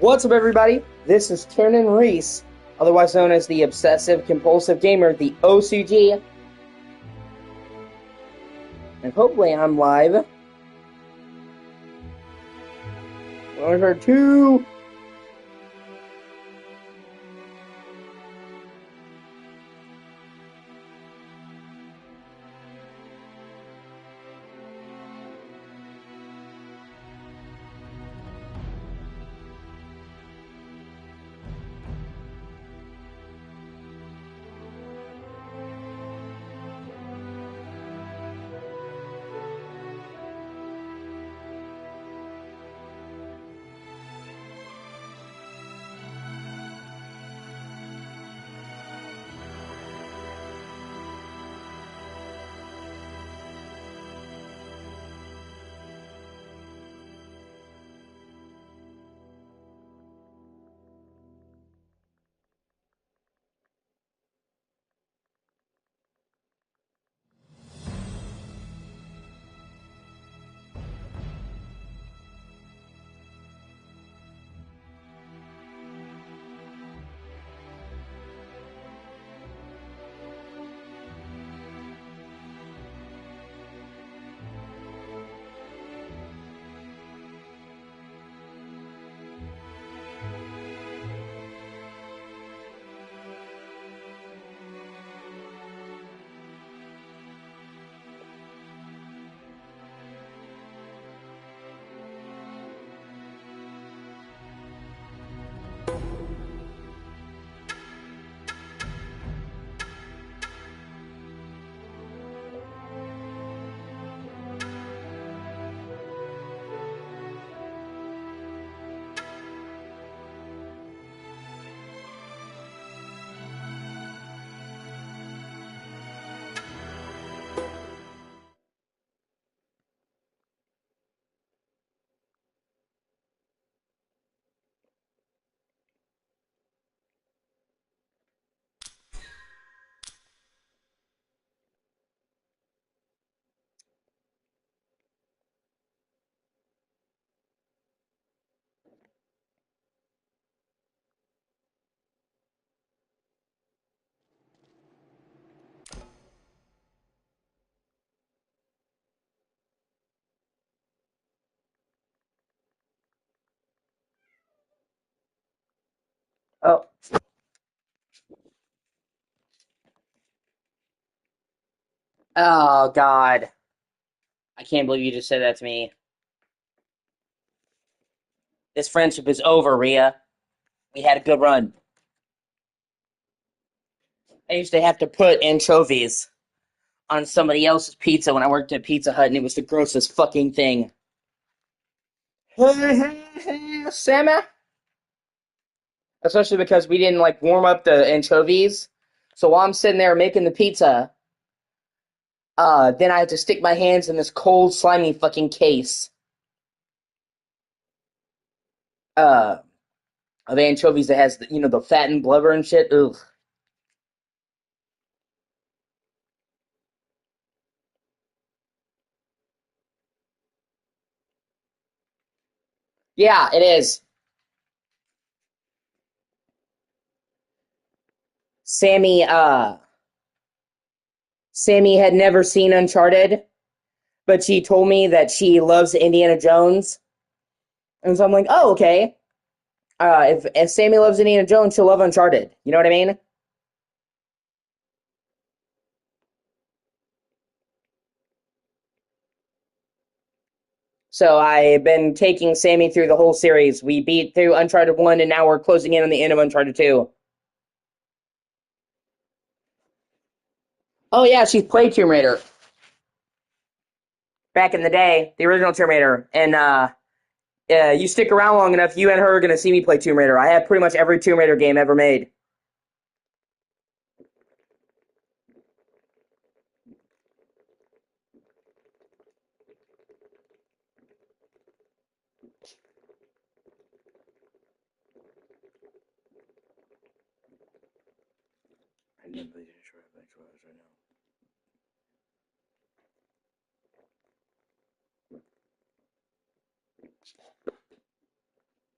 What's up, everybody? This is Kiernan Reese, otherwise known as the Obsessive Compulsive Gamer, the O.C.G. And hopefully I'm live. We only heard two. Oh. Oh, God. I can't believe you just said that to me. This friendship is over, Rhea. We had a good run. I used to have to put anchovies on somebody else's pizza when I worked at Pizza Hut, and it was the grossest fucking thing. Sammy? Especially because we didn't, warm up the anchovies. So while I'm sitting there making the pizza, then I had to stick my hands in this cold, slimy fucking case uh, of anchovies that has, the fat and blubber and shit. Ugh. Yeah, it is. Sammy, Sammy had never seen Uncharted, but she told me that she loves Indiana Jones. And so I'm like, oh, okay. If Sammy loves Indiana Jones, she'll love Uncharted. You know what I mean? So I've been taking Sammy through the whole series. We beat through Uncharted 1, and now we're closing in on the end of Uncharted 2. Oh, yeah, she's played Tomb Raider back in the day, the original Tomb Raider. And you stick around long enough, you and her are going to see me play Tomb Raider. I have pretty much every Tomb Raider game ever made.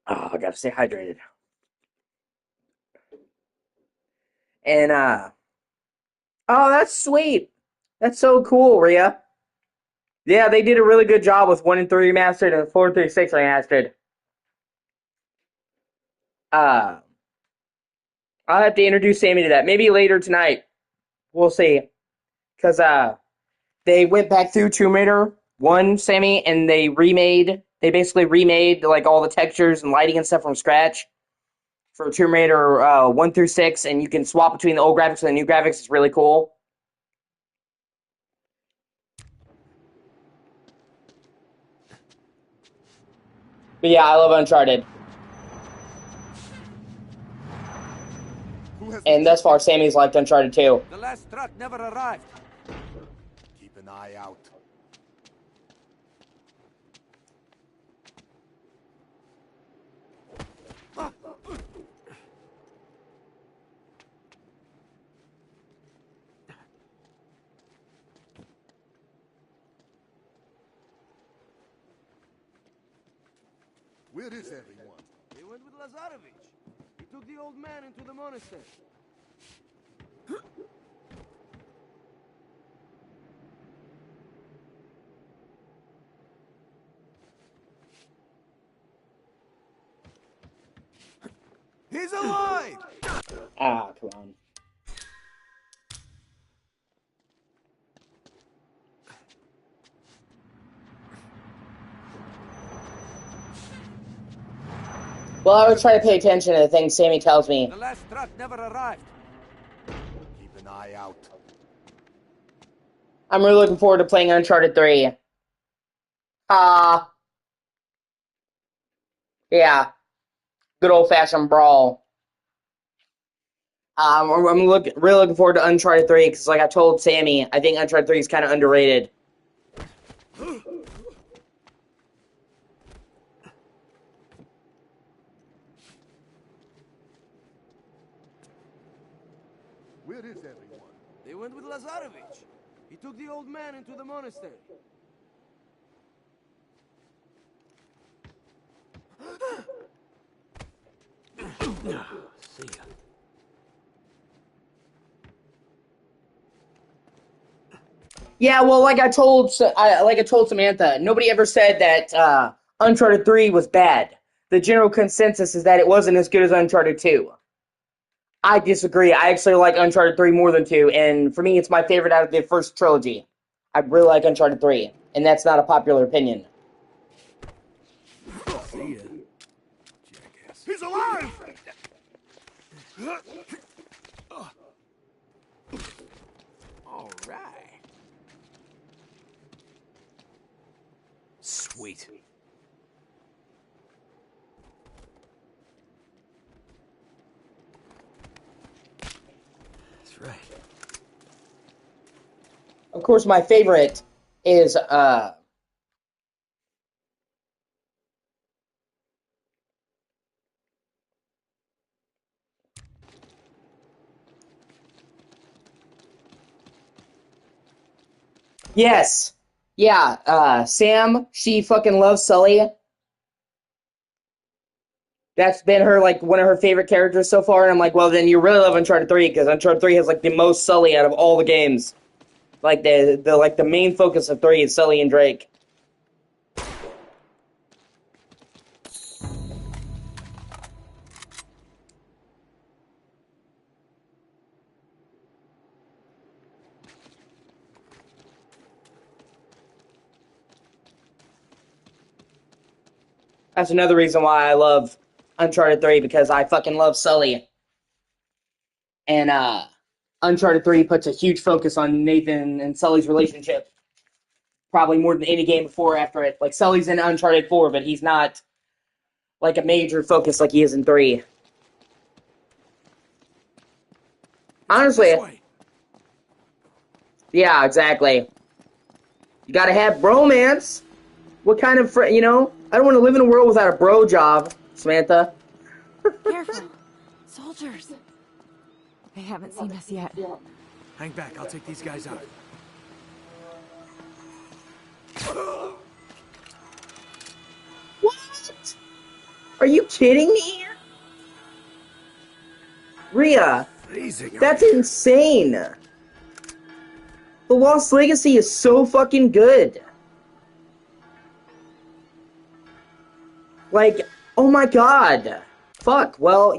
Oh, I gotta stay hydrated. And oh, that's sweet. That's so cool, Rhea. Yeah, they did a really good job with 1 and 3 remastered and 4 through 6 remastered. Uh, I'll have to introduce Sammy to that. Maybe later tonight. We'll see. Because they went back through Tomb Raider 1, Sammy, and they basically remade like all the textures and lighting and stuff from scratch for Tomb Raider 1 through 6, and you can swap between the old graphics and the new graphics. It's really cool. But yeah, I love Uncharted. And thus far, Sammy's liked Uncharted too. The last truck never arrived. Keep an eye out. Where is everyone? They went with Lazarevich. He took the old man into the monastery. He's alive! Ah, come on. Well, I would try to pay attention to the things Sammy tells me. The last truck never arrived. Keep an eye out. I'm really looking forward to playing Uncharted 3. Yeah. Good old-fashioned brawl. I'm really looking forward to Uncharted 3 because, like I told Sammy, I think Uncharted 3 is kind of underrated. Where is everyone? They went with Lazarevich. He took the old man into the monastery. See ya. Yeah, well, like I told Samantha, nobody ever said that Uncharted 3 was bad. The general consensus is that it wasn't as good as Uncharted 2. I disagree. I actually like Uncharted 3 more than 2, and for me, it's my favorite out of the first trilogy. I really like Uncharted 3, and that's not a popular opinion. See ya. Jackass. He's alive! All right. Sweet. That's right. Of course, my favorite is yes. Yeah, Sam, she fucking loves Sully. That's been her like one of her favorite characters so far, and I'm like, well, then you really love Uncharted 3 because Uncharted 3 has like the most Sully out of all the games. Like the main focus of 3 is Sully and Drake. That's another reason why I love Uncharted 3 because I fucking love Sully. And Uncharted 3 puts a huge focus on Nathan and Sully's relationship. Probably more than any game before or after it. Like Sully's in Uncharted 4, but he's not like a major focus like he is in 3. Honestly, yeah, exactly. You gotta have bromance. What kind of I don't want to live in a world without a bro job, Samantha. Careful. Soldiers. They haven't seen us yet. Hang back. I'll take these guys out. What? Are you kidding me? Rhea, Freezing. that's insane. The Lost Legacy is so fucking good. Like, oh my god. Fuck. Well,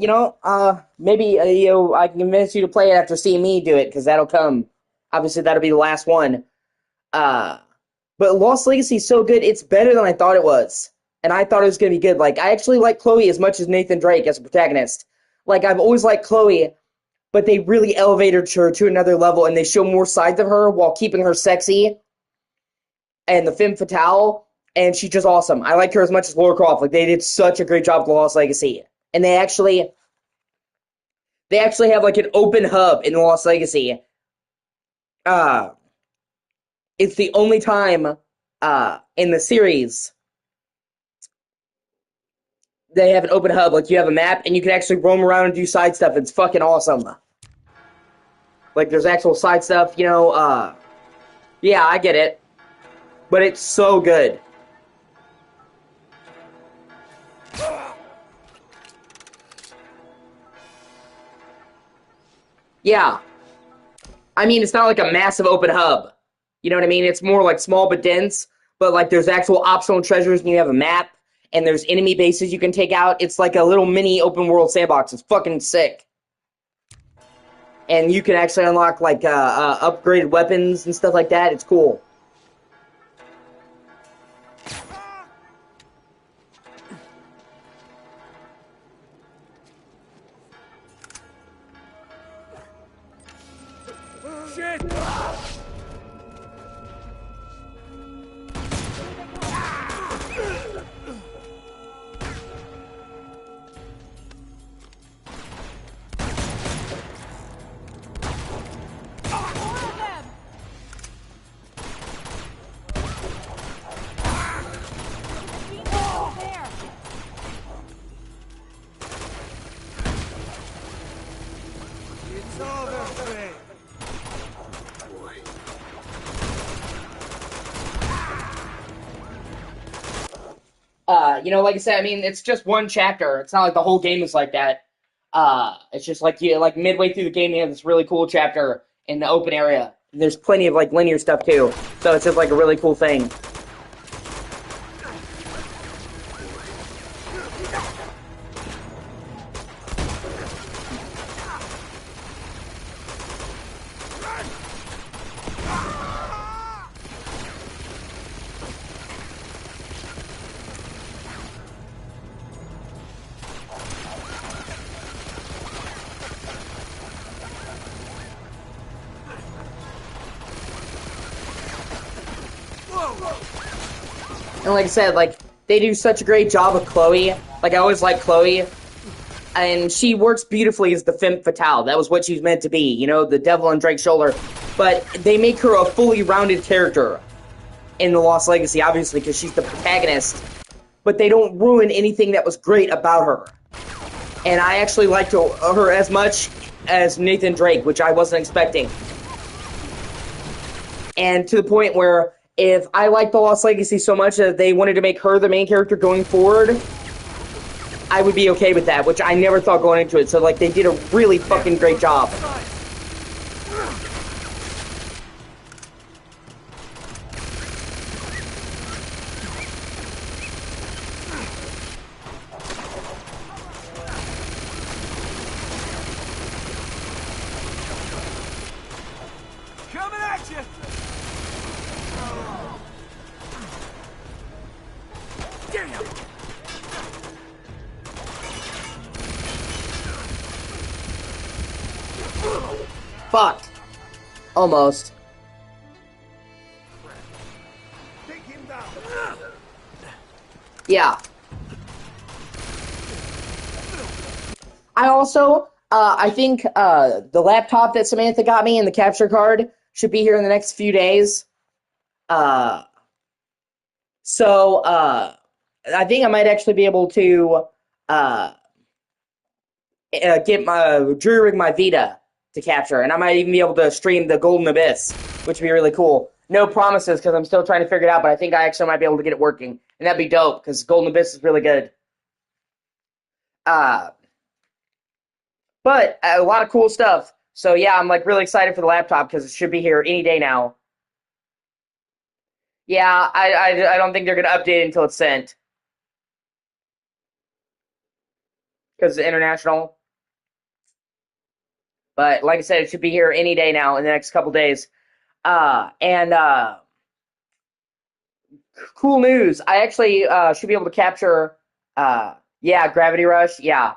maybe I can convince you to play it after seeing me do it, because that'll come. Obviously, that'll be the last one. Uh, but Lost Legacy is so good, it's better than I thought it was. And I thought it was going to be good. Like, I actually like Chloe as much as Nathan Drake as a protagonist. Like, I've always liked Chloe, but they really elevated her to another level, and they show more sides of her while keeping her sexy and the femme fatale, and she's just awesome. I like her as much as Lara Croft. Like, they did such a great job with The Lost Legacy. And they actually have, like, an open hub in The Lost Legacy. It's the only time in the series they have an open hub. Like, you have a map, and you can actually roam around and do side stuff. It's fucking awesome. Like, there's actual side stuff, yeah, I get it. But it's so good. Yeah. I mean, it's not like a massive open hub. You know what I mean? It's more like small but dense, but like there's actual optional treasures and you have a map and there's enemy bases you can take out. It's like a little mini open world sandbox. It's fucking sick. And you can actually unlock like upgraded weapons and stuff like that. It's cool. Shit! It's over, Faye. Like I said, I mean, it's just one chapter. It's not like the whole game is like that. It's just like like midway through the game, you have this really cool chapter in the open area. And there's plenty of like linear stuff too, so it's just like a really cool thing. And like I said, like, they do such a great job with Chloe. Like, I always like Chloe. And she works beautifully as the femme fatale. That was what she was meant to be, the devil on Drake's shoulder. But they make her a fully rounded character in The Lost Legacy, obviously, because she's the protagonist. But they don't ruin anything that was great about her. And I actually liked her as much as Nathan Drake, which I wasn't expecting. And to the point where if I liked The Lost Legacy so much that they wanted to make her the main character going forward, I would be okay with that, which I never thought going into it. So, like, they did a really fucking great job. Coming at you! Damn! Fuck. Almost. Take him down! Yeah. I also, I think the laptop that Samantha got me and the capture card should be here in the next few days. So I think I might actually be able to get my jury-rig my Vita to capture, and I might even be able to stream the Golden Abyss, which would be really cool. No promises, because I'm still trying to figure it out, but I think I actually might be able to get it working, and that'd be dope, because Golden Abyss is really good. Uh, but a lot of cool stuff. So yeah, I'm like really excited for the laptop because it should be here any day now. Yeah, I don't think they're gonna update it until it's sent because it's international. But like I said, it should be here any day now in the next couple days. And cool news. I actually should be able to capture. Yeah, Gravity Rush. Yeah,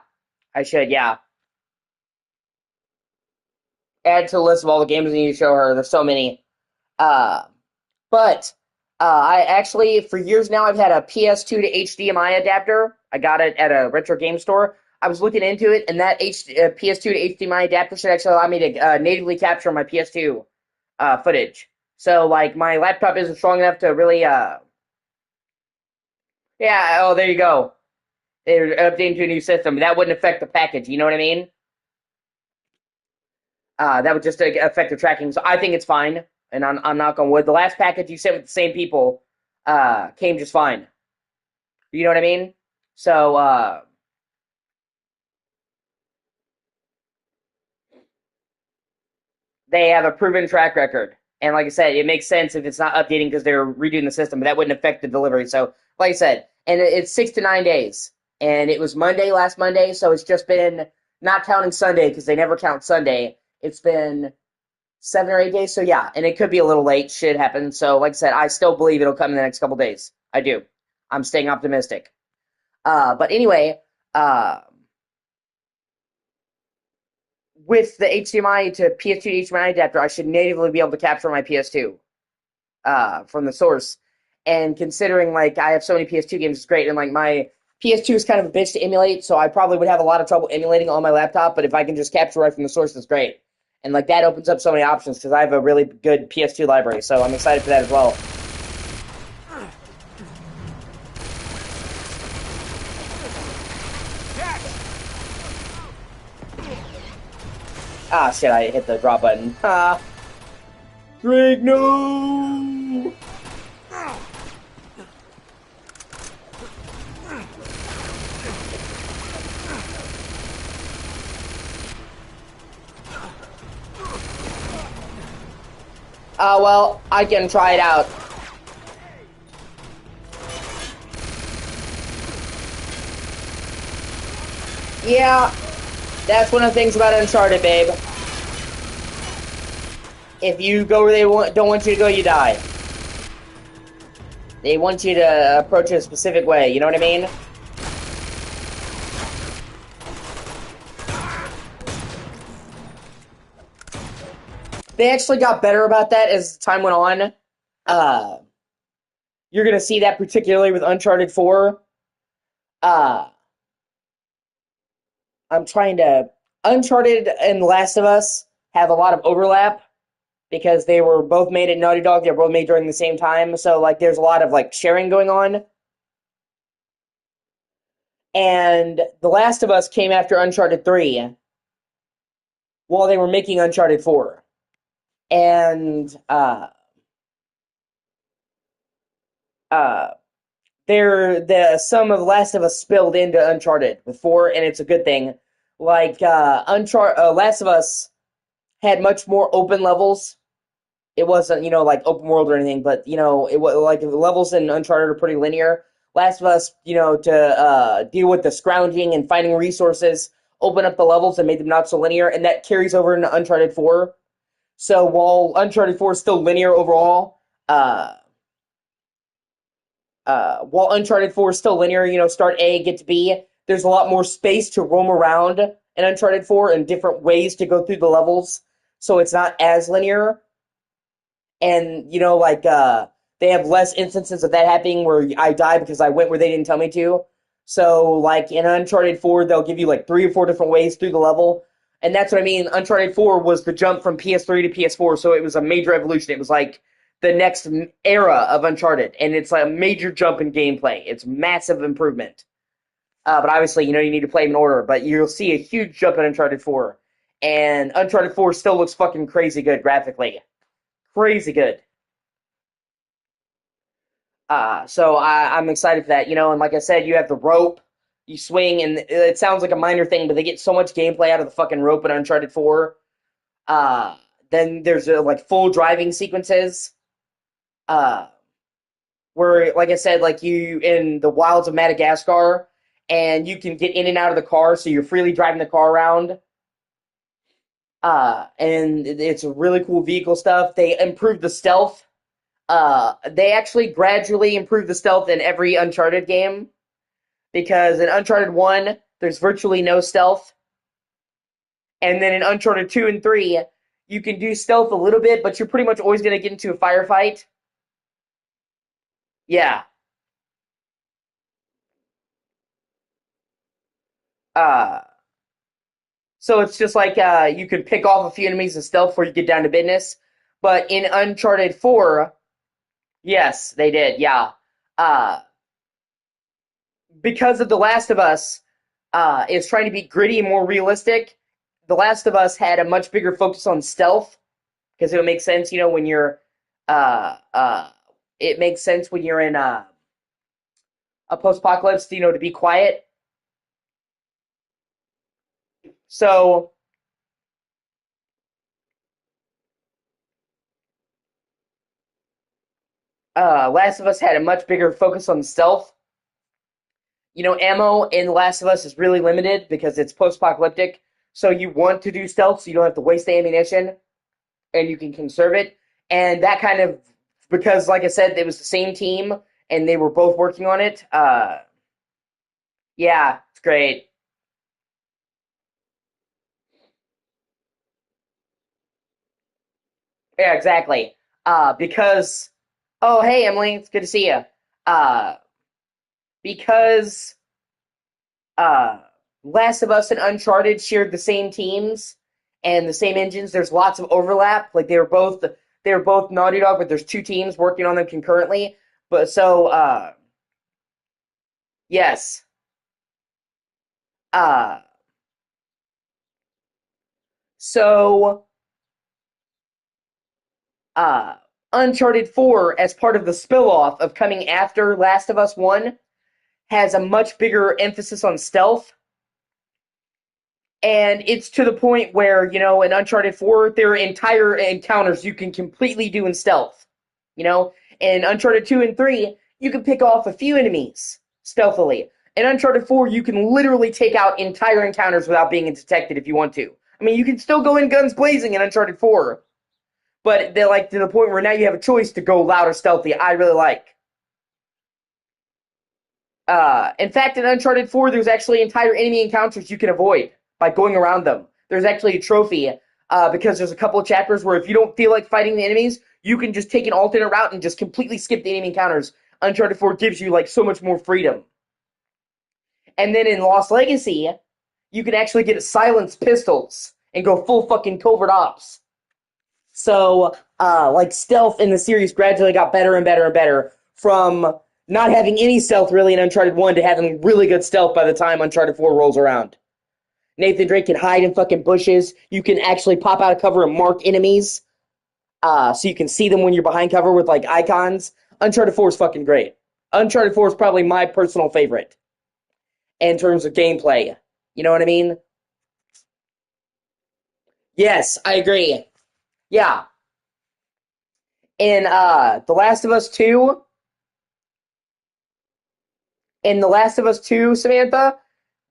I should. Yeah, add to the list of all the games I need to show her. There's so many. Uh, but I actually, for years now, I've had a PS2 to HDMI adapter. I got it at a retro game store. I was looking into it, and that PS2 to HDMI adapter should actually allow me to natively capture my PS2 footage. So, like, my laptop isn't strong enough to really. Yeah, oh, there you go. They're updating to a new system. That wouldn't affect the package. You know what I mean? That would just affect the tracking. So I think it's fine. And I'm knock on wood. The last package you sent with the same people came just fine. You know what I mean? So they have a proven track record. And like I said, it makes sense if it's not updating because they're redoing the system, but that wouldn't affect the delivery. So, like I said, and it's 6 to 9 days. And it was last Monday, so it's just been, not counting Sunday because they never count Sunday, it's been 7 or 8 days. So yeah, and it could be a little late. Shit happens. So like I said, I still believe it'll come in the next couple days. I do. I'm staying optimistic. But anyway, with the HDMI to PS2 to HDMI adapter, I should natively be able to capture my PS2 from the source. And considering like I have so many PS2 games, it's great. And like my PS2 is kind of a bitch to emulate, so I probably would have a lot of trouble emulating on my laptop. But if I can just capture right from the source, that's great. And like that opens up so many options because I have a really good PS2 library, so I'm excited for that as well. Ah, shit, I hit the drop button. Ah. Drake, no! Well, I can try it out. Yeah, that's one of the things about Uncharted, babe. If you go where they don't want you to go, you die. They want you to approach it a specific way, you know what I mean? They actually got better about that as time went on. You're gonna see that particularly with Uncharted 4. Uh, Uncharted and Last of Us have a lot of overlap because they were both made at Naughty Dog. They were both made during the same time, so like there's a lot of like sharing going on. And The Last of Us came after Uncharted 3 while they were making Uncharted 4. And uh some of Last of Us spilled into Uncharted with 4, and it's a good thing. Like Last of Us had much more open levels. It wasn't, like open world or anything, but it was like the levels in Uncharted are pretty linear. Last of Us, to deal with the scrounging and finding resources, open up the levels and made them not so linear, and that carries over into Uncharted 4. So while Uncharted 4 is still linear overall, while Uncharted 4 is still linear, start A, get to B, there's a lot more space to roam around in Uncharted 4 and different ways to go through the levels, so it's not as linear. And, they have less instances of that happening where I die because I went where they didn't tell me to. So, like, in Uncharted 4, they'll give you, like, 3 or 4 different ways through the level. And that's what I mean. Uncharted 4 was the jump from PS3 to PS4, so it was a major evolution. It was, like, the next era of Uncharted, and it's like a major jump in gameplay. It's massive improvement. But obviously, you need to play them in order. But you'll see a huge jump in Uncharted 4. And Uncharted 4 still looks fucking crazy good graphically. Crazy good. So I'm excited for that, and like I said, you have the rope. You swing, and it sounds like a minor thing, but they get so much gameplay out of the fucking rope in Uncharted 4. Uh, then there's like full driving sequences. Uh, where, like I said, like you in the wilds of Madagascar, and you can get in and out of the car, so you're freely driving the car around. And it's really cool vehicle stuff. They improved the stealth. They actually gradually improved the stealth in every Uncharted game, because in Uncharted 1, there's virtually no stealth. And then in Uncharted 2 and 3, you can do stealth a little bit, but you're pretty much always going to get into a firefight. Yeah. Uh, so it's just like you can pick off a few enemies in stealth before you get down to business. But in Uncharted 4, yes, they did, yeah. Uh, because of The Last of Us is trying to be gritty and more realistic, The Last of Us had a much bigger focus on stealth, because it would make sense, when you're uh, uh, it makes sense when you're in a post-apocalypse, to be quiet. So, Last of Us had a much bigger focus on stealth. Ammo in The Last of Us is really limited because it's post-apocalyptic. So you want to do stealth so you don't have to waste the ammunition, and you can conserve it. And that kind of, because like I said, it was the same team and they were both working on it. Yeah, it's great. Yeah, exactly. Because, oh, hey, Emily, it's good to see you. Uh, because uh, Last of Us and Uncharted shared the same teams and the same engines. There's lots of overlap. Like they were both Naughty Dog, but there's two teams working on them concurrently. But so yes, uh, so uh, Uncharted 4, as part of the spill off of coming after Last of Us 1, has a much bigger emphasis on stealth. And it's to the point where, in Uncharted 4, there are entire encounters you can completely do in stealth. In Uncharted 2 and 3, you can pick off a few enemies stealthily. In Uncharted 4, you can literally take out entire encounters without being detected if you want to. I mean, you can still go in guns blazing in Uncharted 4, but they're like to the point where now you have a choice to go loud or stealthy. I really like. In fact, in Uncharted 4, there's actually entire enemy encounters you can avoid by going around them. There's actually a trophy because there's a couple of chapters where if you don't feel like fighting the enemies, you can just take an alternate route and just completely skip the enemy encounters. Uncharted 4 gives you like so much more freedom. And then in Lost Legacy, you can actually get silenced pistols and go full fucking covert ops. So, like stealth in the series gradually got better and better and better, from not having any stealth really in Uncharted 1 to having really good stealth by the time Uncharted 4 rolls around. Nathan Drake can hide in fucking bushes. You can actually pop out of cover and mark enemies, so you can see them when you're behind cover with like icons. Uncharted 4 is fucking great. Uncharted 4 is probably my personal favorite in terms of gameplay. You know what I mean? Yes, I agree. Yeah. In The Last of Us 2, Samantha,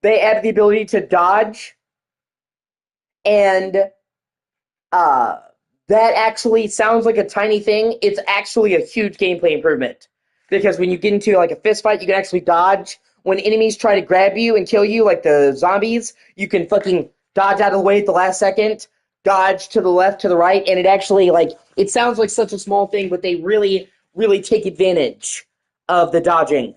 they added the ability to dodge, and uh, that actually sounds like a tiny thing. It's actually a huge gameplay improvement, because when you get into like a fist fight, you can actually dodge. When enemies try to grab you and kill you, like the zombies, you can fucking dodge out of the way at the last second, dodge to the left, to the right, and it actually, like, it sounds like such a small thing, but they really, really take advantage of the dodging.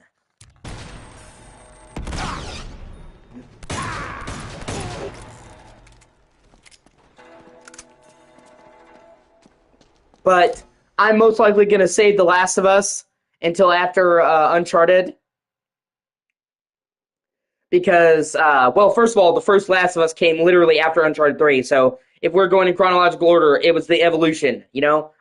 But I'm most likely going to save The Last of Us until after Uncharted. Because, well, first of all, the first Last of Us came literally after Uncharted 3. So if we're going in chronological order, it was the evolution,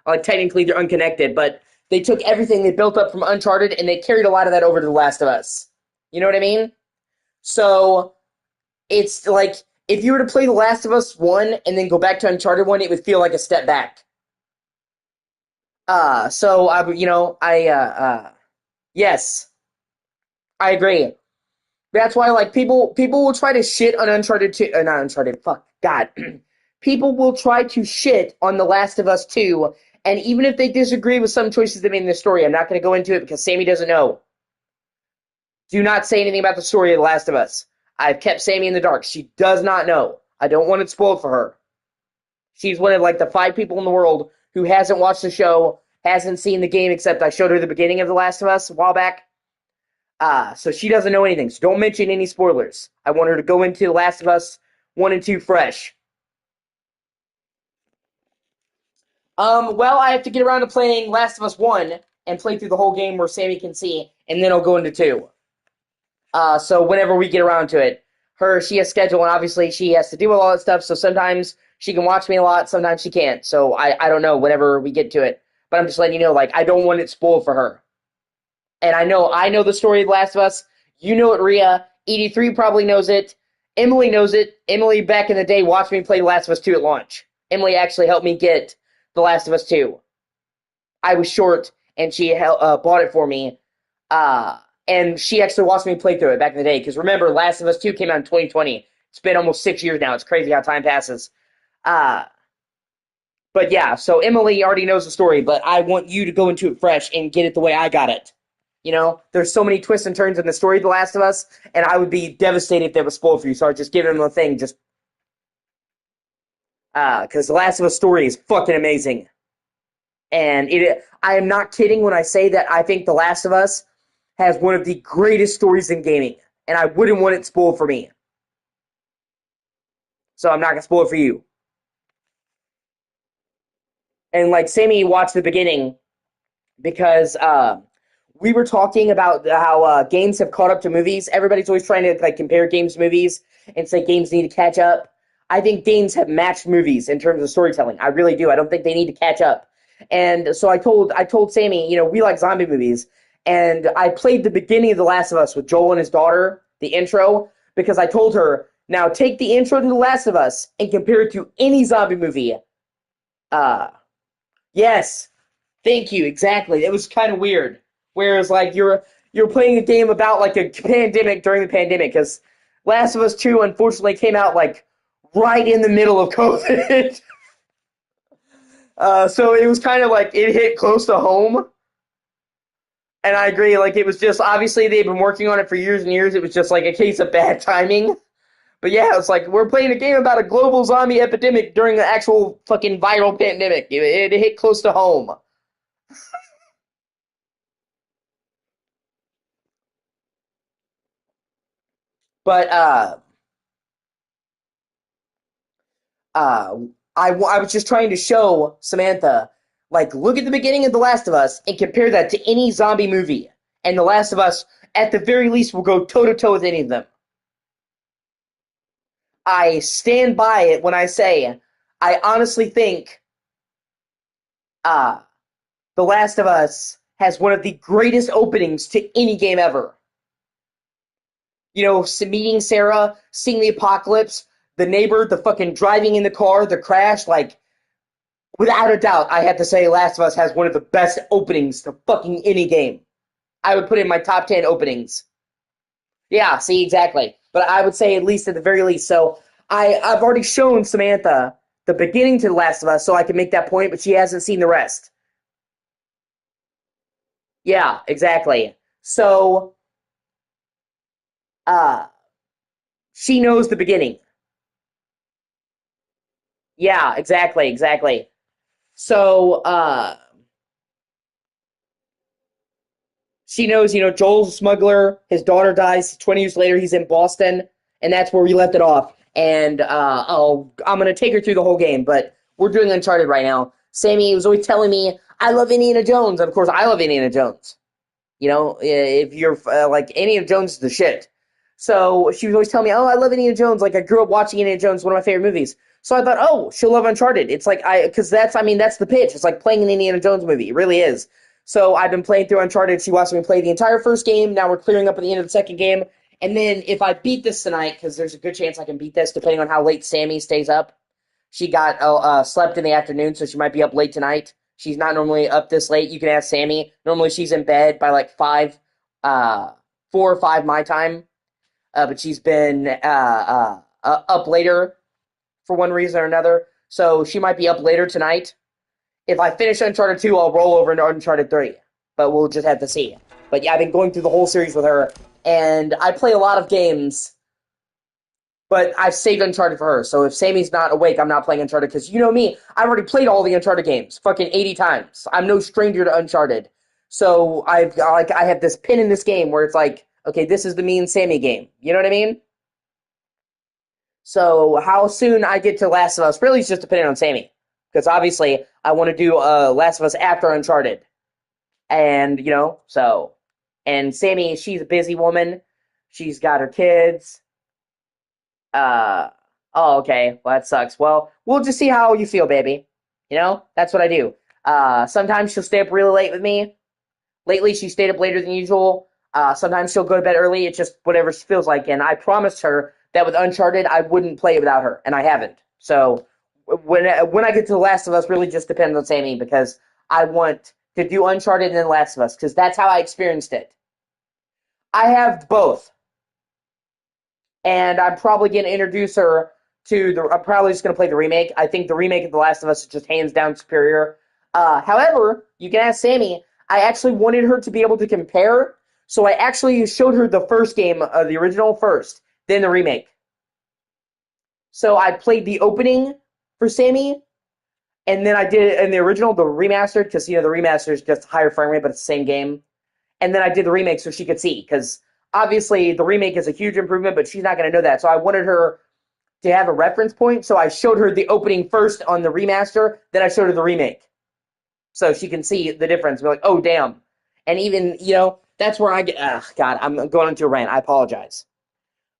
Like, technically, they're unconnected, but they took everything they built up from Uncharted and they carried a lot of that over to The Last of Us. You know what I mean? So it's like if you were to play The Last of Us 1 and then go back to Uncharted 1, it would feel like a step back. So I, yes, I agree. That's why, like, people will try to shit on Uncharted 2, not Uncharted, fuck, God. People will try to shit on The Last of Us 2, and even if they disagree with some choices they made in the story, I'm not going to go into it because Sammy doesn't know. Do not say anything about the story of The Last of Us. I've kept Sammy in the dark. She does not know. I don't want it spoiled for her. She's one of, like, the 5 people in the world who hasn't watched the show, hasn't seen the game, except I showed her the beginning of The Last of Us a while back. So she doesn't know anything. So don't mention any spoilers. I want her to go into The Last of Us 1 and 2 fresh. Well, I have to get around to playing Last of Us 1 and play through the whole game where Sammy can see, and then I'll go into 2. So whenever we get around to it, she has schedule, and obviously she has to deal with all that stuff, so sometimes she can watch me a lot, sometimes she can't. So I don't know whenever we get to it. But I'm just letting you know, like, I don't want it spoiled for her. And I know the story of The Last of Us. You know it, Rhea. 83 probably knows it. Emily knows it. Emily, back in the day, watched me play The Last of Us 2 at launch. Emily actually helped me get The Last of Us 2. I was short, and she bought it for me. And she actually watched me play through it back in the day. Because remember, Last of Us 2 came out in 2020. It's been almost 6 years now. It's crazy how time passes. But yeah, so Emily already knows the story, but I want you to go into it fresh and get it the way I got it. You know, there's so many twists and turns in the story of The Last of Us, and I would be devastated if that was spoiled for you. So I just give them a thing, just because The Last of Us story is fucking amazing, and I am not kidding when I say that I think The Last of Us has one of the greatest stories in gaming, and I wouldn't want it spoiled for me. So I'm not gonna spoil it for you. And like Sammy watched the beginning because we were talking about how games have caught up to movies. Everybody's always trying to like compare games to movies and say games need to catch up. I think games have matched movies in terms of storytelling. I really do. I don't think they need to catch up. And so I told Sammy, we like zombie movies, and I played the beginning of The Last of Us with Joel and his daughter, the intro, because I told her, now take the intro to The Last of Us and compare it to any zombie movie. Uh, yes, thank you, exactly. It was kind of weird. Whereas, like, you're playing a game about like a pandemic during the pandemic, because Last of Us 2 unfortunately came out like right in the middle of COVID. So it was kind of like it hit close to home. And I agree, like it was just obviously they've been working on it for years and years. It was just like a case of bad timing. But yeah, it's like we're playing a game about a global zombie epidemic during the actual fucking viral pandemic. It hit close to home. But uh, I was just trying to show Samantha, like, look at the beginning of The Last of Us and compare that to any zombie movie. And The Last of Us, at the very least, will go toe to toe with any of them. I stand by it when I say I honestly think uh, The Last of Us has one of the greatest openings to any game ever. Meeting Sarah, seeing the apocalypse, the neighbor, the fucking driving in the car, the crash, like, without a doubt, I have to say Last of Us has one of the best openings to fucking any game. I would put it in my top 10 openings. Yeah, see, exactly. But I would say at least at the very least. So I've already shown Samantha the beginning to The Last of Us so I can make that point, but she hasn't seen the rest. Yeah, exactly. So uh she knows the beginning. Yeah, exactly, exactly. So she knows, Joel's a smuggler, his daughter dies, 20 years later he's in Boston, and that's where we left it off. And I'm gonna take her through the whole game, but we're doing Uncharted right now. Sammy was always telling me, I love Indiana Jones, and of course I love Indiana Jones. If you're like Indiana Jones is the shit. So she was always telling me, "Oh, I love Indiana Jones. Like I grew up watching Indiana Jones, one of my favorite movies." So I thought, "Oh, she'll love Uncharted." It's like because that's the pitch. It's like playing an Indiana Jones movie. It really is. So I've been playing through Uncharted. She watched me play the entire first game. Now we're clearing up at the end of the second game, And then if I beat this tonight, because there's a good chance I can beat this, depending on how late Sammy stays up. She got slept in the afternoon, so she might be up late tonight. She's not normally up this late. You can ask Sammy. Normally she's in bed by like 4 or 5 my time. But she's been up later for one reason or another. So she might be up later tonight. If I finish Uncharted 2, I'll roll over into Uncharted 3. But we'll just have to see. But yeah, I've been going through the whole series with her. And I play a lot of games, but I've saved Uncharted for her. So if Sammy's not awake, I'm not playing Uncharted. Because you know me, I've already played all the Uncharted games. Fucking 80 times. I'm no stranger to Uncharted. So I have this pin in this game where it's like, okay, this is the me and Sammy game. You know what I mean? So how soon I get to Last of Us really is just dependent on Sammy. Because obviously I want to do Last of Us after Uncharted. And, you know, so. And Sammy, she's a busy woman. She's got her kids. Oh, okay. Well, that sucks. Well, we'll just see how you feel, baby. You know, that's what I do. Sometimes she'll stay up really late with me. Lately, she stayed up later than usual. Sometimes she'll go to bed early. It's just whatever she feels like. And I promised her that with Uncharted, I wouldn't play it without her, and I haven't. So when I get to The Last of Us, really just depends on Sammy because I want to do Uncharted and then Last of Us because that's how I experienced it. I have both. And I'm probably going to introduce her to the. I'm probably just going to play the remake. I think the remake of The Last of Us is just hands down superior. However, you can ask Sammy. I actually wanted her to be able to compare, so I actually showed her the first game, the original first, then the remake. So I played the opening for Sammy, and then I did it in the original, the remastered, because you know the remaster is just higher frame rate, but it's the same game. And then I did the remake so she could see, because obviously the remake is a huge improvement, but she's not going to know that. So I wanted her to have a reference point, so I showed her the opening first on the remaster, then I showed her the remake. So she can see the difference. Be like, oh, damn. And even, you know, that's where I get, God, I'm going into a rant. I apologize.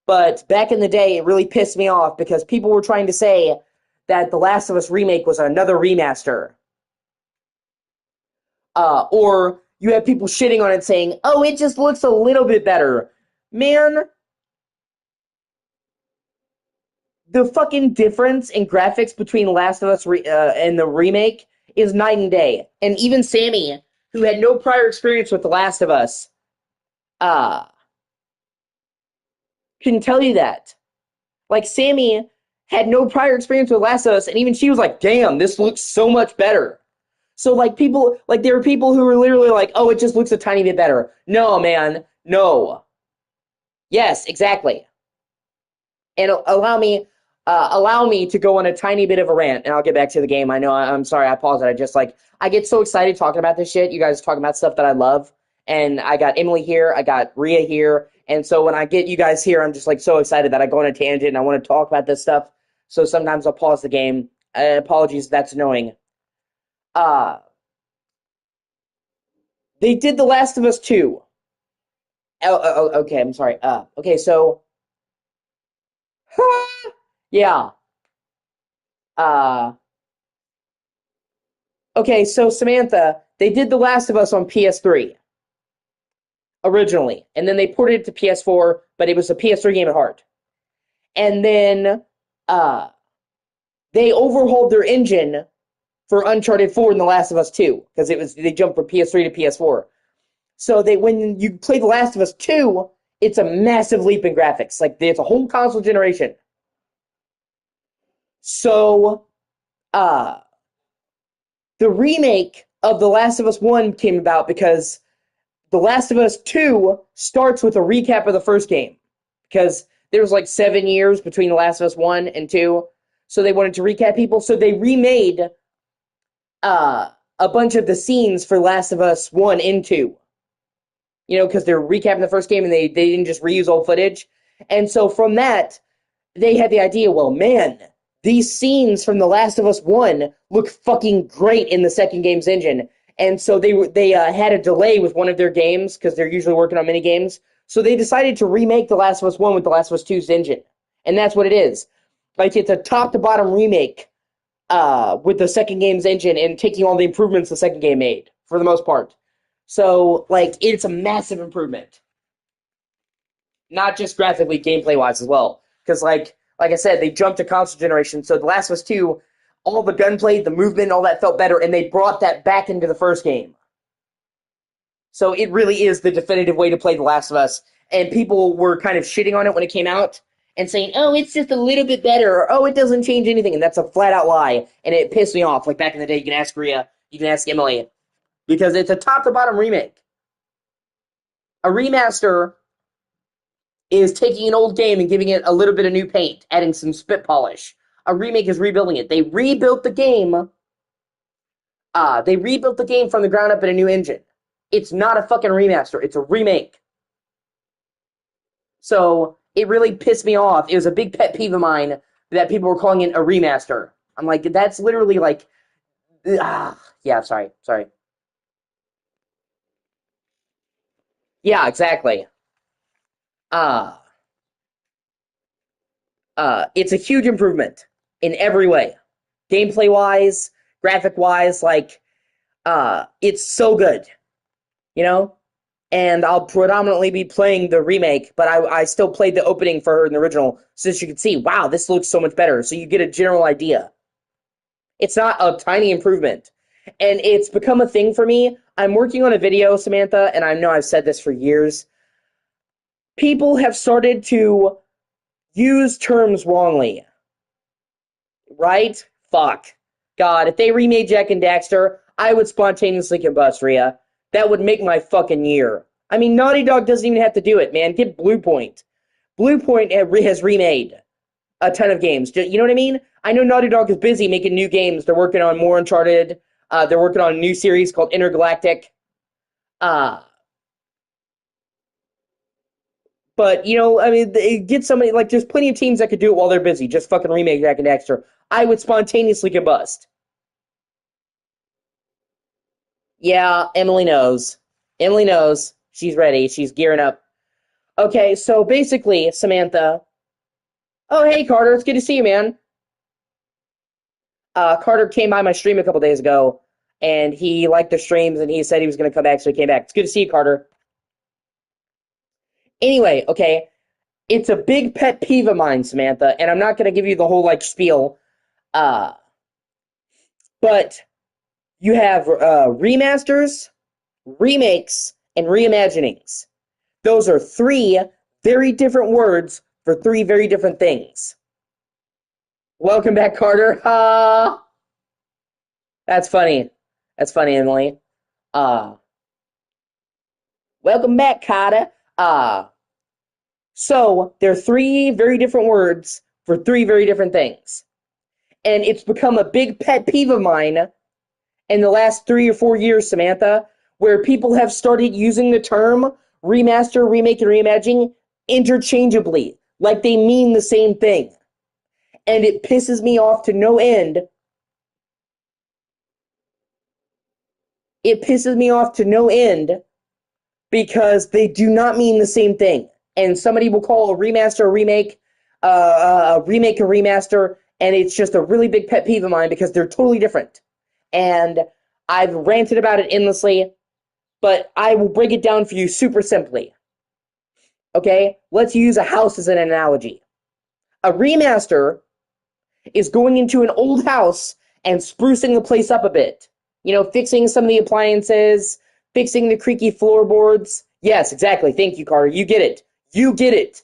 But back in the day, it really pissed me off because people were trying to say that The Last of Us remake was another remaster. Or you have people shitting on it saying, oh, it just looks a little bit better. Man, the fucking difference in graphics between Last of Us and the remake is night and day. And even Sammy, who had no prior experience with The Last of Us, uh, can tell you that. Like, Sammy had no prior experience with Last of Us, and even she was like, damn, this looks so much better. So, like, people, like, there were people who were literally like, oh, it just looks a tiny bit better. No, man, no. Yes, exactly. And allow me to go on a tiny bit of a rant, and I'll get back to the game. I know, I'm sorry, I paused it. I just, like, I get so excited talking about this shit. You guys are talking about stuff that I love, and I got Emily here, I got Rhea here, and so when I get you guys here, I'm just, like, so excited that I go on a tangent, and I want to talk about this stuff, so sometimes I'll pause the game. Apologies, that's annoying. Uh, they did The Last of Us 2. Okay, I'm sorry. Okay, so, yeah. Uh, Okay, so Samantha, they did The Last of Us on PS3 originally, and then they ported it to PS4, but it was a PS3 game at heart. And then uh, they overhauled their engine for Uncharted 4 and The Last of Us 2 because they jumped from PS3 to PS4. So when you play The Last of Us 2, it's a massive leap in graphics. Like it's a whole console generation. So uh, the remake of The Last of Us 1 came about because The Last of Us 2 starts with a recap of the first game because there was like 7 years between The Last of Us 1 and 2, so they wanted to recap people. So they remade a bunch of the scenes for Last of Us 1 and 2. You know, because they're recapping the first game and they didn't just reuse old footage. And so from that, they had the idea, well, man, these scenes from The Last of Us 1 look fucking great in the second game's engine. And so they had a delay with one of their games because they're usually working on mini games. So they decided to remake The Last of Us 1 with The Last of Us 2's engine. And that's what it is. Like, it's a top-to-bottom remake with the second game's engine and taking all the improvements the second game made, for the most part. So, like, it's a massive improvement. not just graphically, gameplay wise as well. Because like I said, they jumped to console generation, so The Last of Us 2, all the gunplay, the movement, all that felt better, and they brought that back into the first game. So it really is the definitive way to play The Last of Us. And people were kind of shitting on it when it came out and saying, oh, it's just a little bit better, or oh, it doesn't change anything. And that's a flat out lie. And it pissed me off. Like back in the day, you can ask Rhea, you can ask Emily, because it's a top to bottom remake. A remaster is taking an old game and giving it a little bit of new paint, adding some spit polish. A remake is rebuilding it. They rebuilt the game. They rebuilt the game from the ground up in a new engine. It's not a fucking remaster. It's a remake. So it really pissed me off. It was a big pet peeve of mine that people were calling it a remaster. I'm like, that's literally like, yeah, sorry. Yeah, exactly. Uh, it's a huge improvement in every way. Gameplay wise, graphic wise, like, it's so good, you know? And I'll predominantly be playing the remake, but I still played the opening for her in the original, so that you can see, wow, this looks so much better. So you get a general idea. It's not a tiny improvement. And it's become a thing for me. I'm working on a video, Samantha, and I know I've said this for years. People have started to use terms wrongly. Right? Fuck. God, if they remade Jak and Daxter, I would spontaneously combust, Rhea. That would make my fucking year. I mean, Naughty Dog doesn't even have to do it, man. Get Bluepoint. Bluepoint has remade a ton of games. You know what I mean? I know Naughty Dog is busy making new games. They're working on more Uncharted. They're working on a new series called Intergalactic. But, you know, I mean, get somebody, like, there's plenty of teams that could do it while they're busy. Just fucking remake Jak and Daxter. I would spontaneously combust. Yeah, Emily knows. Emily knows. She's ready. She's gearing up. Okay, so basically, Samantha. Oh, hey, Carter. It's good to see you, man. Carter came by my stream a couple days ago, and he liked the streams, and he said he was going to come back, so he came back. It's good to see you, Carter. Anyway, okay, it's a big pet peeve of mine, Samantha, and I'm not going to give you the whole, like, spiel, uh, but you have remasters, remakes, and reimaginings. Those are three very different words for three very different things. Welcome back, Carter. That's funny. That's funny, Emily. Uh, Welcome back, Carter. So they're three very different words for three very different things. And it's become a big pet peeve of mine in the last 3 or 4 years, Samantha, where people have started using the term remaster, remake, and reimagining interchangeably, like they mean the same thing. And it pisses me off to no end. It pisses me off to no end because they do not mean the same thing. And somebody will call a remaster a remake, a remake a remaster, and it's just a really big pet peeve of mine because they're totally different. And I've ranted about it endlessly, but I will break it down for you super simply. Okay? Let's use a house as an analogy. A remaster is going into an old house and sprucing the place up a bit. You know, fixing some of the appliances, fixing the creaky floorboards. Yes, exactly. Thank you, Carter. You get it. You get it.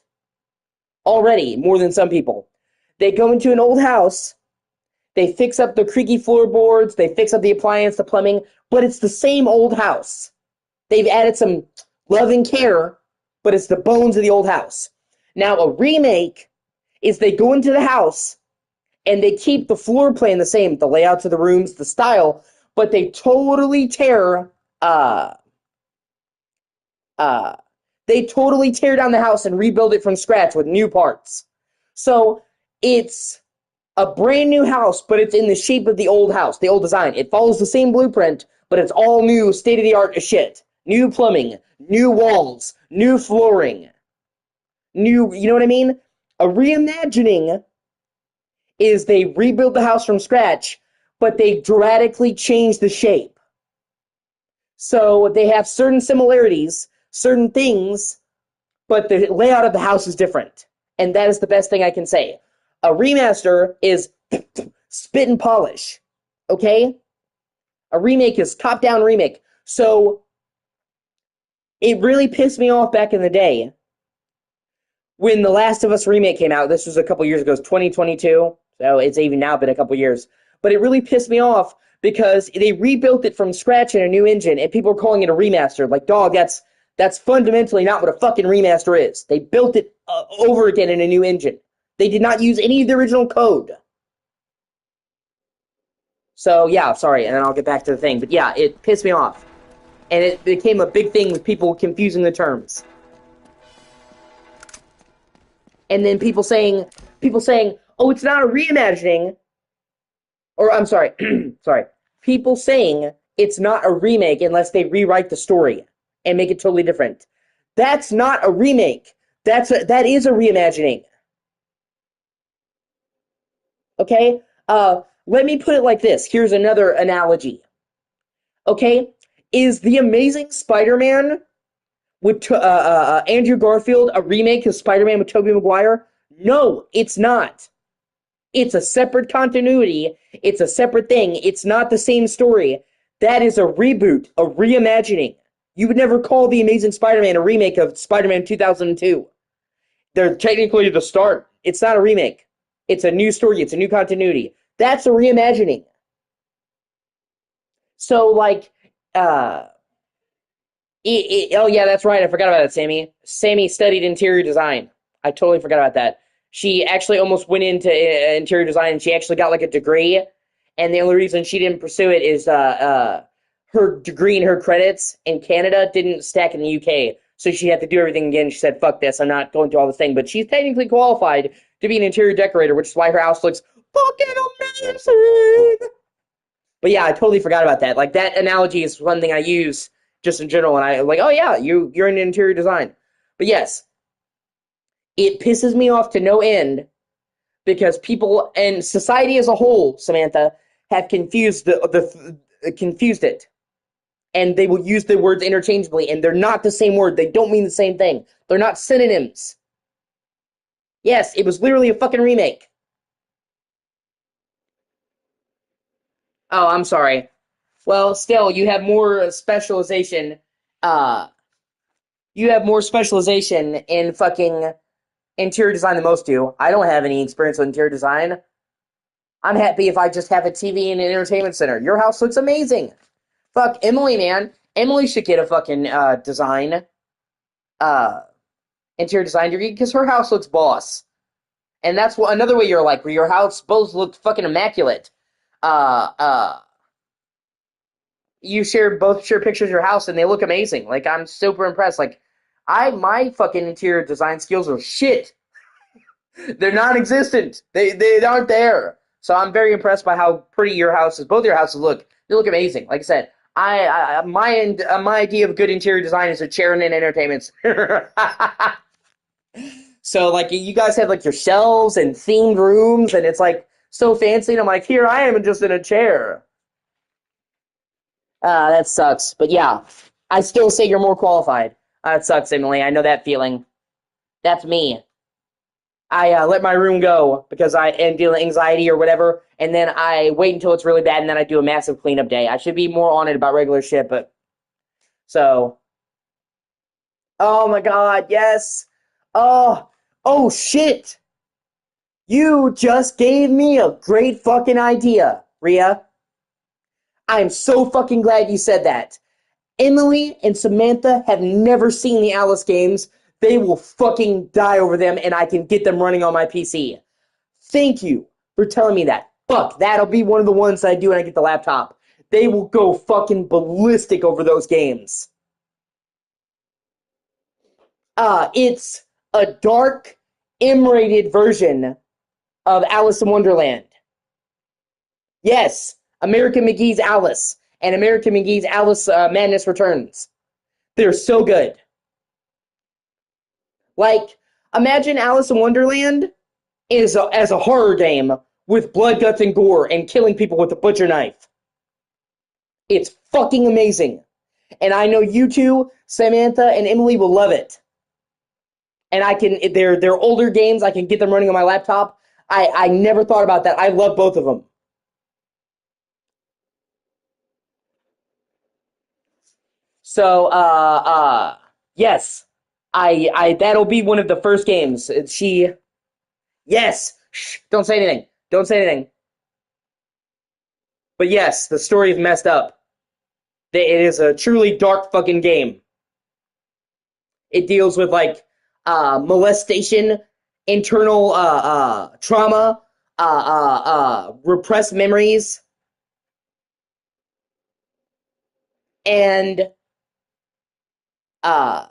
Already, more than some people. They go into an old house, they fix up the creaky floorboards, they fix up the appliance, the plumbing, but it's the same old house. They've added some love and care, but it's the bones of the old house. Now, a remake is they go into the house and they keep the floor plan the same, the layouts of the rooms, the style, but they totally tear they totally tear down the house and rebuild it from scratch with new parts. So it's a brand new house, but it's in the shape of the old house, the old design. It follows the same blueprint, but it's all new, state-of-the-art shit. New plumbing, new walls, new flooring, new, you know what I mean? A reimagining is they rebuild the house from scratch, but they dramatically change the shape. So they have certain similarities, certain things, but the layout of the house is different. And that is the best thing I can say. A remaster is spit and polish. Okay? A remake is top-down remake. So, it really pissed me off back in the day when The Last of Us remake came out. This was a couple years ago. It's 2022. So, it's even now been a couple years. But it really pissed me off because they rebuilt it from scratch in a new engine, and people are calling it a remaster. Like, dog, that's fundamentally not what a fucking remaster is. They built it over again in a new engine. They did not use any of the original code. So, yeah, sorry, and then I'll get back to the thing. But yeah, it pissed me off. And it became a big thing with people confusing the terms. And then people saying, oh, it's not a reimagining. Or, I'm sorry, sorry. People saying it's not a remake unless they rewrite the story and make it totally different. That's not a remake. That is a reimagining. Okay? Let me put it like this. Here's another analogy. Okay? Is The Amazing Spider-Man with Andrew Garfield a remake of Spider-Man with Tobey Maguire? No, it's not. It's a separate continuity. It's a separate thing. It's not the same story. That is a reboot, a reimagining. You would never call The Amazing Spider-Man a remake of Spider-Man 2002. They're technically the start. It's not a remake. It's a new story. It's a new continuity. That's a reimagining. So, like, oh yeah, that's right. I forgot about that, Sammy. Sammy studied interior design. I totally forgot about that. She actually almost went into interior design, and she actually got like a degree. And the only reason she didn't pursue it is her degree and her credits in Canada didn't stack in the UK, so she had to do everything again. She said, "Fuck this! I'm not going through all this thing." But she's technically qualified to be an interior decorator, which is why her house looks fucking amazing. But yeah, I totally forgot about that. Like, that analogy is one thing I use just in general, and I like, oh yeah, you're in interior design. But yes, it pisses me off to no end because people and society as a whole, Samantha, have confused confused it, and they will use the words interchangeably, and they're not the same word. They don't mean the same thing. They're not synonyms. Yes, it was literally a fucking remake. Oh, I'm sorry. Well, still, you have more specialization. Uh, you have more specialization in fucking interior design than most do. I don't have any experience with interior design. I'm happy if I just have a TV and an entertainment center. Your house looks amazing. Fuck Emily, man. Emily should get a fucking design, uh, interior design degree because her house looks boss. And that's what another way you're like, where your house both look fucking immaculate. Uh, uh, you both share pictures of your house and they look amazing. Like, I'm super impressed. Like, my fucking interior design skills are shit. They're non-existent. They aren't there. So I'm very impressed by how pretty your houses, both your houses look. They look amazing. Like I said, my idea of good interior design is a chair and an entertainment center. So like you guys have like your shelves and themed rooms, and it's like so fancy. And I'm like, here I am, just in a chair. That sucks. But yeah, I still say you're more qualified. It sucks, Emily. I know that feeling. That's me. I let my room go because I am dealing with anxiety or whatever, and then I wait until it's really bad, and then I do a massive cleanup day. I should be more on it about regular shit, but so. Oh my god, yes. Oh shit. You just gave me a great fucking idea, Rhea. I'm so fucking glad you said that. Emily and Samantha have never seen the Alice games. They will fucking die over them, and I can get them running on my PC. Thank you for telling me that. Fuck, that'll be one of the ones that I do when I get the laptop. They will go fucking ballistic over those games. It's a dark, M-rated version of Alice in Wonderland. Yes, American McGee's Alice and American McGee's Alice Madness Returns. They're so good. Like, imagine Alice in Wonderland as a horror game with blood, guts, and gore and killing people with a butcher knife. It's fucking amazing. And I know you two, Samantha and Emily, will love it. and they're older games. I can get them running on my laptop. I never thought about that. I love both of them. So yes, I that'll be one of the first games. Yes, shh, don't say anything. Don't say anything. But yes, the story is messed up. It is a truly dark fucking game. It deals with like molestation, internal trauma, repressed memories, and uh,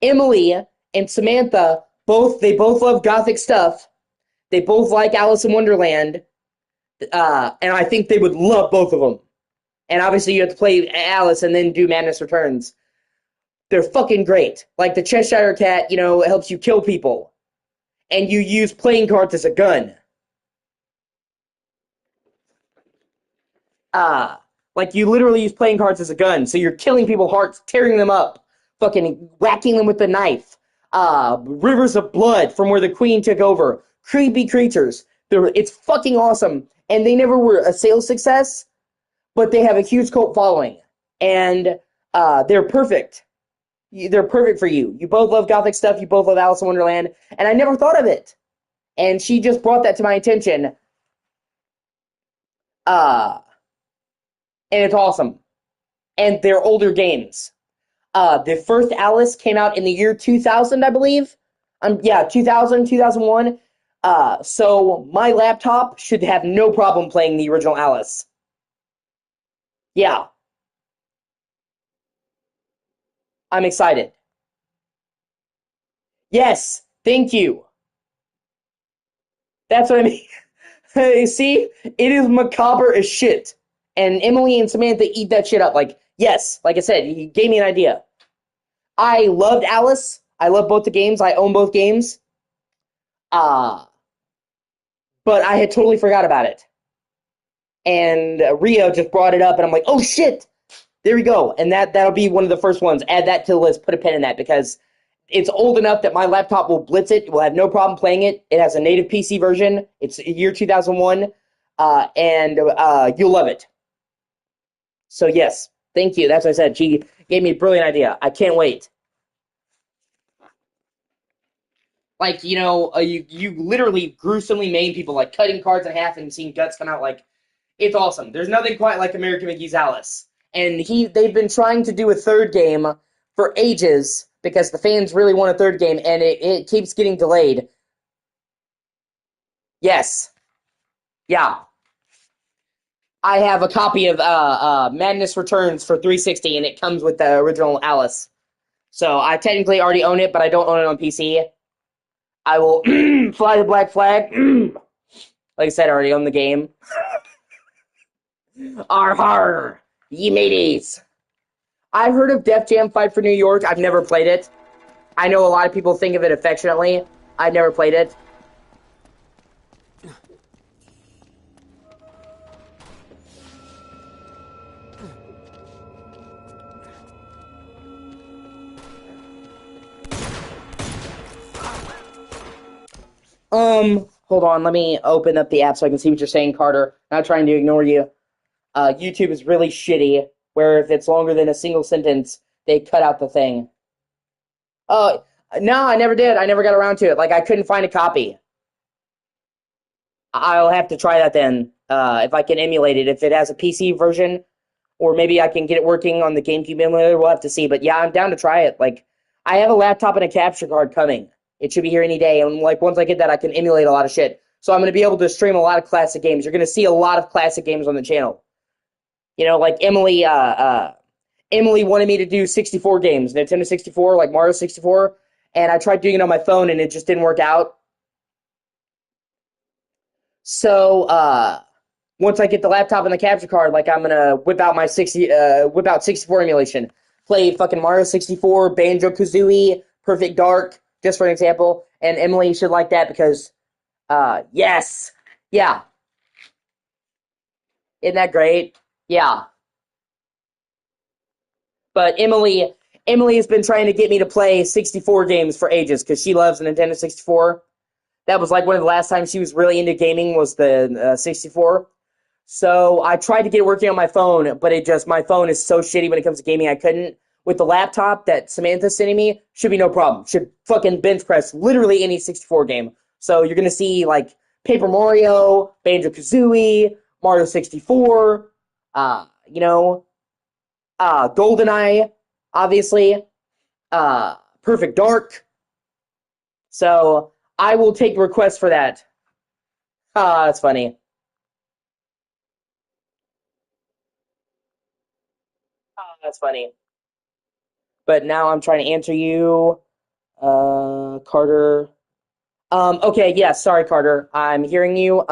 Emily and Samantha both love gothic stuff. They both like Alice in Wonderland, and I think they would love both of them. And obviously, you have to play Alice and then do Madness Returns. They're fucking great. Like the Cheshire Cat, it helps you kill people, and you use playing cards as a gun. Uh, like you literally use playing cards as a gun, so you're killing people's hearts, tearing them up, fucking whacking them with the knife. Rivers of blood from where the queen took over. Creepy creatures. It's fucking awesome, and they never were a sales success, but they have a huge cult following, and they're perfect. They're perfect for you. You both love gothic stuff. You both love Alice in Wonderland, and I never thought of it. And she just brought that to my attention. Uh, and it's awesome. And they're older games. The first Alice came out in the year 2000, I believe. Yeah, 2000, 2001. So my laptop should have no problem playing the original Alice. Yeah, I'm excited. Yes, thank you. That's what I mean. You see, it is macabre as shit. And Emily and Samantha eat that shit up. Like, yes, like I said, you gave me an idea. I loved Alice. I love both the games. I own both games. Uh, but I had totally forgot about it. And Rio just brought it up, and I'm like, oh shit, there we go. And that'll be one of the first ones. Add that to the list. Put a pin in that because it's old enough that my laptop will blitz it. Will have no problem playing it. It has a native PC version. It's year 2001, and you'll love it. So yes, thank you. That's what I said. She gave me a brilliant idea. I can't wait. Like you literally gruesomely maim people, like cutting cards in half and seeing guts come out. Like it's awesome. There's nothing quite like American McGee's Alice, and they've been trying to do a third game for ages because the fans really want a third game, and it keeps getting delayed. Yes, yeah. I have a copy of Madness Returns for 360, and it comes with the original Alice. So I technically already own it, but I don't own it on PC. I will fly the black flag. Like I said, I already own the game. Arr, ye mateys. I've heard of Def Jam Fight for New York. I've never played it. I know a lot of people think of it affectionately. I've never played it. Hold on, let me open up the app so I can see what you're saying, Carter. Not trying to ignore you. YouTube is really shitty, where if it's longer than a single sentence, they cut out the thing. Oh, no, I never did. I never got around to it. Like, I couldn't find a copy. I'll have to try that then, if I can emulate it. If it has a PC version, or maybe I can get it working on the GameCube emulator, we'll have to see. But yeah, I'm down to try it. Like, I have a laptop and a capture card coming. It should be here any day, and like once I get that, I can emulate a lot of shit. So I'm going to be able to stream a lot of classic games. You're going to see a lot of classic games on the channel. Like Emily wanted me to do 64 games, Nintendo 64, like Mario 64, and I tried doing it on my phone, and it just didn't work out. So once I get the laptop and the capture card, like I'm gonna whip out 64 emulation, play fucking Mario 64, Banjo Kazooie, Perfect Dark, just for an example. And Emily should like that because, yes, yeah, isn't that great? Yeah, but Emily has been trying to get me to play 64 games for ages because she loves the Nintendo 64. That was like one of the last times she was really into gaming was the 64. So I tried to get it working on my phone, but my phone is so shitty when it comes to gaming, I couldn't. With the laptop that Samantha's sending me, should be no problem. Should fucking bench press literally any 64 game. So you're gonna see like Paper Mario, Banjo-Kazooie, Mario 64, you know, GoldenEye, obviously, Perfect Dark. So I will take requests for that. That's funny. That's funny. But now I'm trying to answer you, Carter. Okay, yeah, sorry, Carter. I'm hearing you.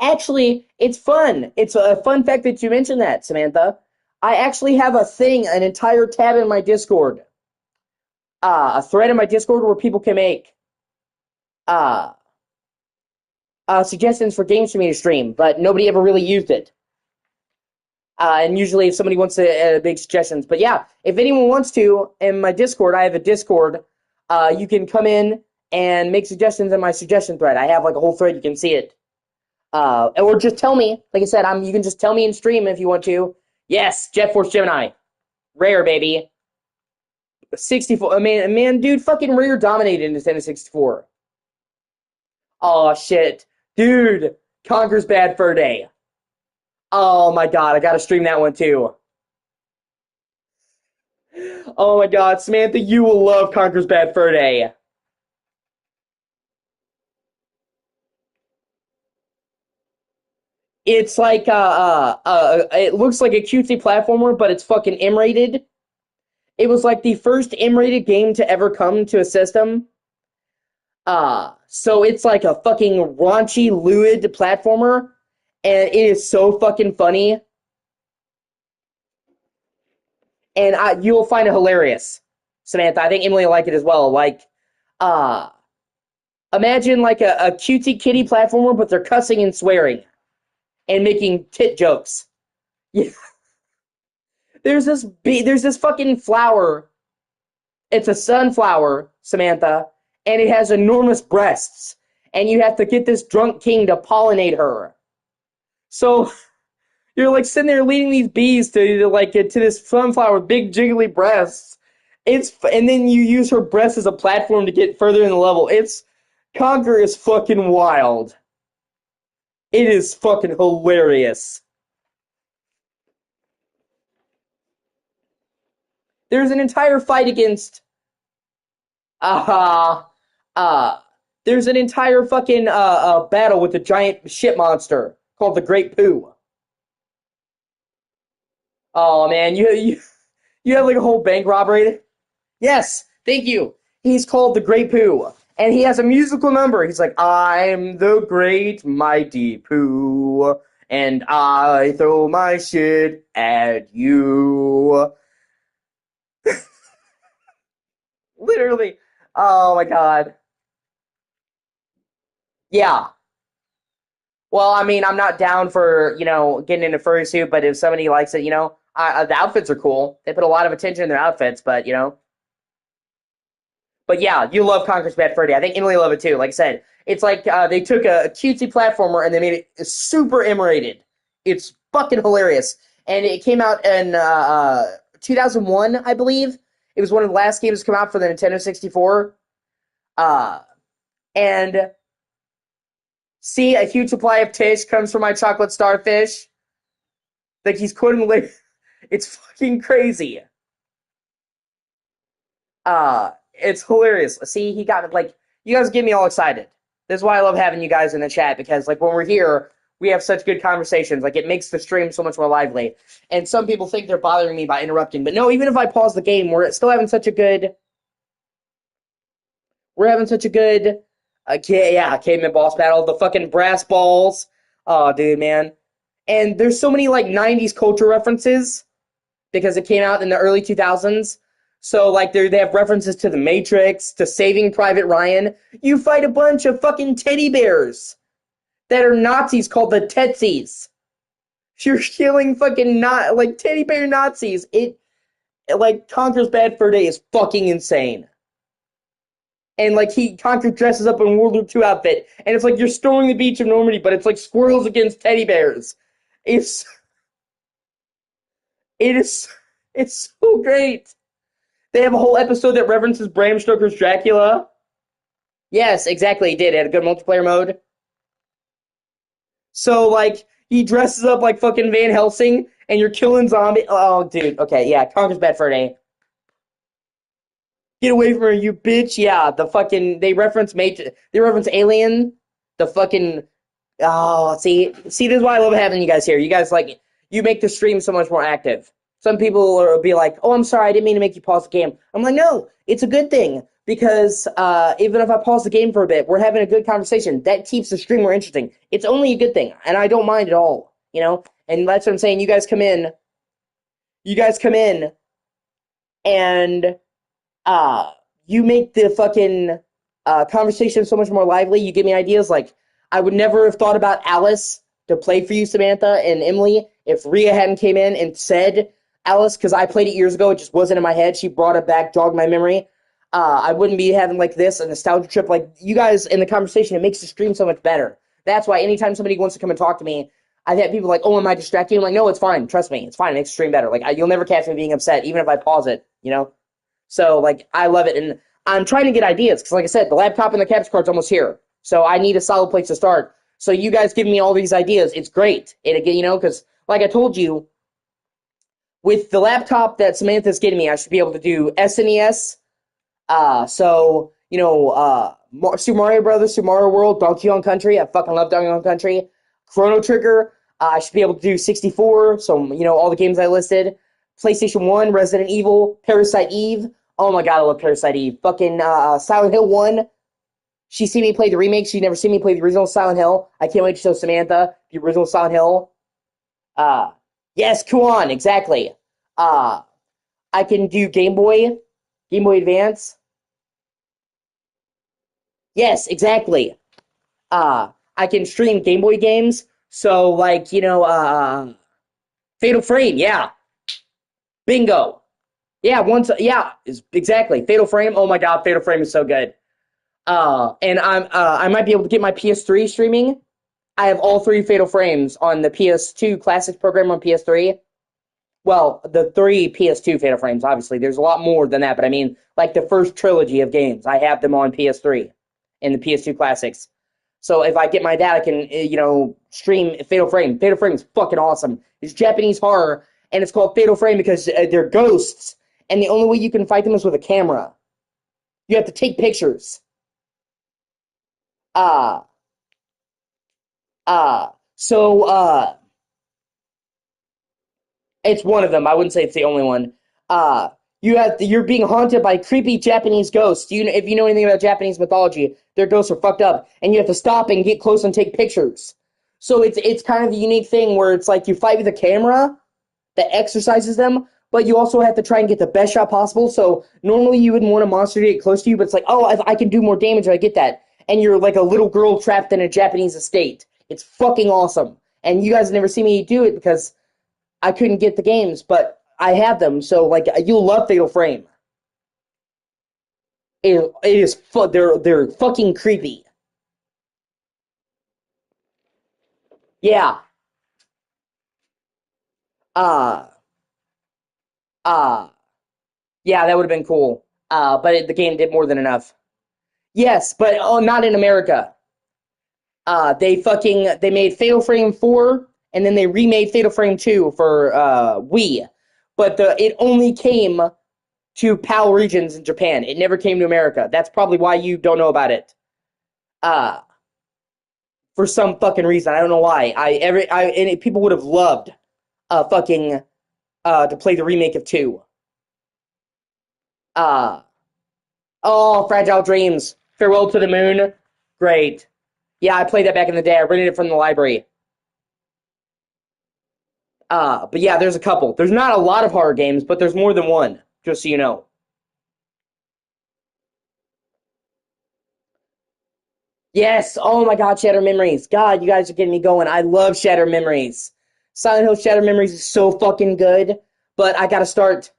Actually, it's fun. It's a fun fact that you mentioned that, Samantha. I actually have an entire tab in my Discord, a thread in my Discord where people can make uh, suggestions for games for me to stream, but nobody ever really used it. And usually, if somebody wants to make suggestions, but yeah, if anyone wants to, in my Discord, I have a Discord. You can come in and make suggestions in my suggestion thread. I have like a whole thread. You can see it. Or just tell me. Like I said, you can just tell me in stream if you want to. Yes, Jet Force Gemini, rare baby. 64. Man, dude, fucking rare dominated Nintendo 64. Oh shit, dude, Conker's Bad Fur Day. Oh my god, I gotta stream that one too. Oh my god, Samantha, you will love Conker's Bad Fur Day. It's like it looks like a cutesy platformer, but it's fucking M-rated. It was like the first M-rated game to ever come to a system. So it's like a fucking raunchy, lewd platformer, and it is so fucking funny, and you'll find it hilarious, Samantha. I think Emily will like it as well. Like, uh, imagine like a cutesy kitty platformer, but they're cussing and swearing and making tit jokes. Yeah. There's this fucking flower. It's a sunflower, Samantha, and it has enormous breasts, and you have to get this drunk king to pollinate her. So you're like sitting there leading these bees to this sunflower with big jiggly breasts. And then you use her breasts as a platform to get further in the level. Conquer is fucking wild. It is fucking hilarious. There's an entire fight against uh uh there's an entire fucking battle with a giant shit monster called the Great Pooh. Oh man, you have like a whole bank robbery. Yes, thank you. He's called the Great Pooh, and he has a musical number. He's like, "I'm the great mighty Pooh, and I throw my shit at you." Literally. Oh my god. Yeah. Well, I mean, I'm not down for, getting in a furry suit, but if somebody likes it, the outfits are cool. They put a lot of attention in their outfits, but. But yeah, you love Conker's Bad Fur Day. I think Emily will love it too. Like I said, it's like they took a cutesy platformer and they made it super M-rated. It's fucking hilarious. And it came out in 2001, I believe. It was one of the last games to come out for the Nintendo 64. Uh, and see, a huge supply of Tish comes from my chocolate starfish. Like he's quoting it's fucking crazy. It's hilarious. See, he got like you guys get me all excited. This is why I love having you guys in the chat because like when we're here, we have such good conversations. Like it makes the stream so much more lively. And some people think they're bothering me by interrupting, but no, even if I pause the game, we're having such a good caveman boss battle, the fucking brass balls. Oh, dude, man. And there's so many like 90s culture references because it came out in the early 2000s. So like they have references to The Matrix, to Saving Private Ryan. You fight a bunch of fucking teddy bears that are Nazis called the Tetsis. You're killing fucking not like teddy bear Nazis. It like Conker's Bad Fur Day is fucking insane. And like Conker dresses up in World War II outfit, and it's like you're storming the beach of Normandy, but it's like squirrels against teddy bears. It's it is it's so great. They have a whole episode that references Bram Stoker's Dracula. Yes, exactly. It did. It had a good multiplayer mode. So like he dresses up like fucking Van Helsing, and you're killing zombie. Oh, dude. Okay, yeah. Conker's Bad Fur Day. Get away from her, you bitch. Yeah, the fucking they reference Major. They reference Alien. The fucking oh, see, this is why I love having you guys here. You guys like you make the stream so much more active. Some people will be like, "Oh, I'm sorry, I didn't mean to make you pause the game." I'm like, "No, it's a good thing because even if I pause the game for a bit, we're having a good conversation. That keeps the stream more interesting. It's only a good thing, and I don't mind at all, you know." And that's what I'm saying. You guys come in, and uh, you make the fucking conversation so much more lively. You give me ideas. Like, I would never have thought about Alice to play for you, Samantha and Emily, if Rhea hadn't came in and said Alice, because I played it years ago. It just wasn't in my head. She brought it back, jogged my memory. I wouldn't be having like this, a nostalgia trip. Like, you guys in the conversation, it makes the stream so much better. That's why anytime somebody wants to come and talk to me, I've had people like, "Oh, am I distracting?" I'm like, "No, it's fine. Trust me. It's fine. It makes the stream better. Like, you'll never catch me being upset, even if I pause it, you know?" So, like, I love it. And I'm trying to get ideas because, like I said, the laptop and the capture card's almost here. So I need a solid place to start. So you guys giving me all these ideas, it's great. And again, you know, because like I told you, with the laptop that Samantha's getting me, I should be able to do SNES. So, you know, Super Mario Brothers, Super Mario World, Donkey Kong Country. I fucking love Donkey Kong Country. Chrono Trigger. I should be able to do 64. So, you know, all the games I listed. PlayStation 1, Resident Evil, Parasite Eve. Oh my god, I love Parasite Eve. Fucking Silent Hill 1. She's seen me play the remake. She's never seen me play the original Silent Hill. I can't wait to show Samantha the original Silent Hill. Uh, yes, Kuan, exactly. Uh, I can do Game Boy Advance. Yes, exactly. I can stream Game Boy games. So, like, you know, Fatal Frame, yeah. Bingo. Yeah, exactly. Fatal Frame. Oh my god, Fatal Frame is so good. And I might be able to get my PS3 streaming. I have all three Fatal Frames on the PS2 Classics program on PS3. Well, the three PS2 Fatal Frames, obviously. There's a lot more than that, but I mean, like the first trilogy of games, I have them on PS3 in the PS2 Classics. So if I get my dad, I can, you know, stream Fatal Frame. Fatal Frame is fucking awesome. It's Japanese horror, and it's called Fatal Frame because they're ghosts, and the only way you can fight them is with a camera. You have to take pictures. Uh, so, it's one of them. I wouldn't say it's the only one. Uh, you're being haunted by creepy Japanese ghosts. If you know anything about Japanese mythology, their ghosts are fucked up, and you have to stop and get close and take pictures. So it's kind of a unique thing where it's like you fight with a camera that exercises them, but you also have to try and get the best shot possible. So normally you wouldn't want a monster to get close to you, but it's like, oh, I can do more damage if I get that. And you're like a little girl trapped in a Japanese estate. It's fucking awesome. And you guys never see me do it because I couldn't get the games, but I have them. So like you'll love Fatal Frame. It is they're fucking creepy. Yeah. Uh uh yeah, that would have been cool. But the game did more than enough. Yes, but not in America. They made Fatal Frame 4 and then they remade Fatal Frame 2 for Wii. But it only came to PAL regions in Japan. It never came to America. That's probably why you don't know about it. Uh for some fucking reason. I don't know why. People would have loved fucking to play the remake of 2. Uh oh, Fragile Dreams. Farewell to the Moon. Great. Yeah, I played that back in the day. I rented it from the library. But yeah, there's a couple. There's not a lot of horror games, but there's more than one, just so you know. Yes. Oh my God, Shattered Memories. God, you guys are getting me going. I love Shattered Memories. Silent Hill Shattered Memories is so fucking good, but I gotta start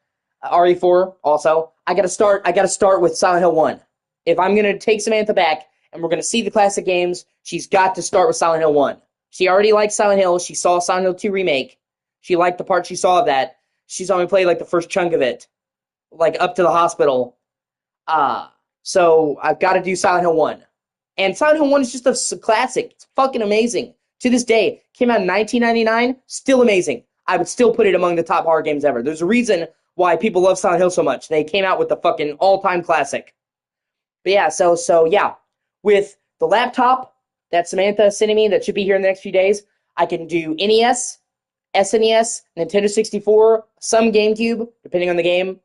RE4 also. I gotta start with Silent Hill 1. If I'm gonna take Samantha back and we're gonna see the classic games, she's got to start with Silent Hill 1. She already likes Silent Hill. She saw Silent Hill 2 remake. She liked the part she saw of that. She saw me play like the first chunk of it, like up to the hospital. So I've got to do Silent Hill 1. And Silent Hill 1 is just a classic. It's fucking amazing. To this day, came out in 1999, still amazing. I would still put it among the top horror games ever. There's a reason why people love Silent Hill so much. They came out with the fucking all-time classic. But yeah, so yeah. With the laptop that Samantha sent me that should be here in the next few days, I can do NES, SNES, Nintendo 64, some GameCube, depending on the game,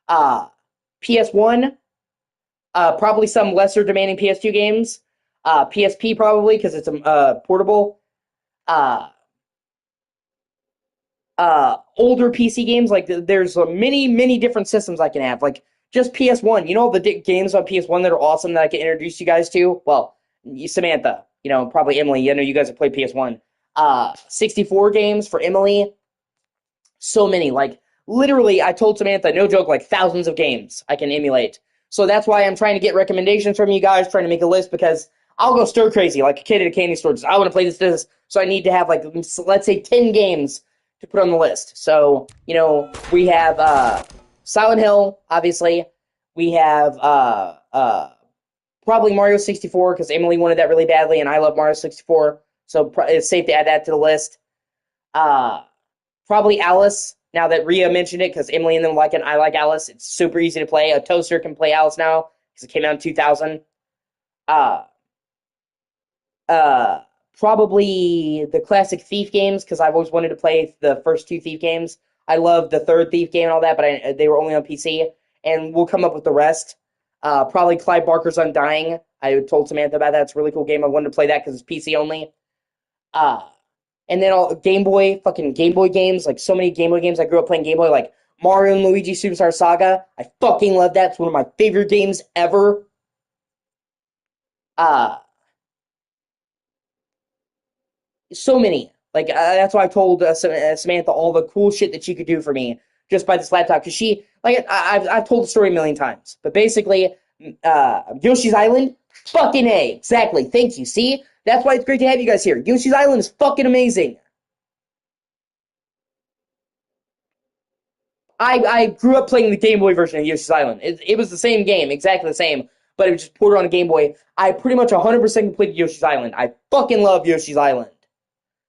PS1, probably some lesser demanding PS2 games, PSP probably because it's portable, uh, older PC games. Like there's many different systems I can have. Like just PS1. You know all the games on PS1 that are awesome that I can introduce you guys to? Well, Samantha, probably Emily. I know you guys have played PS1. 64 games for Emily. So many. Like literally, I told Samantha, no joke, like thousands of games I can emulate. So that's why I'm trying to get recommendations from you guys, trying to make a list because I'll go stir crazy like a kid at a candy store. Just, I want to play this. So I need to have like, let's say 10 games to put on the list. So, we have Silent Hill, obviously. We have probably Mario 64 because Emily wanted that really badly and I love Mario 64. So it's safe to add that to the list. Probably Alice, now that Rhea mentioned it, because Emily and them like it, and I like Alice. It's super easy to play. A toaster can play Alice now, because it came out in 2000. Uh, uh, Probably the classic Thief games, because I've always wanted to play the first two Thief games. I love the third Thief game and all that, but they were only on PC, and we'll come up with the rest. Probably Clive Barker's Undying. I told Samantha about that. It's a really cool game. I wanted to play that because it's PC only. Uh, and then all fucking Game Boy games, like so many Game Boy games. I grew up playing Game Boy, like Mario and Luigi Superstar Saga. I fucking love that. It's one of my favorite games ever. Uh, so many. Like that's why I told Samantha all the cool shit that she could do for me just by this laptop. Because she, like, I've told the story a million times. But basically, Yoshi's Island, fucking A. Exactly. Thank you. See? That's why it's great to have you guys here. Yoshi's Island is fucking amazing. I grew up playing the Game Boy version of Yoshi's Island. It was the same game, exactly the same, but it was just ported on a Game Boy. I pretty much 100% completed Yoshi's Island. I fucking love Yoshi's Island.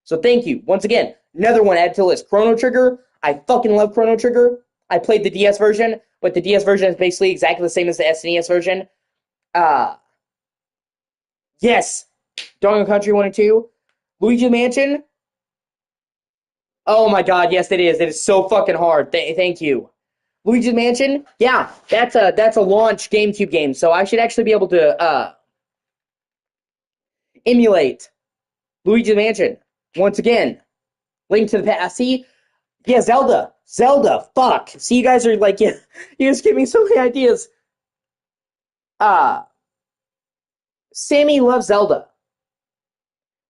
So thank you. Once again, another one added to the list. Chrono Trigger. I fucking love Chrono Trigger. I played the DS version, but the DS version is basically exactly the same as the SNES version. Yes. Donkey Kong Country 1 and 2. Luigi Mansion. Oh my god, yes it is. It is so fucking hard. Thank you. Luigi's Mansion, yeah, that's a launch GameCube game, so I should actually be able to emulate Luigi's Mansion once again. Link to the past. See, yeah, Zelda. Fuck. See, you guys are like, yeah, you guys give me so many ideas. Uh Sammy loves Zelda,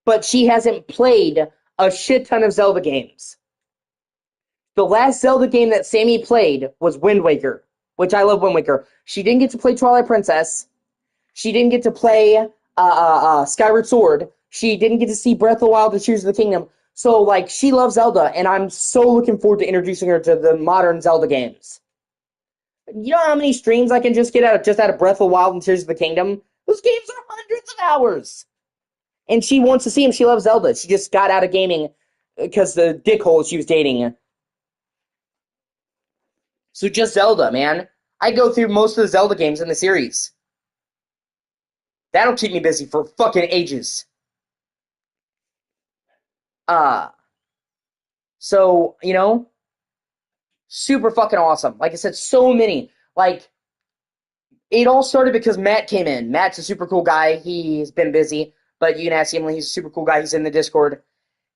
but she hasn't played a shit ton of Zelda games. The last Zelda game that Sammy played was Wind Waker, which I love Wind Waker. She didn't get to play Twilight Princess. She didn't get to play Skyward Sword. She didn't get to see Breath of the Wild and Tears of the Kingdom. So, like, she loves Zelda, and I'm so looking forward to introducing her to the modern Zelda games. You know how many streams I can just get out of Breath of the Wild and Tears of the Kingdom? Those games are hundreds of hours. And she wants to see them. She loves Zelda. She just got out of gaming because the dickhole she was dating. So just Zelda, man. I go through most of the Zelda games in the series. That'll keep me busy for fucking ages. So, super fucking awesome. Like I said, so many. Like, it all started because Matt came in. Matt's a super cool guy. He's been busy, but you can ask him. He's a super cool guy. He's in the Discord.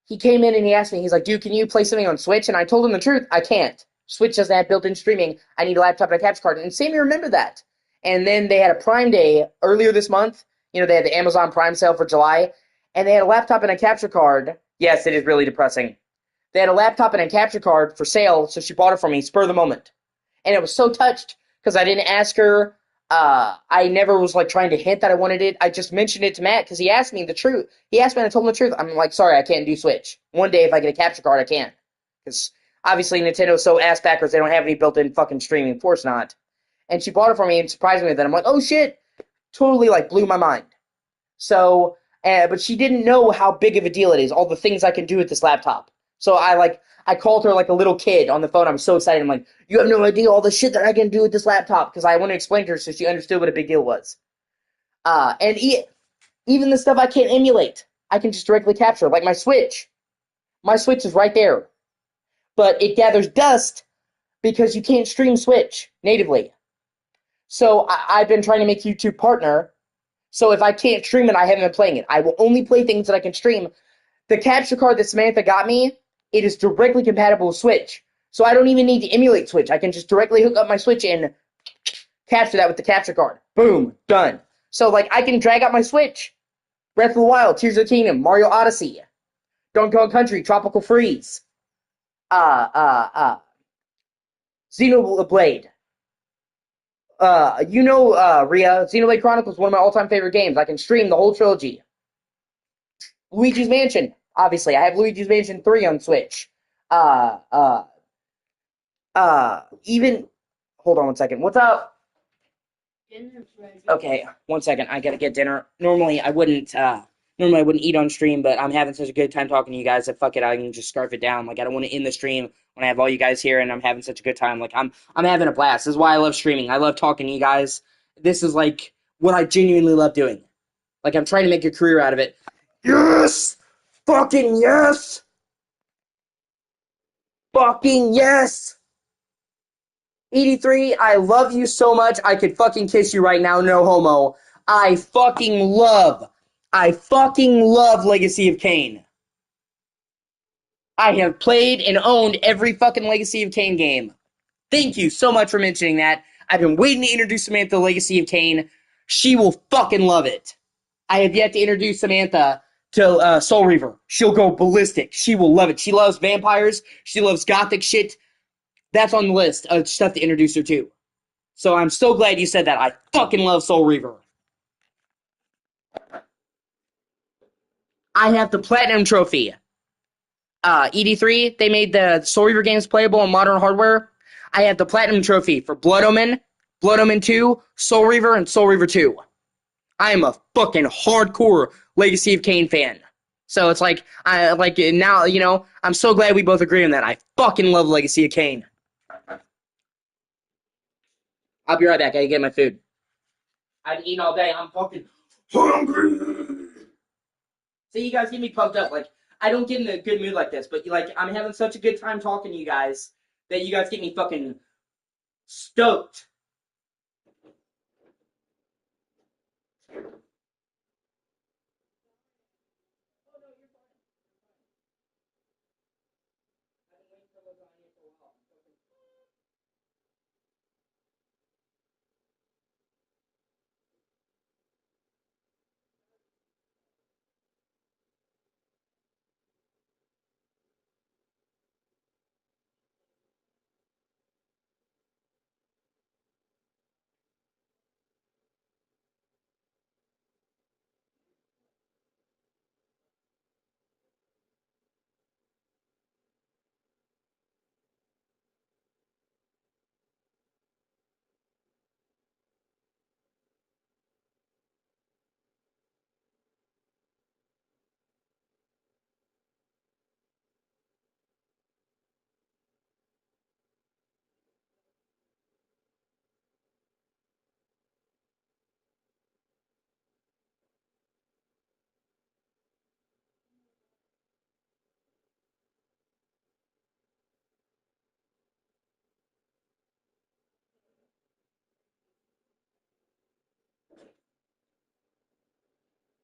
He came in and he asked me, he's like, dude, can you play something on Switch? And I told him the truth. I can't. Switch doesn't have built-in streaming. I need a laptop and a capture card. And Sammy remembered that. And then they had a Prime Day earlier this month. They had the Amazon Prime sale for July. And they had a laptop and a capture card. Yes, it is really depressing. They had a laptop and a capture card for sale, so she bought it for me, spur of the moment. And it was so touched because I didn't ask her. I never was like trying to hint that I wanted it. I just mentioned it to Matt because he asked me the truth. He asked me and I told him the truth. I'm like, sorry, I can't do Switch. One day if I get a capture card, I can. Because obviously Nintendo's so ass backwards, they don't have any built-in fucking streaming. Of course not. And she bought it for me and surprised me with it. I'm like, oh shit. Totally like blew my mind. So, but she didn't know how big of a deal it is, all the things I can do with this laptop. So I called her like a little kid on the phone. I'm so excited. I'm like, you have no idea all the shit that I can do with this laptop because I want to explain to her so she understood what a big deal was. And even the stuff I can't emulate, I can just directly capture, like my Switch. My Switch is right there, but it gathers dust because you can't stream Switch natively. So I've been trying to make YouTube partner. So if I can't stream it, I haven't been playing it. I will only play things that I can stream. The capture card that Samantha got me, it is directly compatible with Switch. So I don't even need to emulate Switch. I can just directly hook up my Switch and capture that with the capture card. Boom, done. So like I can drag out my Switch. Breath of the Wild, Tears of the Kingdom, Mario Odyssey, Donkey Kong Country, Tropical Freeze, Xenoblade. Rhea, Xenoblade Chronicles is one of my all-time favorite games. I can stream the whole trilogy. Luigi's Mansion, obviously. I have Luigi's Mansion 3 on Switch. Uh, uh, even, hold on one second. What's up? Okay, one second. I gotta get dinner. Normally I wouldn't eat on stream, but I'm having such a good time talking to you guys that fuck it, I can just scarf it down. Like I don't want to end the stream when I have all you guys here and I'm having such a good time. Like I'm having a blast. This is why I love streaming. I love talking to you guys. This is like what I genuinely love doing. Like I'm trying to make a career out of it. Yes! Fucking yes! Fucking yes! 83, I love you so much, I could fucking kiss you right now, no homo. I fucking love Legacy of Kain. I have played and owned every fucking Legacy of Kain game. Thank you so much for mentioning that. I've been waiting to introduce Samantha to Legacy of Kain. She will fucking love it. I have yet to introduce Samantha to Soul Reaver. She'll go ballistic. She will love it. She loves vampires. She loves gothic shit. That's on the list of stuff to introduce her to. So I'm so glad you said that. I fucking love Soul Reaver. I have the Platinum Trophy. ED3, they made the Soul Reaver games playable on modern hardware. I have the Platinum Trophy for Blood Omen 2, Soul Reaver, and Soul Reaver 2. I am a fucking hardcore Legacy of Kain fan. So it's like, now, I'm so glad we both agree on that. I fucking love Legacy of Kain. I'll be right back. I gotta get my food. I've eaten all day. I'm fucking hungry. So you guys get me pumped up. Like, I don't get in a good mood like this, but like, I'm having such a good time talking to you guys that you guys get me fucking stoked.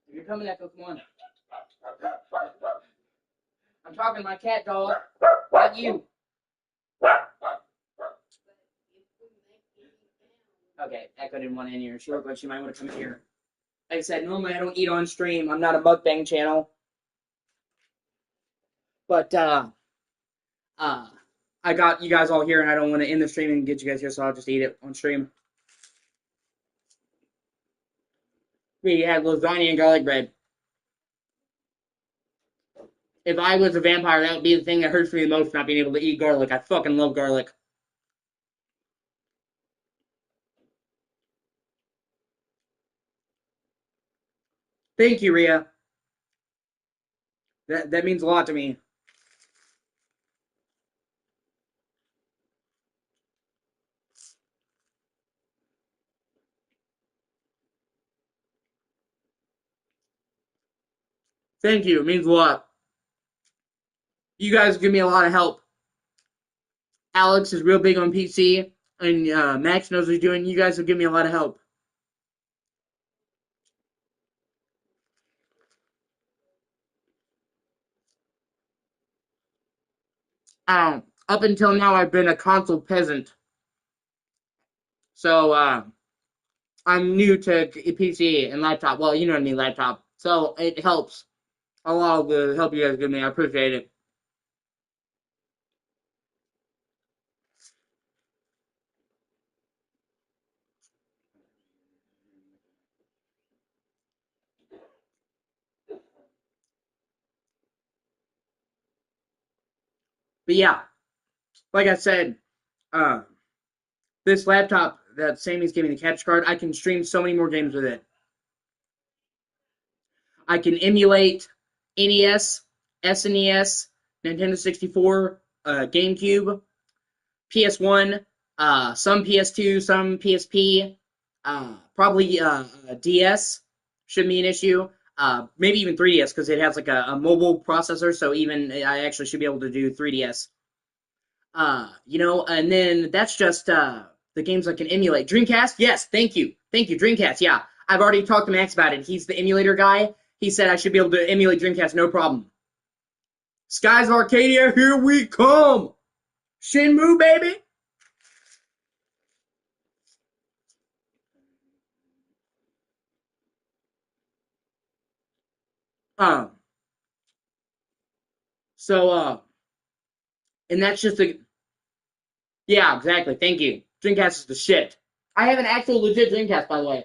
If you're coming, Echo, come on. I'm talking to my cat, dog. Not you. Okay, Echo didn't want in here. She looked like she might want to come in here. Like I said, normally I don't eat on stream. I'm not a mukbang channel. But, Uh, I got you guys all here, and I don't want to end the stream and get you guys here, so I'll just eat it on stream. We had lasagna and garlic bread. If I was a vampire, that would be the thing that hurts me the most, not being able to eat garlic. I fucking love garlic. Thank you, Ria. That means a lot to me. Thank you. It means a lot. You guys give me a lot of help. Alex is real big on PC, and Max knows what he's doing. You guys have given me a lot of help. Up until now, I've been a console peasant. So, I'm new to PC and laptop. Well, you know what I mean, laptop. So, it helps. A lot of the help you guys give me. I appreciate it. But yeah, like I said, uh, this laptop that Sammy's giving me the capture card, I can stream so many more games with it. I can emulate NES, SNES, Nintendo 64, GameCube, PS1, some PS2, some PSP, probably DS shouldn't be an issue. Maybe even 3DS because it has like a mobile processor, so even I actually should be able to do 3DS. And then that's just the games I can emulate. Dreamcast, yes, thank you, Dreamcast. Yeah, I've already talked to Max about it. He's the emulator guy. He said I should be able to emulate Dreamcast, no problem. Skies of Arcadia, here we come. Shenmue, baby. Um, so and that's just a yeah, exactly. Thank you. Dreamcast is the shit. I have an actual legit Dreamcast, by the way.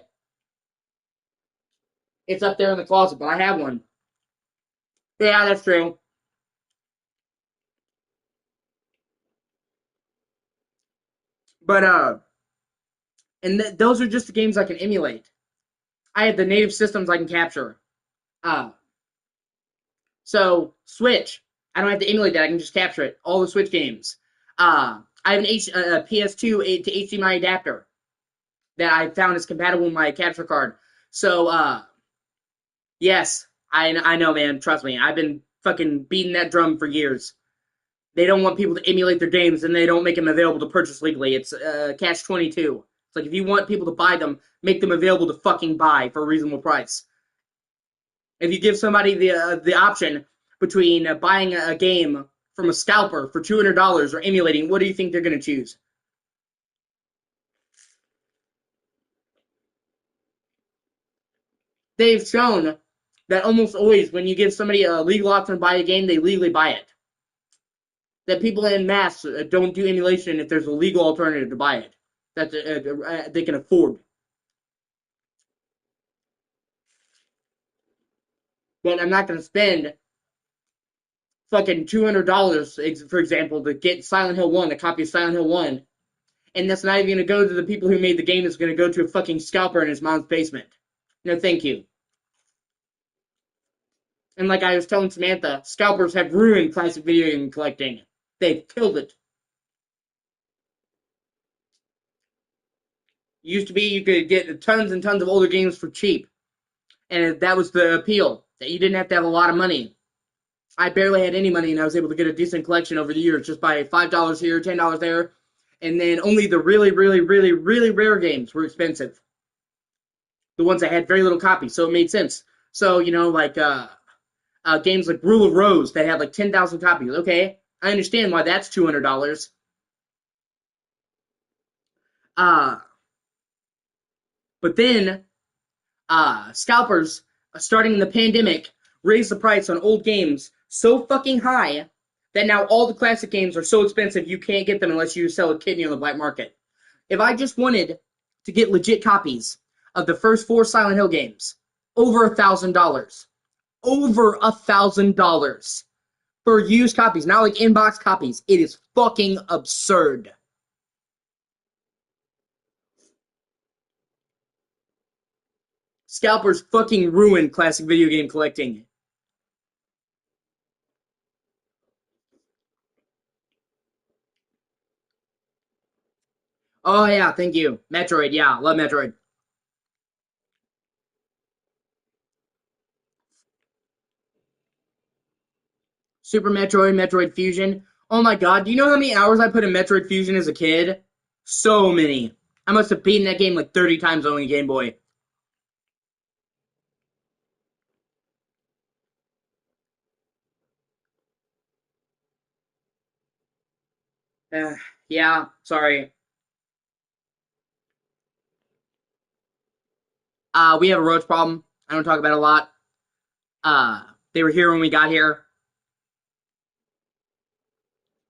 It's up there in the closet, but I have one. Yeah, that's true. But and those are just the games I can emulate. I have the native systems I can capture. Uh, so Switch, I don't have to emulate that. I can just capture it. All the Switch games. I have a PS2 to HDMI adapter that I found is compatible with my capture card. So yes, I know, man. Trust me, I've been fucking beating that drum for years. They don't want people to emulate their games, and they don't make them available to purchase legally. It's catch 22. It's like if you want people to buy them, make them available to fucking buy for a reasonable price. If you give somebody the option between buying a game from a scalper for $200 or emulating, what do you think they're going to choose? They've shown that almost always when you give somebody a legal option to buy a game, they legally buy it. That people in mass don't do emulation if there's a legal alternative to buy it that they can afford. But I'm not going to spend fucking $200, for example, to get Silent Hill 1, a copy of Silent Hill 1. And that's not even going to go to the people who made the game. It's going to go to a fucking scalper in his mom's basement. No, thank you. And like I was telling Samantha, scalpers have ruined classic video game collecting. They've killed it. Used to be you could get tons and tons of older games for cheap. And that was the appeal, that you didn't have to have a lot of money. I barely had any money, and I was able to get a decent collection over the years just by $5 here, $10 there. And then only the really, really, really, really rare games were expensive. The ones that had very little copies, so it made sense. So, like games like Rule of Rose that had like 10,000 copies. Okay, I understand why that's $200. Uh, but then scalpers, starting in the pandemic, raised the price on old games so fucking high that now all the classic games are so expensive you can't get them unless you sell a kidney on the black market. If I just wanted to get legit copies of the first 4 Silent Hill games, over $1,000. Over $1,000 for used copies, not like inbox copies. It is fucking absurd. Scalpers fucking ruined classic video game collecting. Oh yeah, thank you. Metroid, yeah, love Metroid. Super Metroid, Metroid Fusion. Oh my god, do you know how many hours I put in Metroid Fusion as a kid? So many. I must have beaten that game like 30 times on a Game Boy. Uh, yeah, sorry. We have a roach problem. I don't talk about it a lot. Uh, they were here when we got here.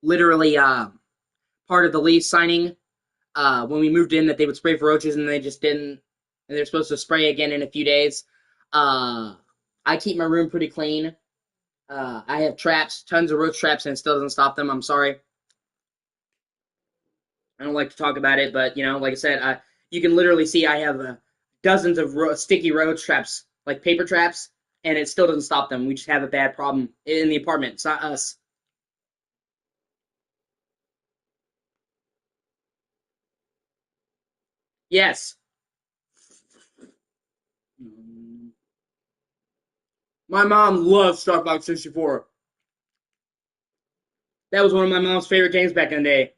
Literally, part of the lease signing when we moved in that they would spray for roaches and they just didn't. And they're supposed to spray again in a few days. I keep my room pretty clean. I have traps, tons of roach traps, and it still doesn't stop them. I'm sorry. I don't like to talk about it, but like I said, you can literally see I have dozens of sticky roach traps, like paper traps, and it still doesn't stop them. We just have a bad problem in the apartment. It's not us. Yes. My mom loves Star Fox 64. That was one of my mom's favorite games back in the day.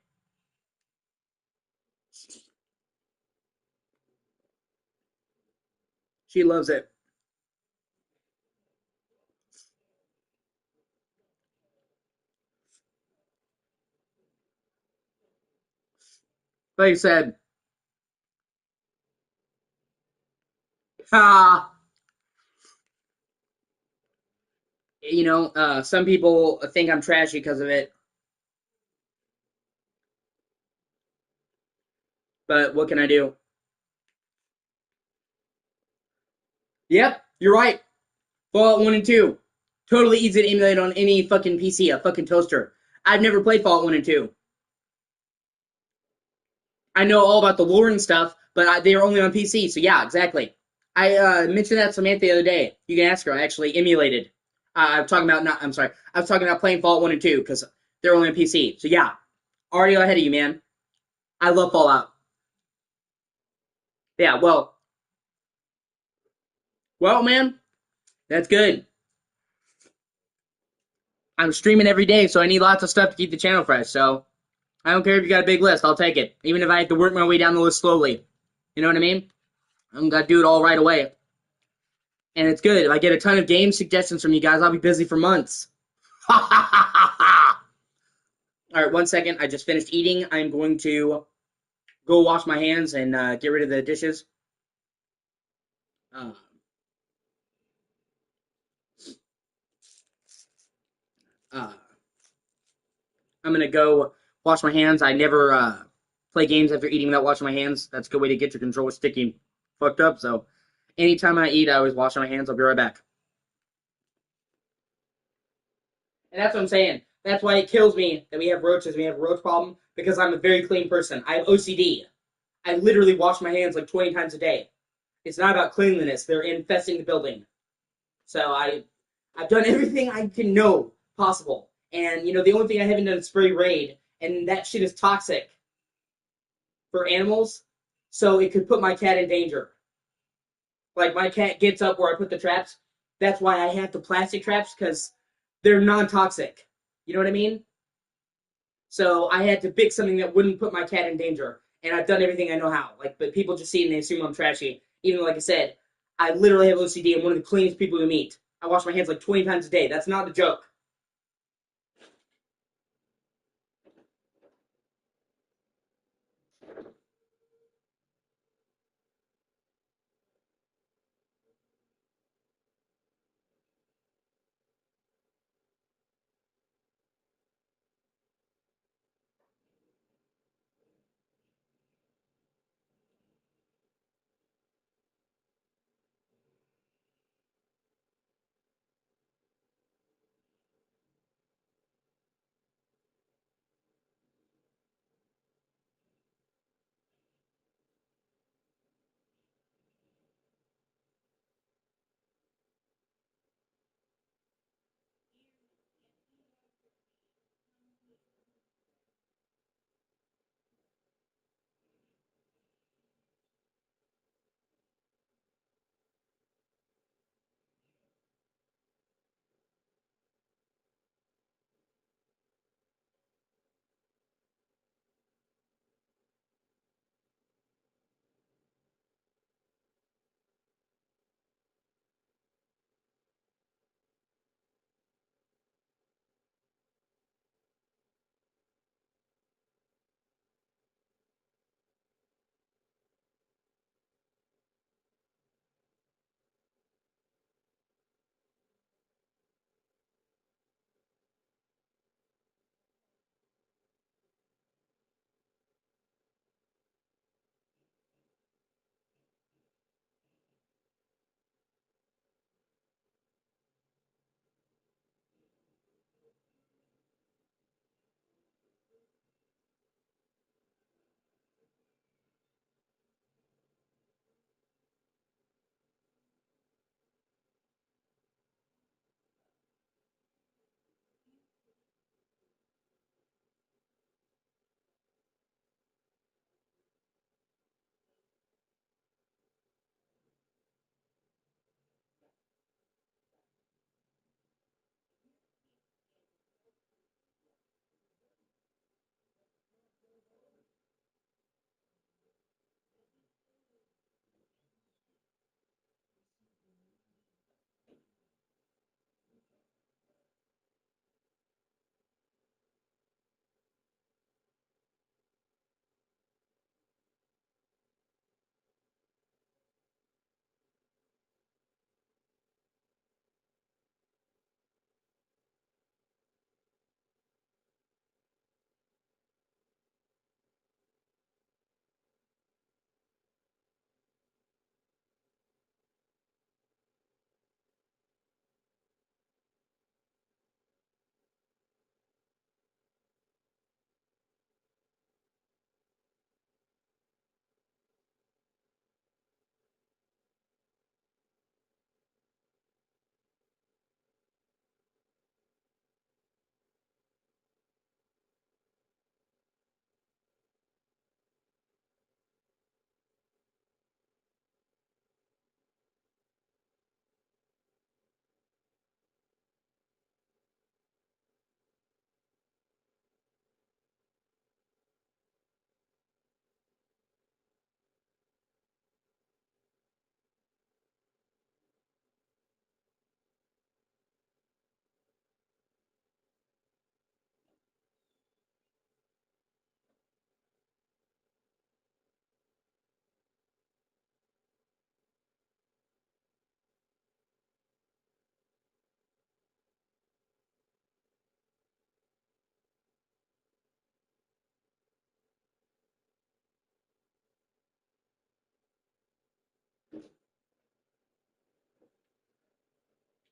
She loves it. Like I said, ah, some people think I'm trashy because of it, but what can I do? Yep, you're right. Fallout 1 and 2. Totally easy to emulate on any fucking PC, a fucking toaster. I've never played Fallout 1 and 2. I know all about the lore and stuff, but they are only on PC, so yeah, exactly. I mentioned that to Samantha the other day. You can ask her. I actually emulated. I'm talking about not. I'm sorry. I was talking about playing Fallout 1 and 2 because they're only on PC. So yeah, already ahead of you, man. I love Fallout. Yeah, well, man, that's good. I'm streaming every day, so I need lots of stuff to keep the channel fresh. So I don't care if you got a big list. I'll take it, even if I have to work my way down the list slowly. You know what I mean? I'm gonna do it all right away. And it's good. If I get a ton of game suggestions from you guys, I'll be busy for months. All right, 1 second. I just finished eating. I'm going to go wash my hands and get rid of the dishes. Uh, uh, I'm gonna go wash my hands. I never play games after eating without washing my hands. That's a good way to get your controller sticky fucked up. So anytime I eat, I always wash my hands. I'll be right back. And that's what I'm saying. That's why it kills me that we have roaches. We have a roach problem because I'm a very clean person. I have OCD. I literally wash my hands like 20 times a day. It's not about cleanliness. They're infesting the building. So I've done everything I can know possible. And the only thing I haven't done is spray raid, and that shit is toxic for animals. So it could put my cat in danger. Like my cat gets up where I put the traps. That's why I have the plastic traps because they're non-toxic. You know what I mean? So I had to pick something that wouldn't put my cat in danger. And I've done everything I know how. But people just see it and they assume I'm trashy. Even though, like I said, I literally have OCD. I'm one of the cleanest people you meet. I wash my hands like 20 times a day. That's not a joke.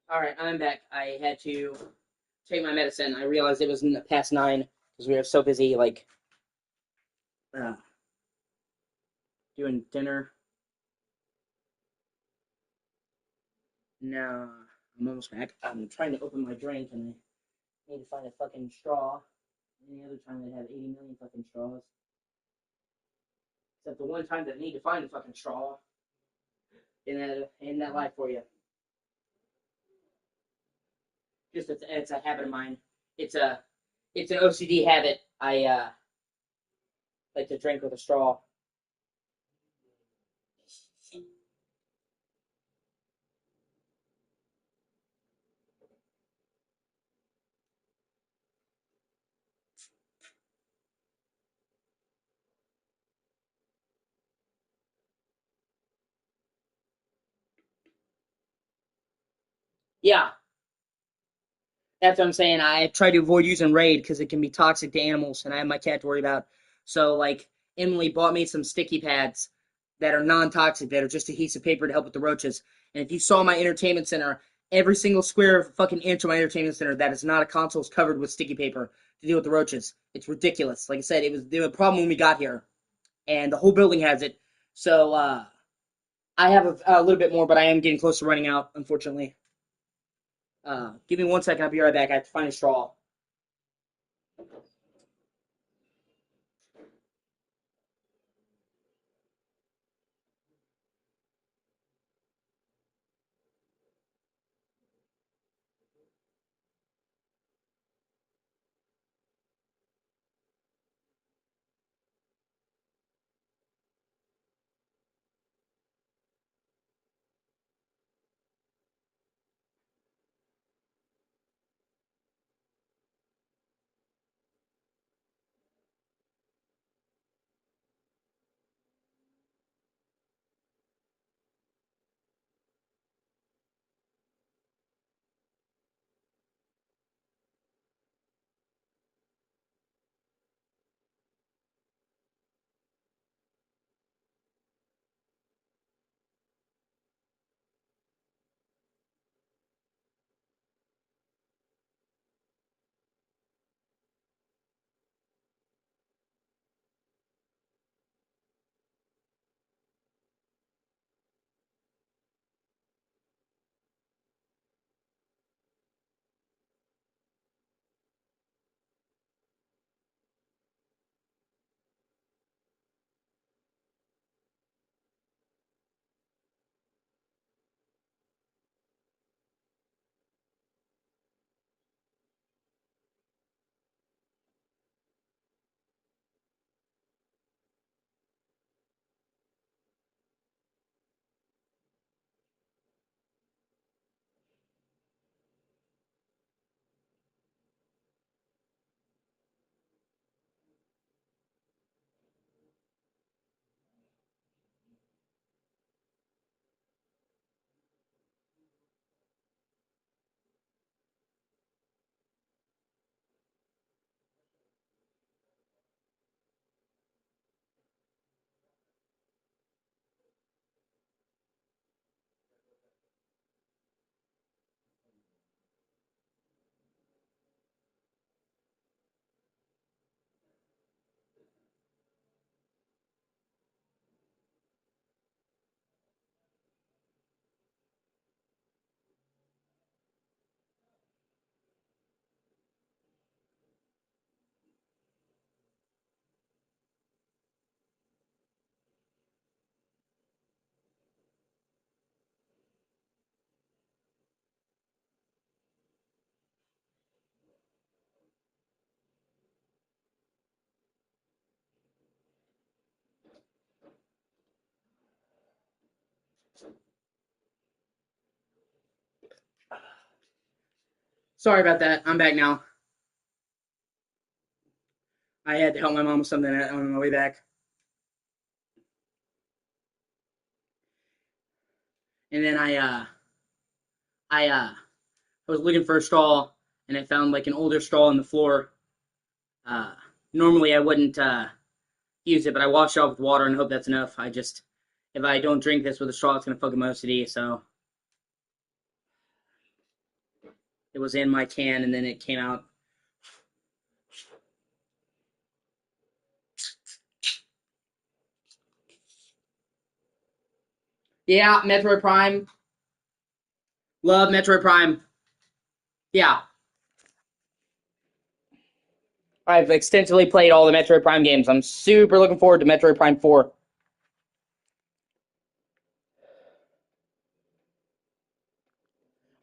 All right, I'm back. I had to take my medicine. I realized it was past 9 because we were so busy, like uh, doing dinner. No, I'm almost back. I'm trying to open my drink and I need to find a fucking straw. Any other time they have 80 million fucking straws. Except the one time that I need to find a fucking straw in that life for you. Just it's a habit of mine. It's a it's an OCD habit. I like to drink with a straw. Yeah, that's what I'm saying. I try to avoid using Raid because it can be toxic to animals, and I have my cat to worry about. So, like, Emily bought me some sticky pads that are non-toxic, that are just adhesive paper to help with the roaches. And if you saw my entertainment center, every single square fucking inch of my entertainment center that is not a console is covered with sticky paper to deal with the roaches. It's ridiculous. Like I said, there was a problem when we got here, and the whole building has it. So, I have a little bit more, but I am getting close to running out, unfortunately. Give me 1 second. I'll be right back. I have to find a straw. Sorry about that. I'm back now. I had to help my mom with something on my way back. And then I was looking for a straw, and I found like an older straw on the floor. Uh, Normally I wouldn't use it, but I washed it off with water and hope that's enough. If I don't drink this with a straw, it's gonna fuck up my OCD. So It was in my can, and then it came out. Yeah, Metroid Prime. Love Metroid Prime. Yeah. I've extensively played all the Metroid Prime games. I'm super looking forward to Metroid Prime 4.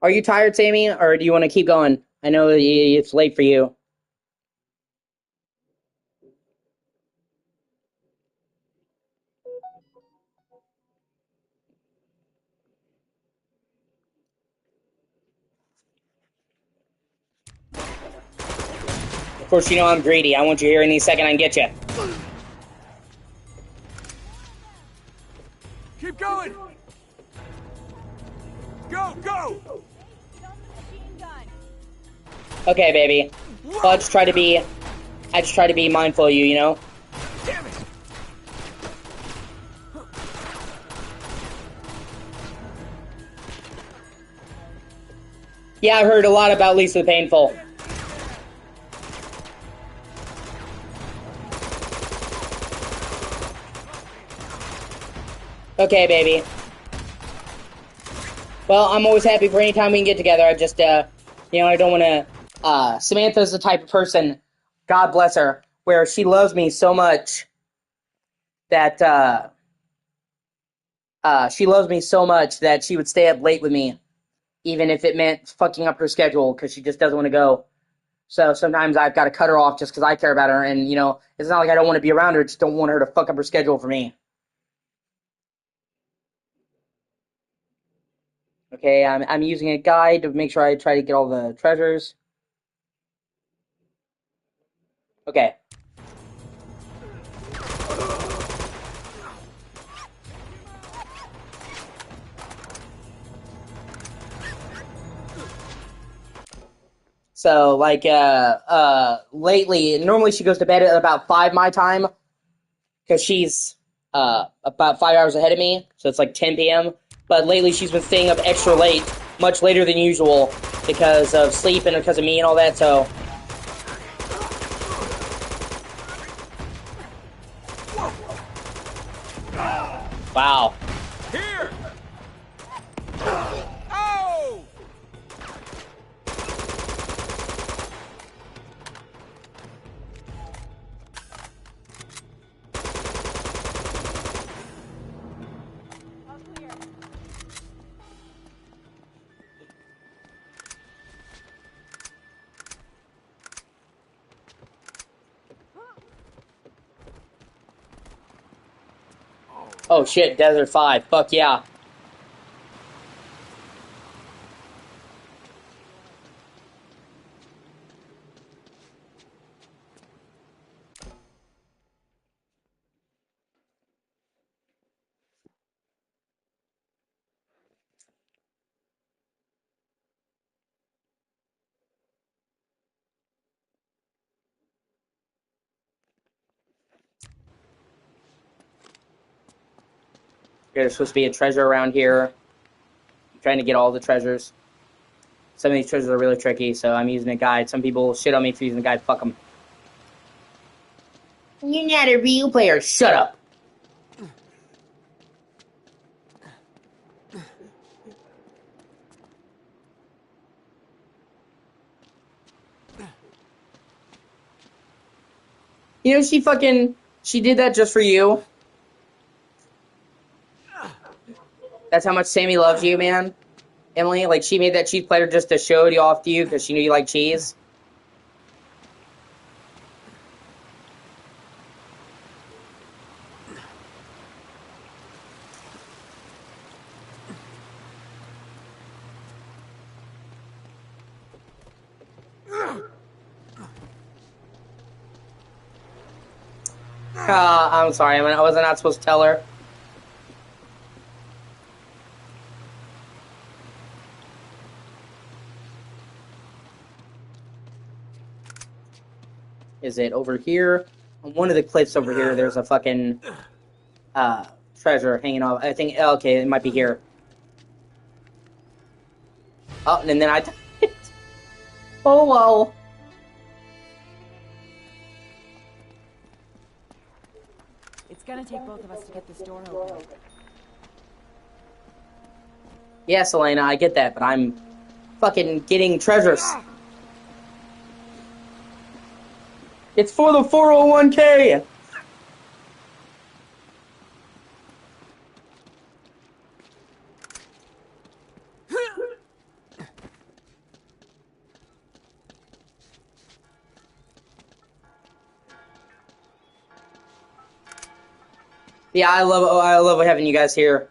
Are you tired, Sammy, or do you want to keep going? I know it's late for you. Of course, you know I'm greedy. I want you here any second I can get you. Keep going! Go, go! Okay, baby. Well, I just try to be mindful of you, you know? Damn it! Yeah, I heard a lot about Lisa the Painful. Okay, baby. Well, I'm always happy for any time we can get together. I just, I don't want to... Samantha's the type of person, God bless her, where she loves me so much that, she loves me so much that she would stay up late with me, even if it meant fucking up her schedule, because she just doesn't want to go. So sometimes I've got to cut her off just because I care about her, and, it's not like I don't want to be around her, just don't want her to fuck up her schedule for me. Okay, I'm using a guide to make sure I try to get all the treasures. Okay. So, lately, normally she goes to bed at about 5 my time, because she's, about 5 hours ahead of me, so it's like 10 p.m., but lately she's been staying up extra late, much later than usual, because of sleep and because of me and all that, so... Wow. Here! Oh! Oh shit, Desert 5, fuck yeah. There's supposed to be a treasure around here. I'm trying to get all the treasures. Some of these treasures are really tricky, so I'm using a guide. Some people shit on me for using a guide. Fuck them. You're not a real player. Shut up. You know, she did that just for you. That's how much Sammy loves you, man. Emily, like, she made that cheese platter just to show it off to you because she knew you like cheese. I'm sorry, I was not supposed to tell her. Is it over here? On one of the cliffs over here, there's a fucking treasure hanging off. I think, okay, it might be here. Oh, and then I... Oh well. It's gonna take both of us to get this door open. Yes, Elena, I get that, but I'm fucking getting treasures. It's for the 401k. Yeah, I love having you guys here.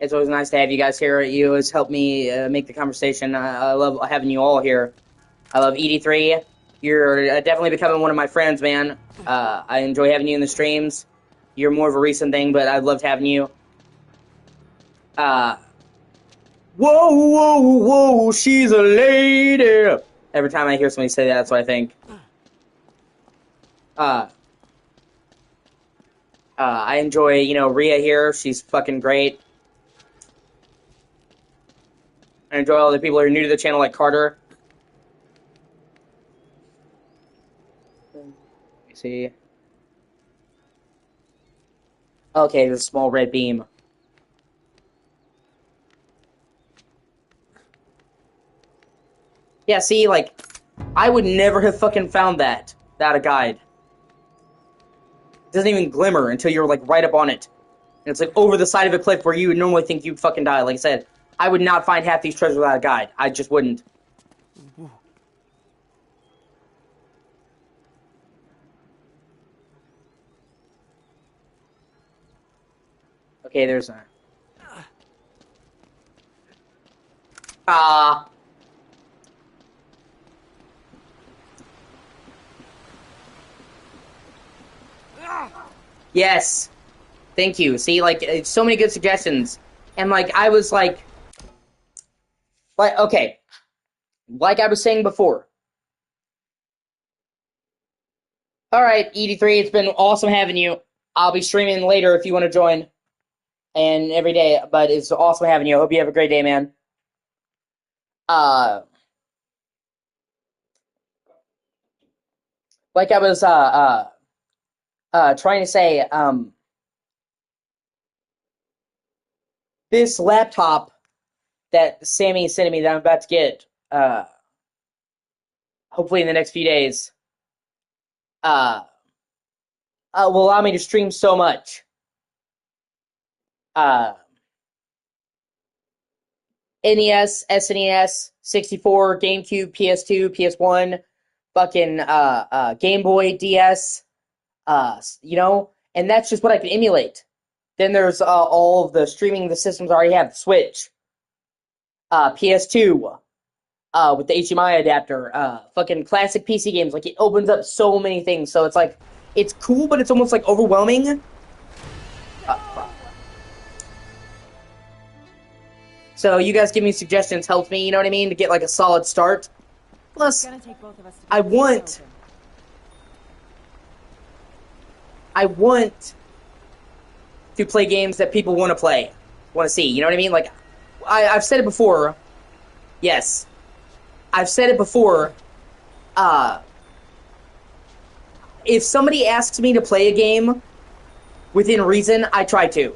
It's always nice to have you guys here. You always help me make the conversation. I love having you all here. I love ED3. You're definitely becoming one of my friends, man. I enjoy having you in the streams. You're more of a recent thing, but I loved having you. Whoa, whoa, whoa, she's a lady. Every time I hear somebody say that, that's what I think. I enjoy, Rhea here. She's fucking great. I enjoy all the people who are new to the channel, like Carter. Let me see. Okay, there's a small red beam. Yeah, see, like, I would never have fucking found that without a guide. It doesn't even glimmer until you're, like, right up on it. And it's, like, over the side of a cliff where you would normally think you'd fucking die. Like I said, I would not find half these treasures without a guide. I just wouldn't. Okay, there's a... Yes. Thank you. See, like, so many good suggestions. And, like, I was, like, okay. Like I was saying before. Alright, ED3, it's been awesome having you. I'll be streaming later if you want to join. And every day, but it's awesome having you. I hope you have a great day, man. Like I was, trying to say, this laptop that Sammy sent me that I'm about to get, hopefully in the next few days, will allow me to stream so much. NES, SNES, 64, GameCube, PS2, PS1, fucking, Game Boy, DS, and that's just what I can emulate. Then there's, all of the streaming the systems I already have, Switch, PS2, with the HDMI adapter, fucking classic PC games. Like, it opens up so many things. So it's like, it's cool, but it's almost like overwhelming. So you guys give me suggestions helps me, you know what I mean, to get like a solid start. Plus, I want to play games that people want to see. You know what I mean? Like, I've said it before. Yes, I've said it before. If somebody asks me to play a game within reason, I try to.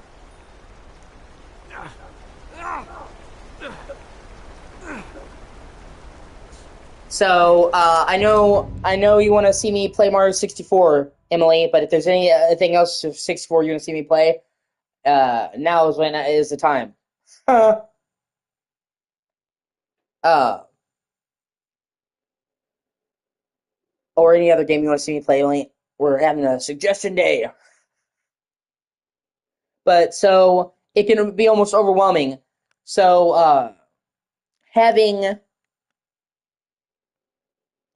So, I know you want to see me play Mario 64, Emily, but if there's anything else of 64 you want to see me play, now is the time. Or any other game you want to see me play, Emily. We're having a suggestion day. But, so, it can be almost overwhelming. So, having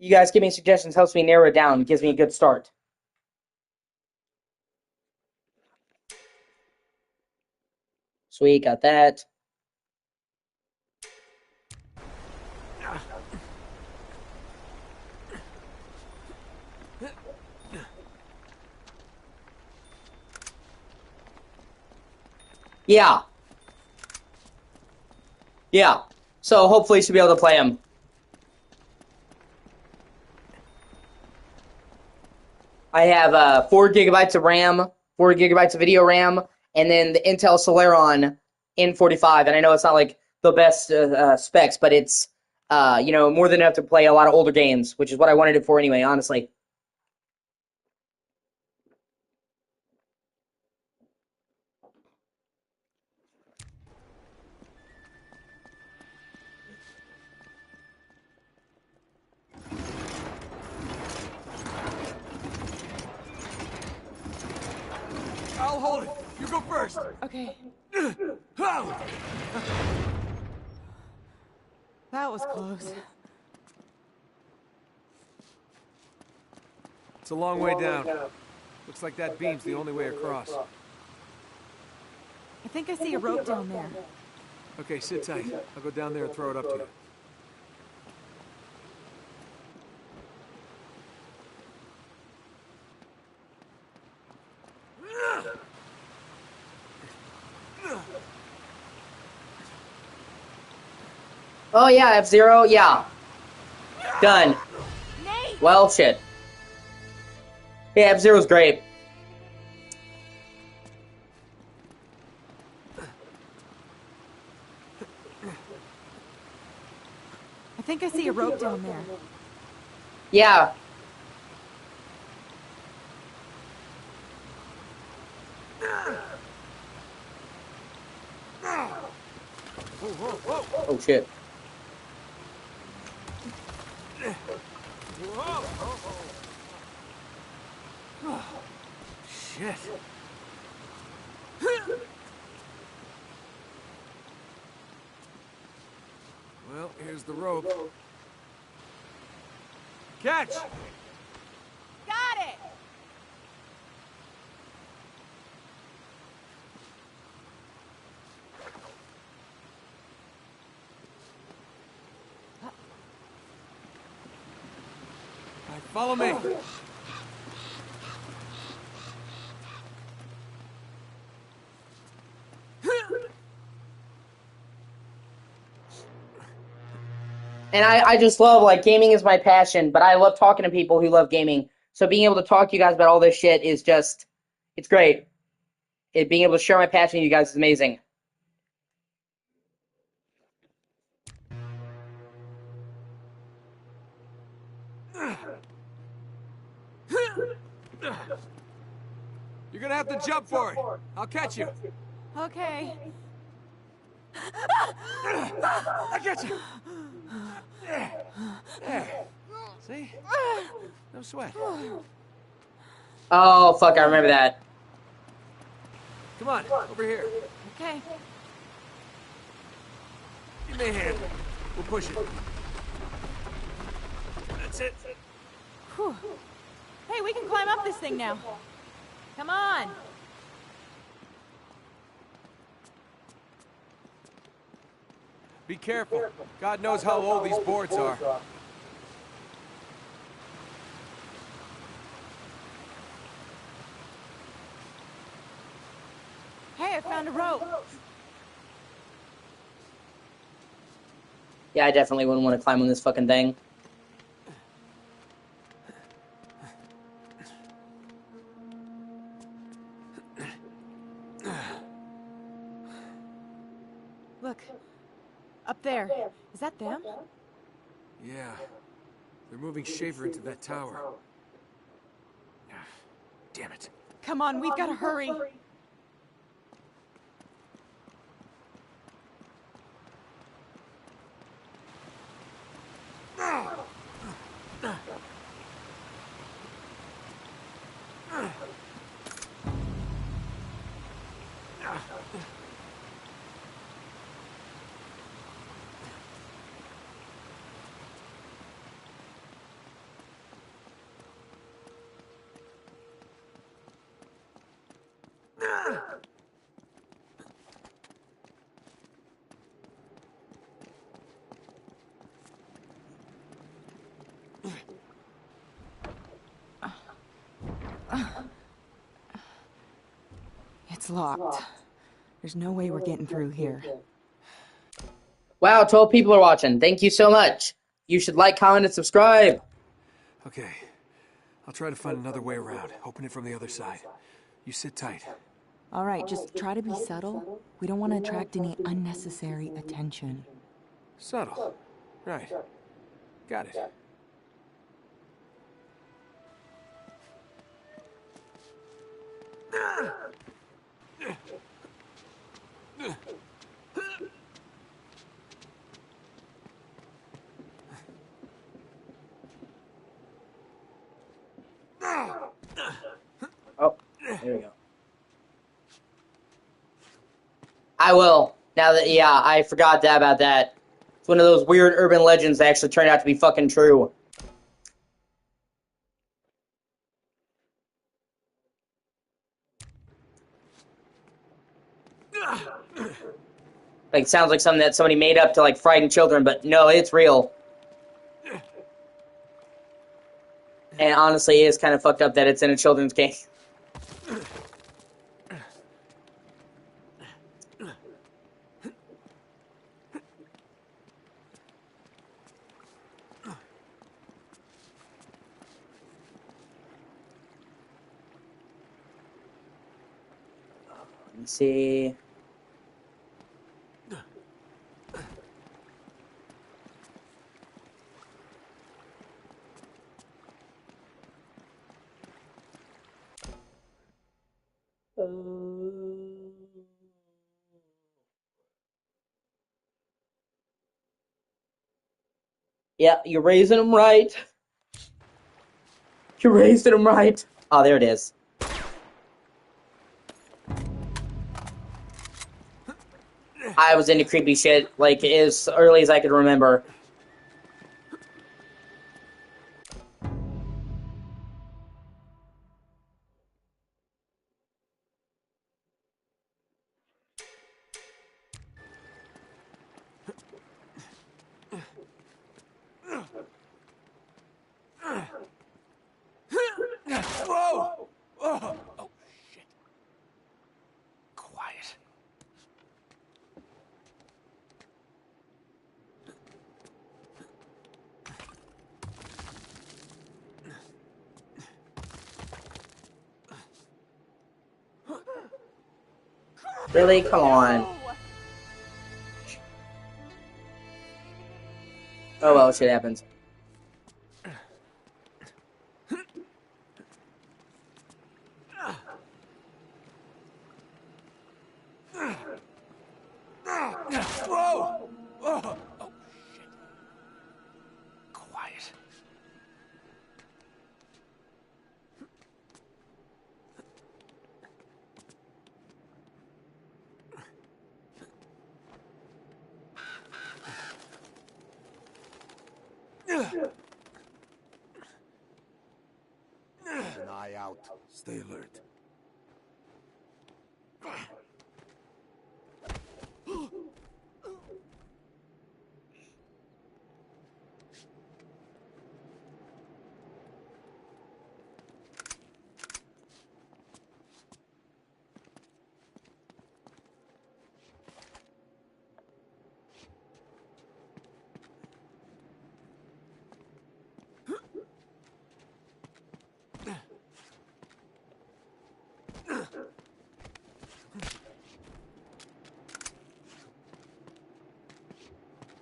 you guys give me suggestions helps me narrow it down, gives me a good start. Sweet, got that. Yeah. Yeah. So hopefully she'll be able to play him. I have 4 gigabytes of RAM, 4 gigabytes of video RAM, and then the Intel Celeron N45. And I know it's not like the best specs, but it's more than enough to play a lot of older games, which is what I wanted it for anyway, honestly. I'll hold it. You go first. Okay. Oh! That was close. It's a long way down. Looks like that beam's the only way across. I think I see a rope down there. Okay, sit tight. I'll go down there and throw it up to you. Oh yeah, F-Zero, yeah. Done. Nate! Well, shit. Yeah, F-Zero's great. I think I see a rope down there. Yeah. Oh shit. Shit. Well, here's the rope. Catch! Got it! All right, follow me. And I just love, like, gaming is my passion, but I love talking to people who love gaming. So being able to talk to you guys about all this shit is just, it's great. Being able to share my passion with you guys is amazing. You're gonna have to jump for it. I'll catch you. Okay. I got you. There. See? No sweat. Oh, fuck, I remember that. Come on, over here. Okay. Give me a hand. We'll push it. That's it. Whew. Hey, we can climb up this thing now. Come on. Be careful. God knows how old these boards are. Hey, I found a rope. Yeah, I definitely wouldn't want to climb on this fucking thing. Look. Up there. Is that them? Yeah. They're moving Shaver into that tower. Damn it. Come on, we've got to hurry. It's locked. There's no way we're getting through here. Wow, 12 people are watching. Thank you so much. You should like, comment, and subscribe. Okay. I'll try to find another way around. Open it from the other side. You sit tight. All right, just try to be subtle. We don't want to attract any unnecessary attention. Subtle. Right. Got it. Oh, there we go. I will. Now that, yeah, I forgot about that. It's one of those weird urban legends that actually turned out to be fucking true. Like, it sounds like something that somebody made up to, like, frighten children, but no, it's real. And honestly, it is kind of fucked up that it's in a children's game. Let's see. Yeah, you're raising them right. You're raising them right. Oh, there it is. I was into creepy shit, like, as early as I could remember. Whoa! Oh, shit. Quiet. Really? Come on. Oh well, shit happens. Whoa! Oh, shit. Quiet. Keep an eye out. Stay alert.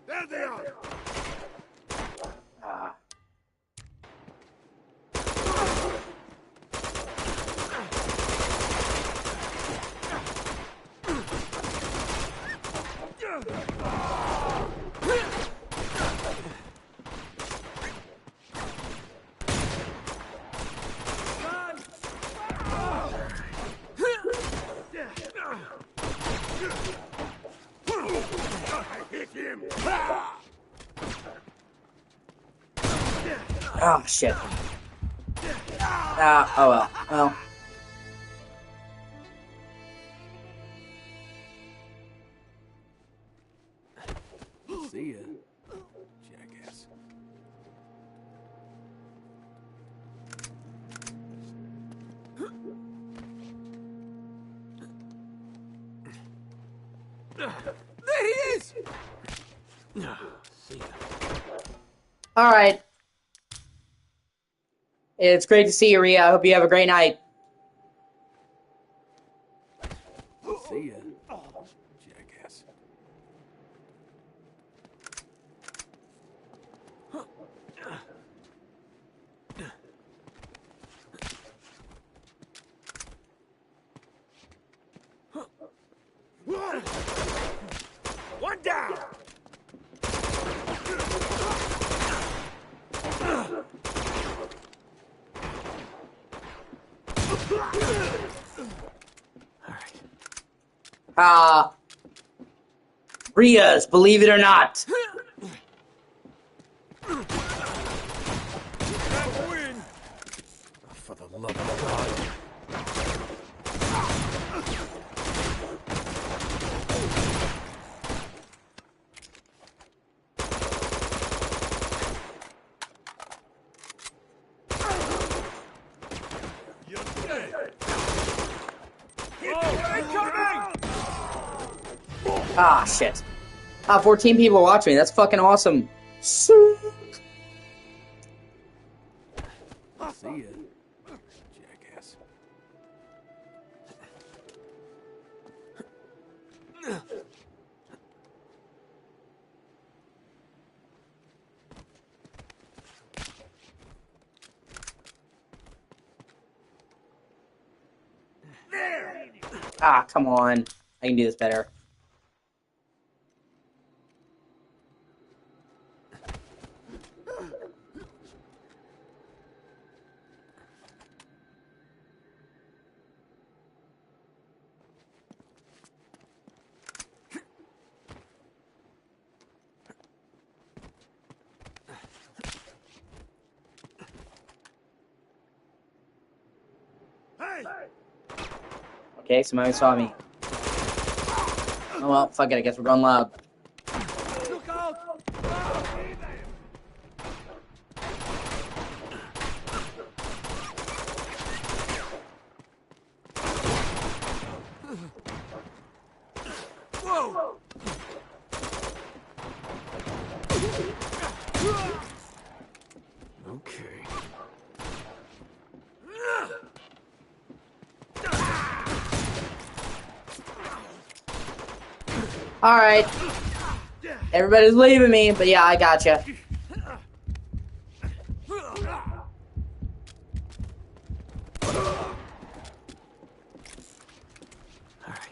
There they are! Ah. I hit him! Oh, shit. Oh well. Well. See ya, jackass. There he is! See ya. All right. It's great to see you, Rhea. I hope you have a great night. See ya. Jackass. One down! Rhea's, believe it or not. Win! For the love of God. You're dead! Incoming! Ah, shit. 14 people watching me. That's fucking awesome. See ya. Jackass. Ah, come on. I can do this better. Hey! Okay, somebody saw me. Oh well, fuck it. I guess we're going loud. Look out! Whoa! Okay. Alright. Everybody's leaving me, but yeah, I gotcha. Alright.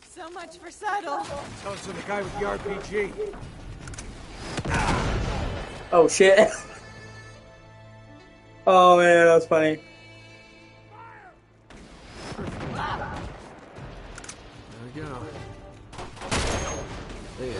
So much for subtle. Tell us to the guy with the RPG. Oh shit. Oh man, that was funny. There we go. See ya.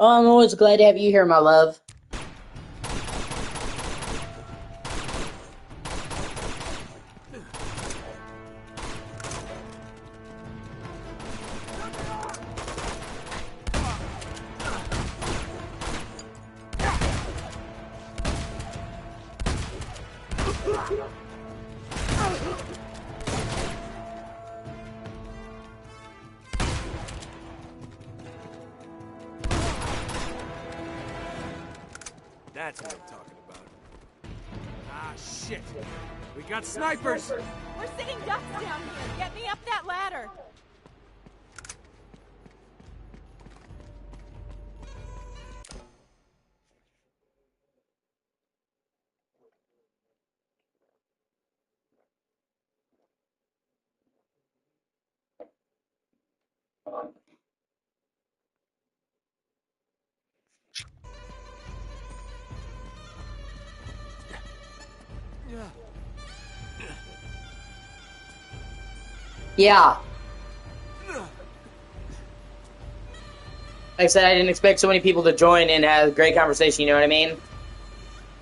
Oh, I'm always glad to have you here, my love. That's what I'm talking about. Ah, shit. We got snipers! We're sitting ducks down here. Get me up that ladder. Yeah. Like I said, I didn't expect so many people to join and have a great conversation, you know what I mean?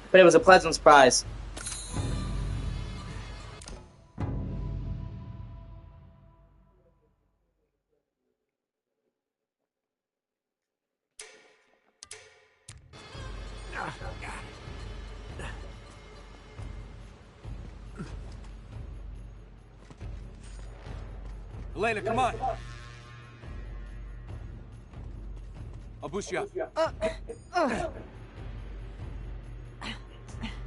But it was a pleasant surprise. Elena, come on. I'll boost you up.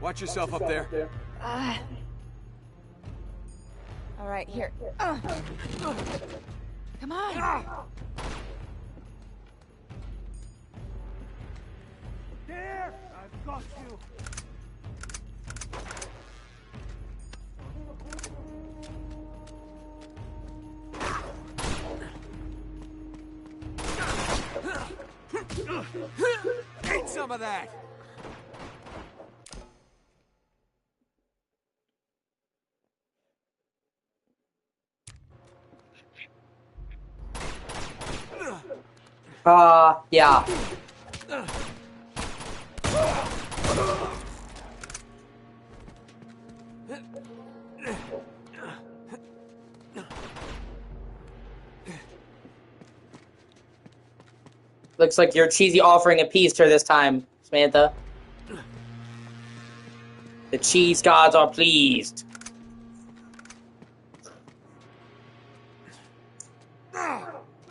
Watch yourself up there. All right, here. Come on. There! I've got you! Eat some of that. Yeah. Looks like you're cheesy offering a peace to her this time, Samantha. The cheese gods are pleased.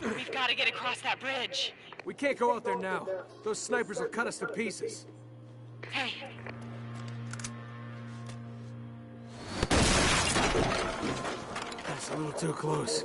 We've got to get across that bridge. We can't go out there now. Those snipers will cut us to pieces. Hey, That's a little too close.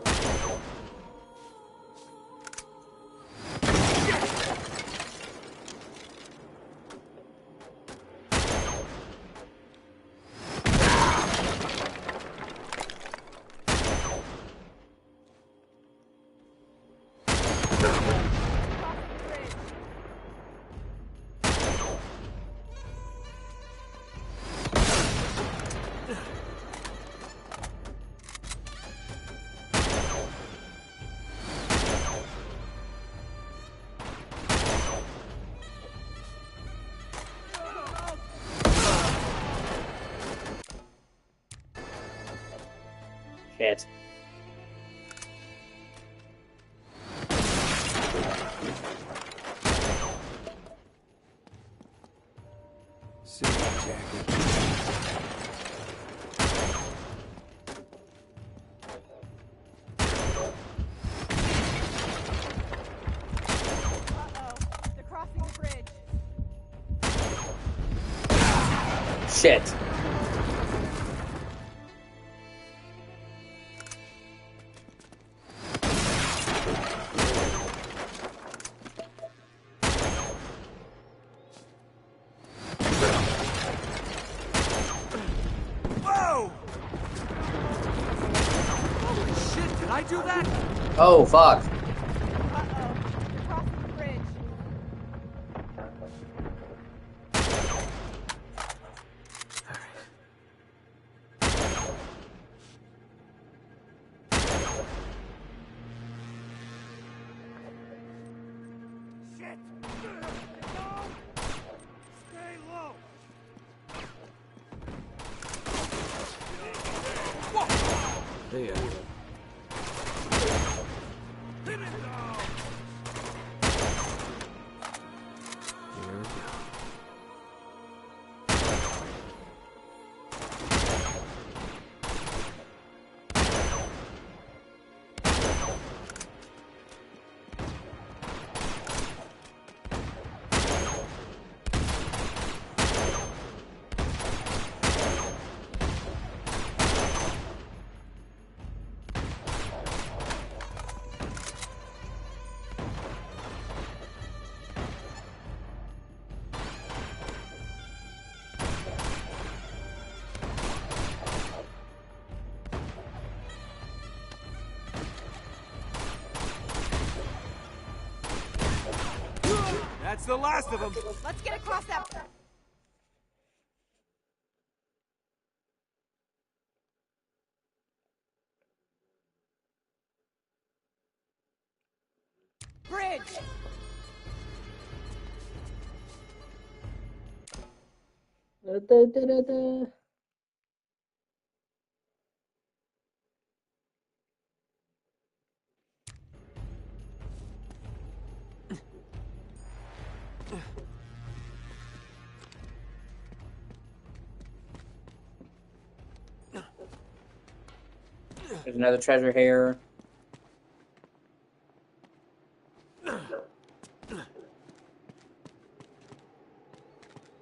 Shit. Saga jacket. They're crossing the bridge. Shit. Whoa! Holy shit, did I do that? Oh, fuck. They're crossing the bridge. Shit! Hey, here we go. That's the last of them. Let's get across that. Bridge. There's another treasure here.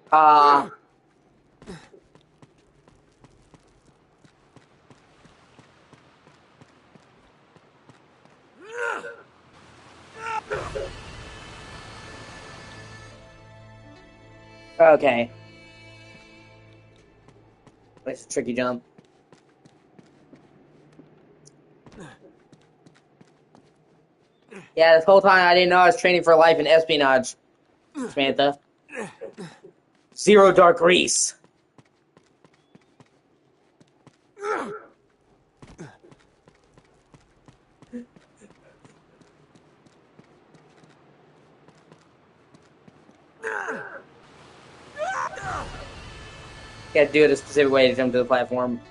Ah. Okay. That's a tricky jump. Yeah, this whole time I didn't know I was training for life in espionage, Samantha. Zero Dark Grease. You gotta do it a specific way to jump to the platform.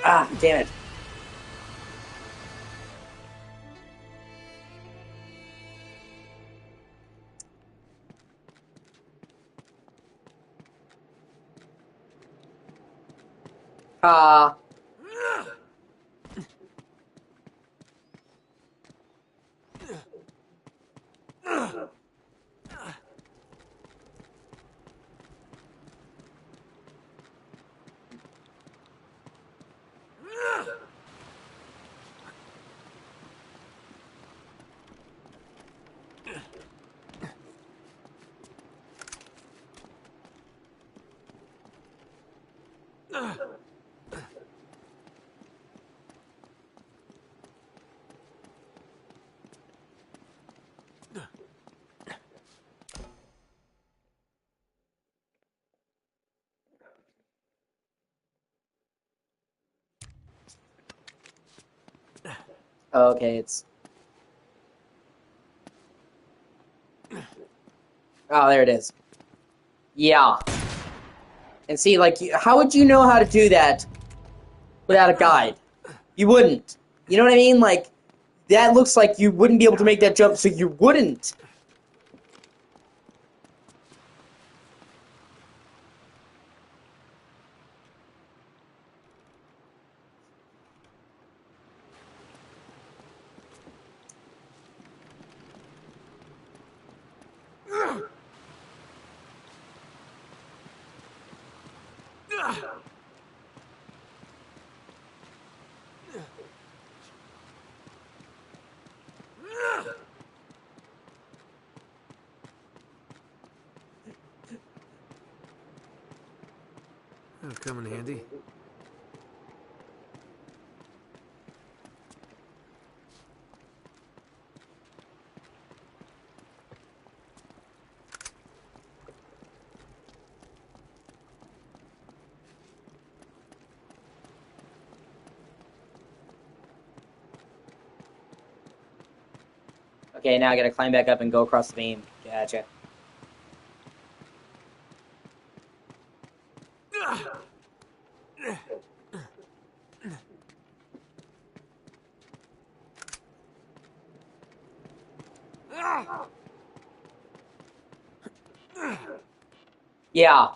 Ah, damn it. Ah. Okay, it's... Oh, there it is. Yeah. And see, like, how would you know how to do that without a guide? You wouldn't. You know what I mean? Like, that looks like you wouldn't be able to make that jump, so you wouldn't. That'll come in handy. Okay, now I gotta climb back up and go across the beam. Gotcha. Yeah.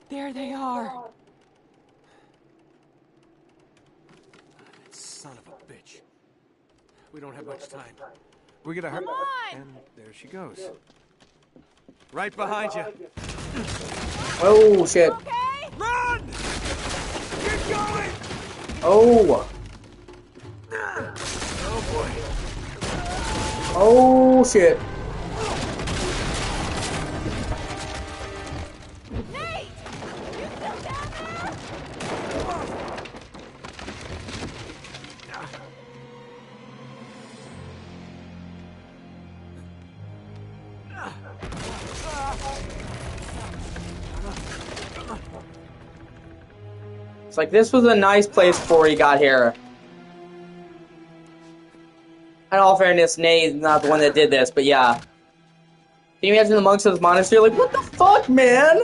There they are. Son of a bitch. We don't have much time. We're gonna hurt. Come on! And there she goes. Right behind you. Oh, shit. Okay? Run! Keep going! Oh. Oh boy. Oh, shit. Nate! You still down there? It's like this was a nice place before he got here. In all fairness, Nate's not the one that did this, but yeah. Can you imagine the monks of this monastery? Like, what the fuck, man?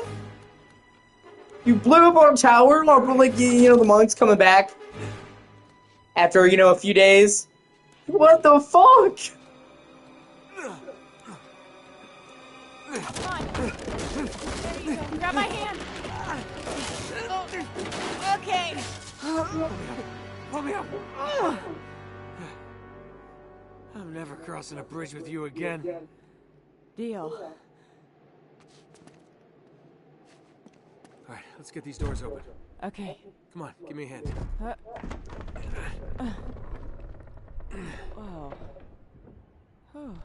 You blew up our tower, like, you know, the monks coming back after, you know, a few days. What the fuck? Come on. There you go. Grab my hand. Oh, okay. Pull me up. I'm never crossing a bridge with you again. Deal. All right, let's get these doors open. Okay. Come on, give me a hand. Whoa. Whew.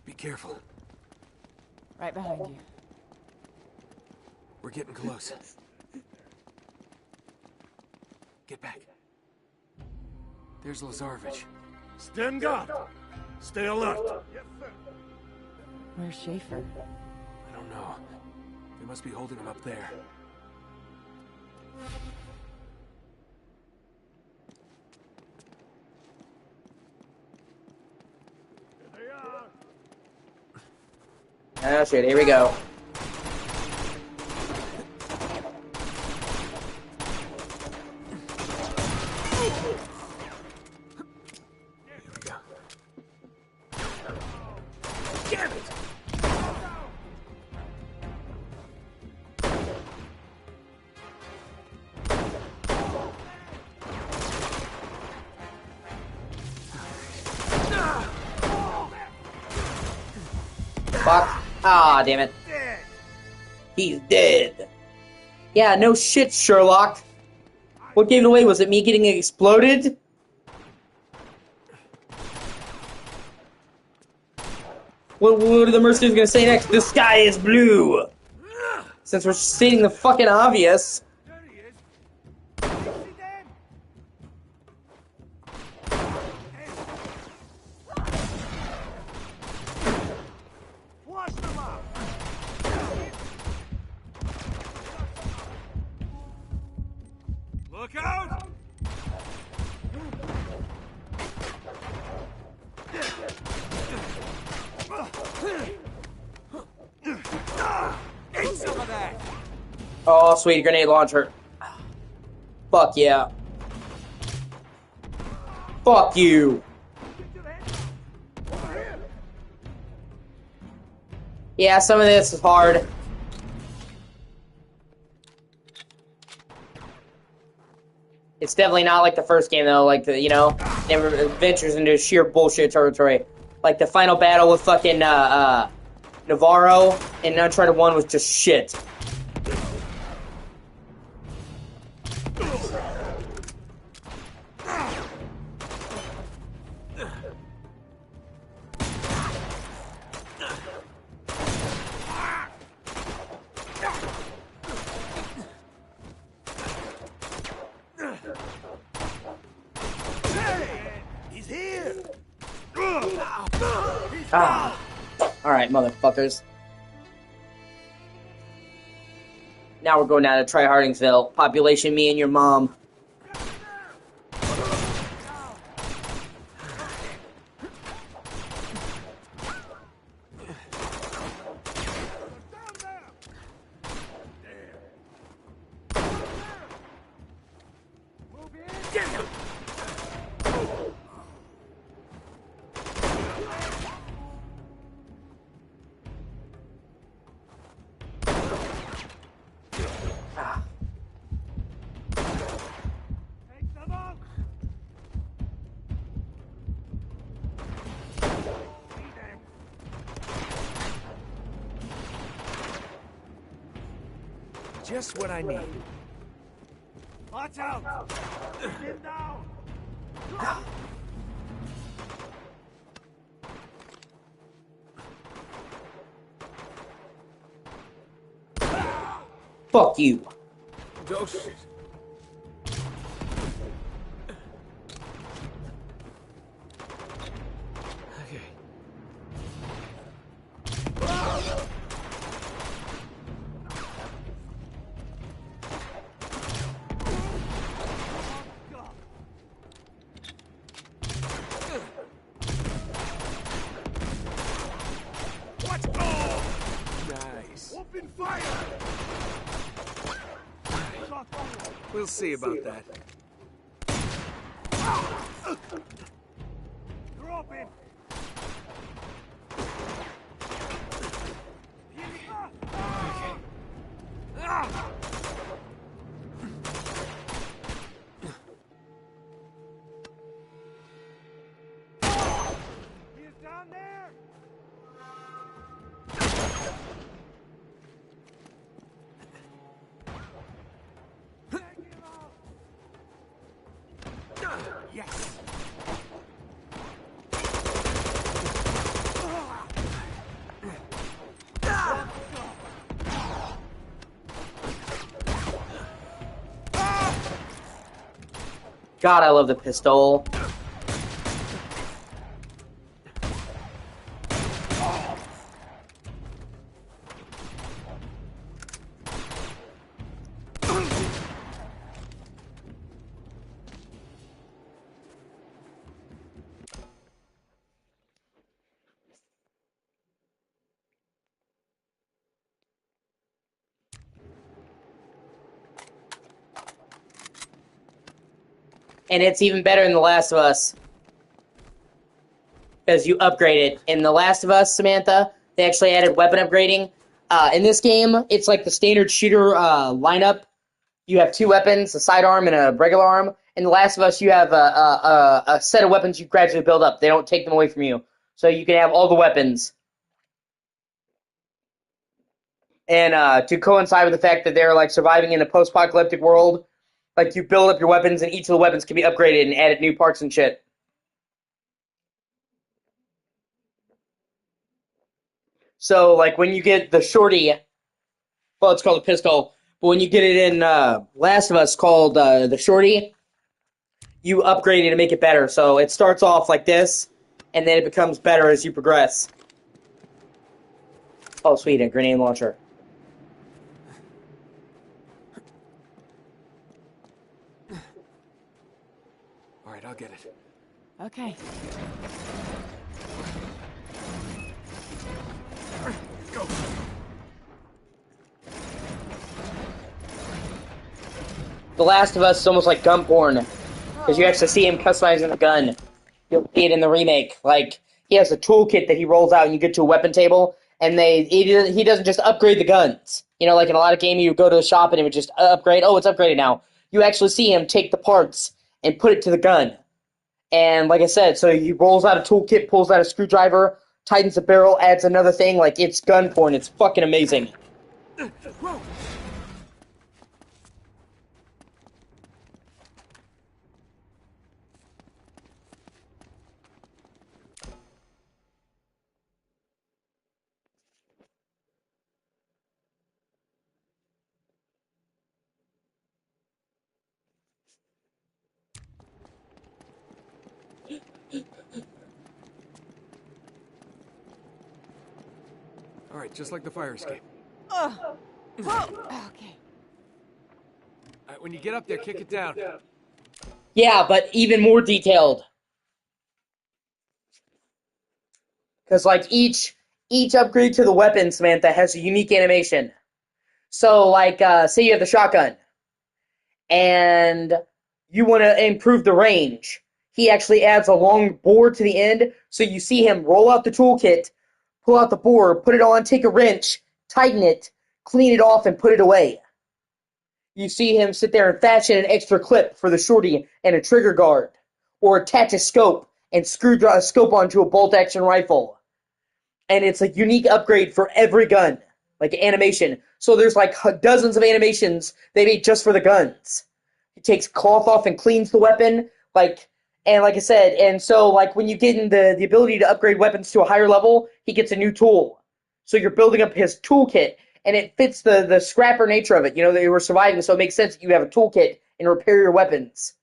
Be careful. Right behind you. We're getting close. Get back. There's Lazarevich. Stand guard. Stay alert. Where's Schaefer? I don't know. They must be holding him up there. Oh shit, here we go. Damn it! Fuck. Ah, damn it. He's dead. Yeah, no shit, Sherlock. What gave it away? Was it me getting exploded? What are the mercenaries gonna say next? The sky is blue! Since we're stating the fucking obvious. There he is. You see them? Flush them up. Look out! Eat some of that! Oh, sweet grenade launcher. Fuck yeah. Fuck you. Yeah, some of this is hard. It's definitely not like the first game though, like the, you know, never ventures into sheer bullshit territory. Like the final battle with fucking Navarro in Uncharted 1 was just shit. Ah. Alright, motherfuckers. Now we're going down to Tryhardingsville. Population, me and your mom. Just what I need. Watch out! Get down! Fuck you. Oh shit. Okay. Watch! Oh! Nice. Open fire! We'll see about that. You're open! Okay. He's down there! Yes! God, I love the pistol. And it's even better in The Last of Us. Because you upgrade it. In The Last of Us, Samantha, they actually added weapon upgrading. In this game, it's like the standard shooter lineup. You have two weapons, a sidearm and a regular arm. In The Last of Us, you have a set of weapons you gradually build up. They don't take them away from you. So you can have all the weapons. And to coincide with the fact that they're like surviving in a post-apocalyptic world, like you build up your weapons and each of the weapons can be upgraded and added new parts and shit. So like when you get the shorty, well, it's called a pistol, but when you get it in Last of Us called the shorty, you upgrade it to make it better. So it starts off like this, and then it becomes better as you progress. Oh, sweet, a grenade launcher. All right, I'll get it. Okay. Go. The Last of Us is almost like gun porn, because you actually see him customizing the gun. You'll see it in the remake. Like, he has a toolkit that he rolls out and you get to a weapon table, and he doesn't just upgrade the guns. You know, like in a lot of games, you would go to the shop and it would just upgrade. Oh, it's upgraded now. You actually see him take the parts and put it to the gun. And like I said, so he rolls out a toolkit, pulls out a screwdriver, tightens the barrel, adds another thing. Like, it's gun porn. It's fucking amazing. Whoa! Alright, just like the fire escape. Whoa. Okay. Alright, when you get up there, kick it down. Yeah, but even more detailed. Because, like, each upgrade to the weapon, Samantha, has a unique animation. So, like, say you have the shotgun, and you want to improve the range. He actually adds a long board to the end, so you see him roll out the toolkit, pull out the board, put it on, take a wrench, tighten it, clean it off, and put it away. You see him sit there and fashion an extra clip for the shorty and a trigger guard, or attach a scope and screw a scope onto a bolt-action rifle. And it's a unique upgrade for every gun, like animation. So there's like dozens of animations they made just for the guns. He takes cloth off and cleans the weapon, and like I said, and so like when you get in the ability to upgrade weapons to a higher level, he gets a new tool. So you're building up his toolkit, and it fits the scrapper nature of it. You know, they were surviving, so it makes sense that you have a toolkit and repair your weapons.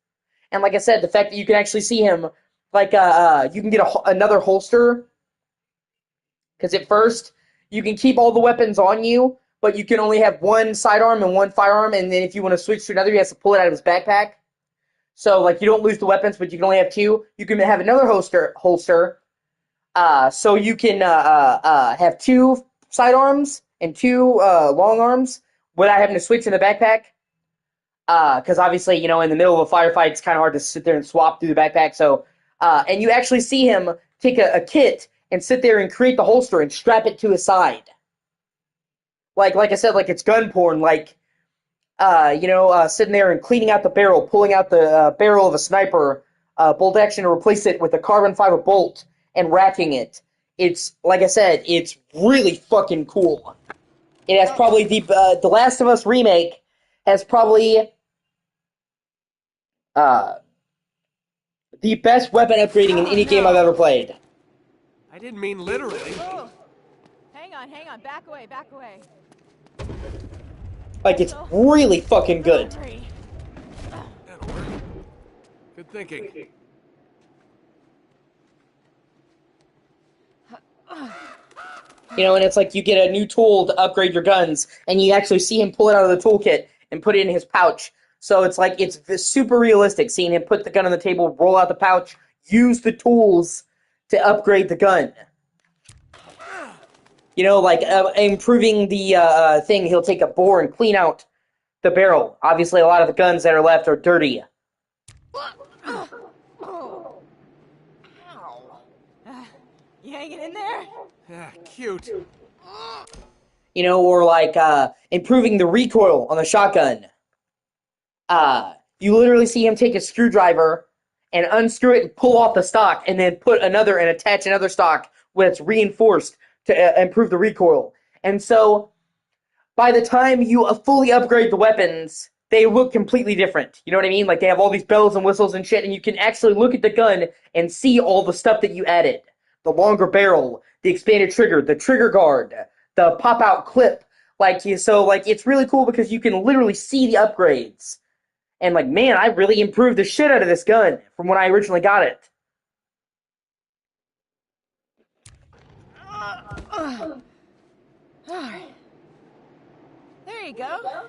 And like I said, the fact that you can actually see him, you can get another holster. Because at first, you can keep all the weapons on you, but you can only have one sidearm and one firearm, and then if you want to switch to another, he has to pull it out of his backpack. So, like, you don't lose the weapons, but you can only have two. You can have another holster, so you can have two sidearms and two long arms without having to switch in the backpack. Because obviously, you know, in the middle of a firefight, it's kind of hard to sit there and swap through the backpack. So, and you actually see him take a kit and sit there and create the holster and strap it to his side. Like I said, like it's gun porn, sitting there and cleaning out the barrel, pulling out the barrel of a sniper bolt action to replace it with a carbon fiber bolt and racking it. It's, like I said, it's really fucking cool. It has probably the Last of Us remake has probably the best weapon upgrading in any game I've ever played. I didn't mean literally. Oh. Hang on. Back away. Like, it's really fucking good. That'll work. Good thinking. You know, and it's like you get a new tool to upgrade your guns, and you actually see him pull it out of the toolkit and put it in his pouch. So it's like, it's super realistic, seeing him put the gun on the table, roll out the pouch, use the tools to upgrade the gun. You know, like, improving the thing, he'll take a bore and clean out the barrel. Obviously, a lot of the guns that are left are dirty. You hanging in there? Yeah, cute. You know, or like, improving the recoil on the shotgun. You literally see him take a screwdriver and unscrew it and pull off the stock, and then put another and attach another stock where it's reinforced to improve the recoil. And so, by the time you fully upgrade the weapons, they look completely different. You know what I mean? Like, they have all these bells and whistles and shit, and you can actually look at the gun and see all the stuff that you added. The longer barrel, the expanded trigger, the trigger guard, the pop-out clip. It's really cool because you can literally see the upgrades. And, like, man, I really improved the shit out of this gun from when I originally got it. There you go.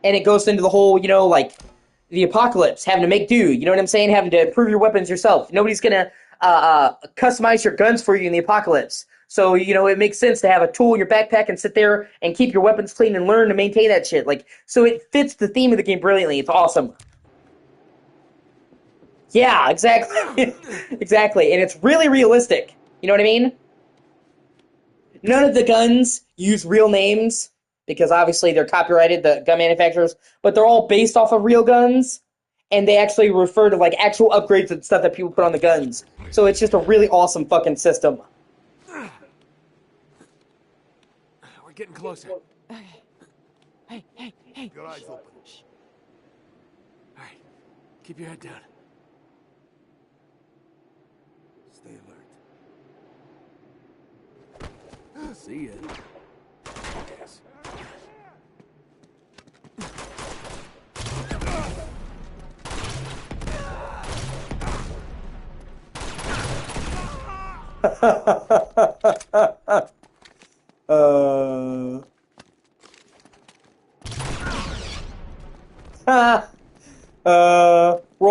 And it goes into the whole, the apocalypse, having to make do, you know what I'm saying? Having to improve your weapons yourself. Nobody's gonna customize your guns for you in the apocalypse. So, it makes sense to have a tool in your backpack and sit there and keep your weapons clean and learn to maintain that shit. So it fits the theme of the game brilliantly. It's awesome. Yeah, exactly. Exactly. And it's really realistic. You know what I mean? None of the guns use real names, because obviously they're copyrighted, the gun manufacturers, but they're all based off of real guns, and they actually refer to, like, actual upgrades and stuff that people put on the guns. So it's just a really awesome fucking system. We're getting closer. Hey. Your eyes open. Alright, keep your head down. Stay alert. See ya. Yes.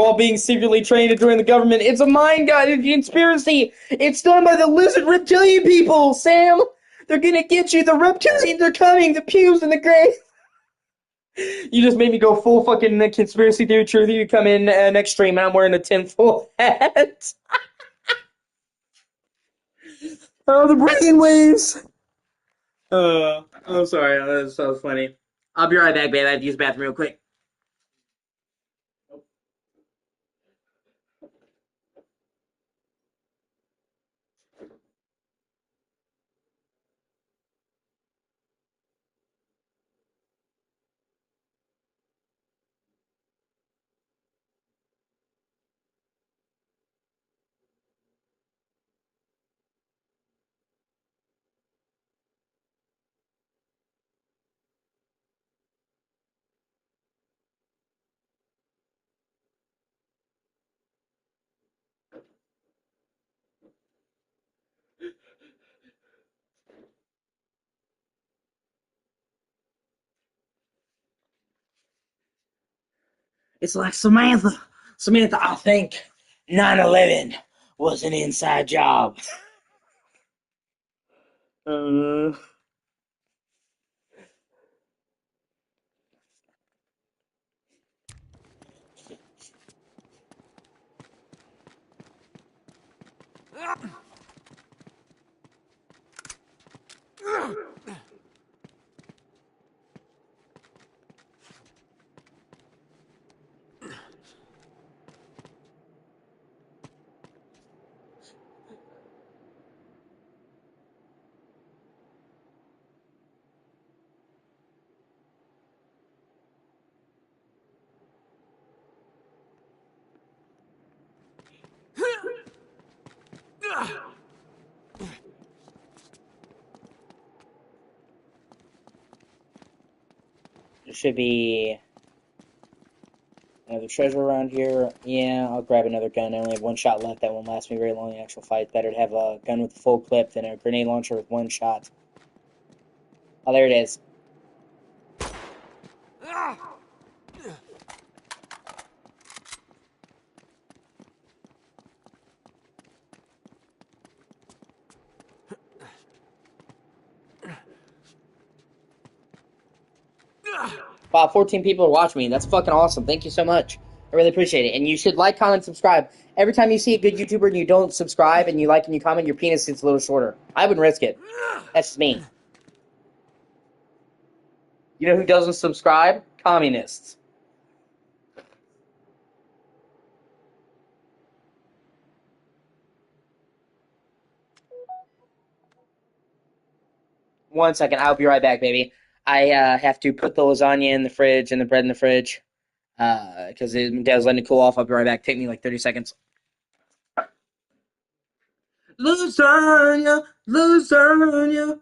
all being secretly trained to join the government. It's a mind guided conspiracy. It's done by the lizard reptilian people, Sam. They're gonna get you. The reptilians are coming. The pubes and the gray. You just made me go full fucking conspiracy theory truth. You come in next stream and I'm wearing a tinfoil hat. Oh, the brainwaves. I'm sorry. That was funny. I'll be right back, babe. I have to use the bathroom real quick. It's like Samantha. Samantha, I think 9/11 was an inside job. Uh, there should be another treasure around here. Yeah, I'll grab another gun. I only have one shot left. That won't last me very long in the actual fight. Better to have a gun with a full clip than a grenade launcher with one shot. Oh, there it is. Wow, 14 people are watching me. That's fucking awesome. Thank you so much. I really appreciate it. And you should like, comment, subscribe. Every time you see a good YouTuber and you don't subscribe and you like and you comment, your penis gets a little shorter. I wouldn't risk it. That's just me. You know who doesn't subscribe? Communists. One second. I'll be right back, baby. I have to put the lasagna in the fridge and the bread in the fridge because Dad's letting it cool off. I'll be right back. Take me like 30 seconds. Lasagna, lasagna.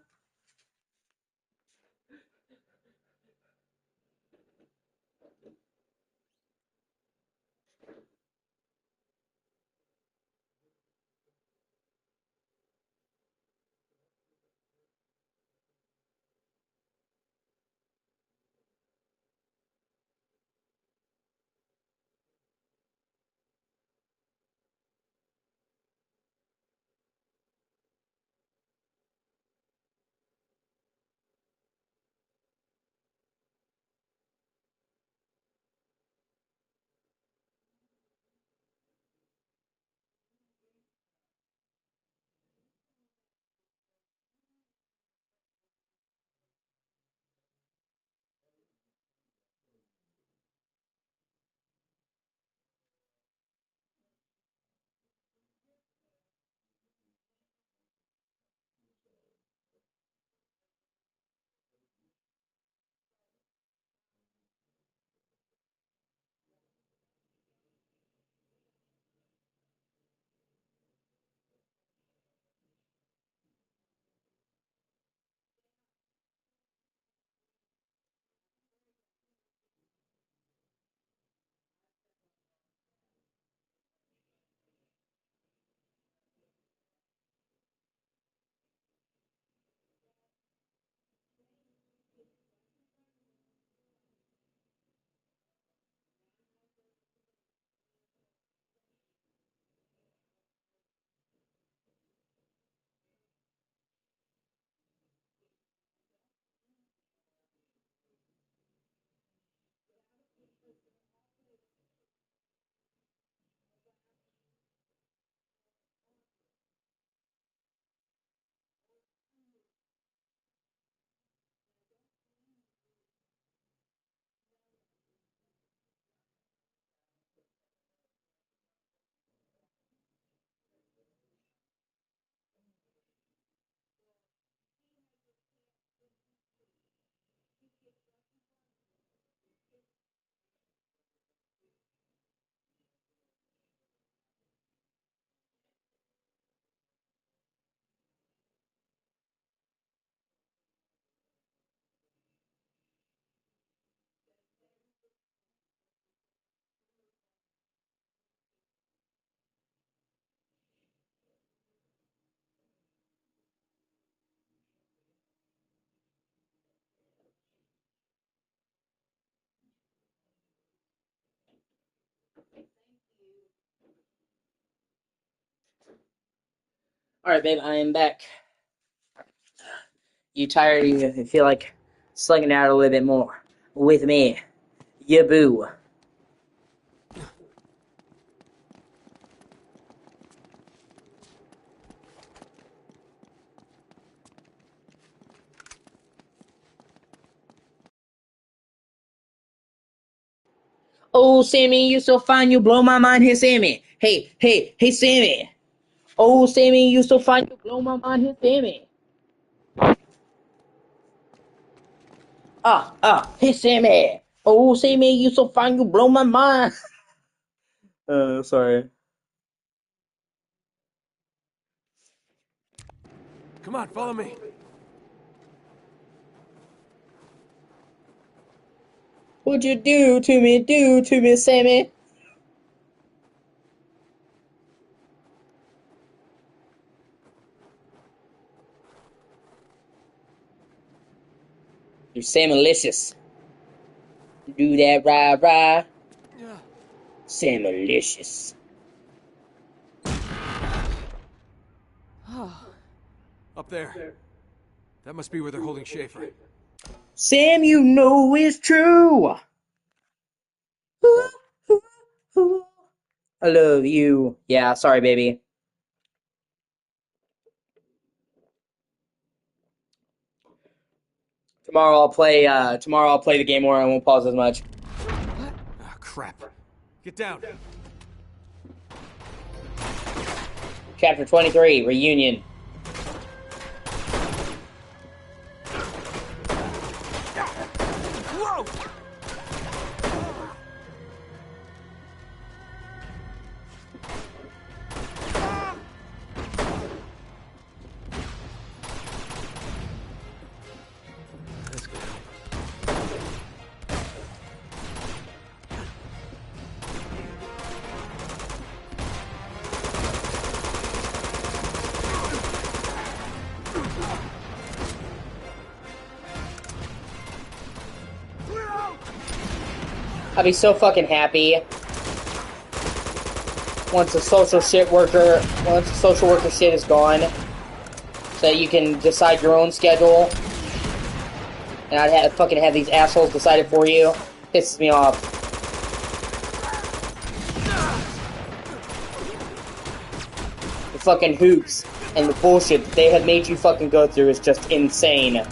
Alright, babe, I am back. You tired? You feel like slugging out a little bit more with me? Yeah, boo. Oh, Sammy, you so fine, you blow my mind. Hey, Sammy. Hey, Sammy. Oh, Sammy, you so fine, you blow my mind. Hey, Sammy. Hey, Sammy. Oh, Sammy, you so fine, you blow my mind. Sorry. Come on, follow me. What'd you do to me, Sammy? You're Samalicious. Do that rah. Yeah. Samalicious. Oh, Up there. That must be where they're holding Schaefer. Sam, you know it's true. I love you. Yeah, sorry, baby. Tomorrow I'll play the game where I won't pause as much. Ah, crap. Get down. Chapter 23, Reunion. Whoa! That's good. I'll be so fucking happy once the social worker shit is gone, so that you can decide your own schedule, and I'd have these assholes decide it for you. Pisses me off. The fucking hoops and the bullshit that they have made you fucking go through is just insane.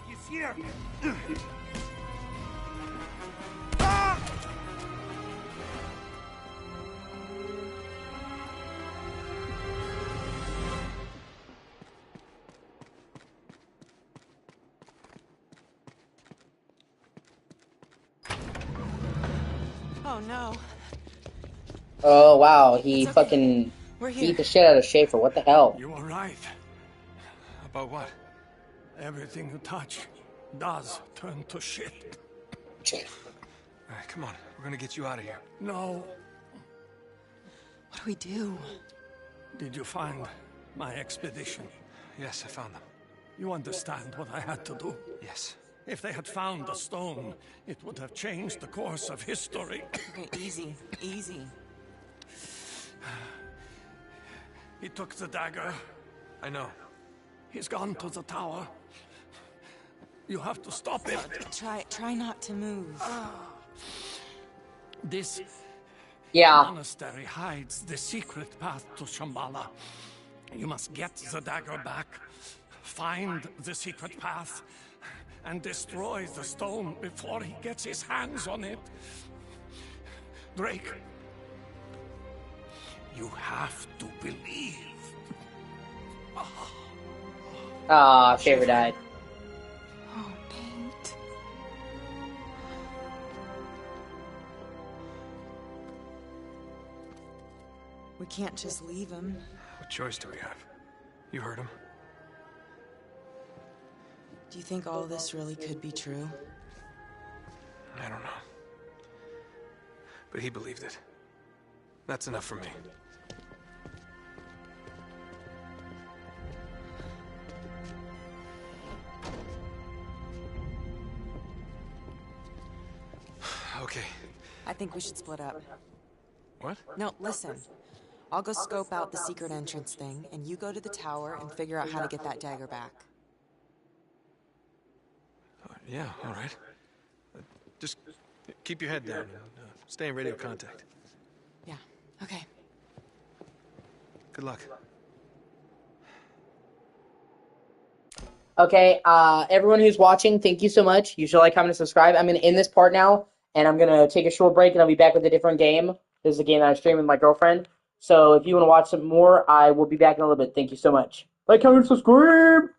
He's here! oh no. Oh wow, he It's okay. fucking We're here. beat the shit out of Schaefer. What the hell? You were right. About what? Everything you touch does turn to shit. Alright, come on. We're gonna get you out of here. No. What do we do? Did you find my expedition? Yes, I found them. You understand what I had to do? Yes. If they had found the stone, it would have changed the course of history. Okay, easy. He took the dagger. I know. He's gone to the tower. You have to stop it. Try not to move. This Yeah. monastery hides the secret path to Shambhala. You must get the dagger back, find the secret path, and destroy the stone before he gets his hands on it. Drake, you have to believe. Ah, Favor died. Oh, Nate. We can't just leave him. What choice do we have? You heard him. Do you think all this really could be true? I don't know. But he believed it. That's enough for me. Okay. I think we should split up. What? No, listen. I'll go scope out the secret entrance thing, and you go to the tower and figure out how to get that dagger back. Yeah, all right. Just keep your head down and stay in radio contact. Yeah, okay. Good luck. Okay, everyone who's watching, thank you so much. You should like, comment, and subscribe. I'm going to end this part now, and I'm going to take a short break, and I'll be back with a different game. This is a game that I stream with my girlfriend. So if you want to watch some more, I will be back in a little bit. Thank you so much. Like, comment, subscribe!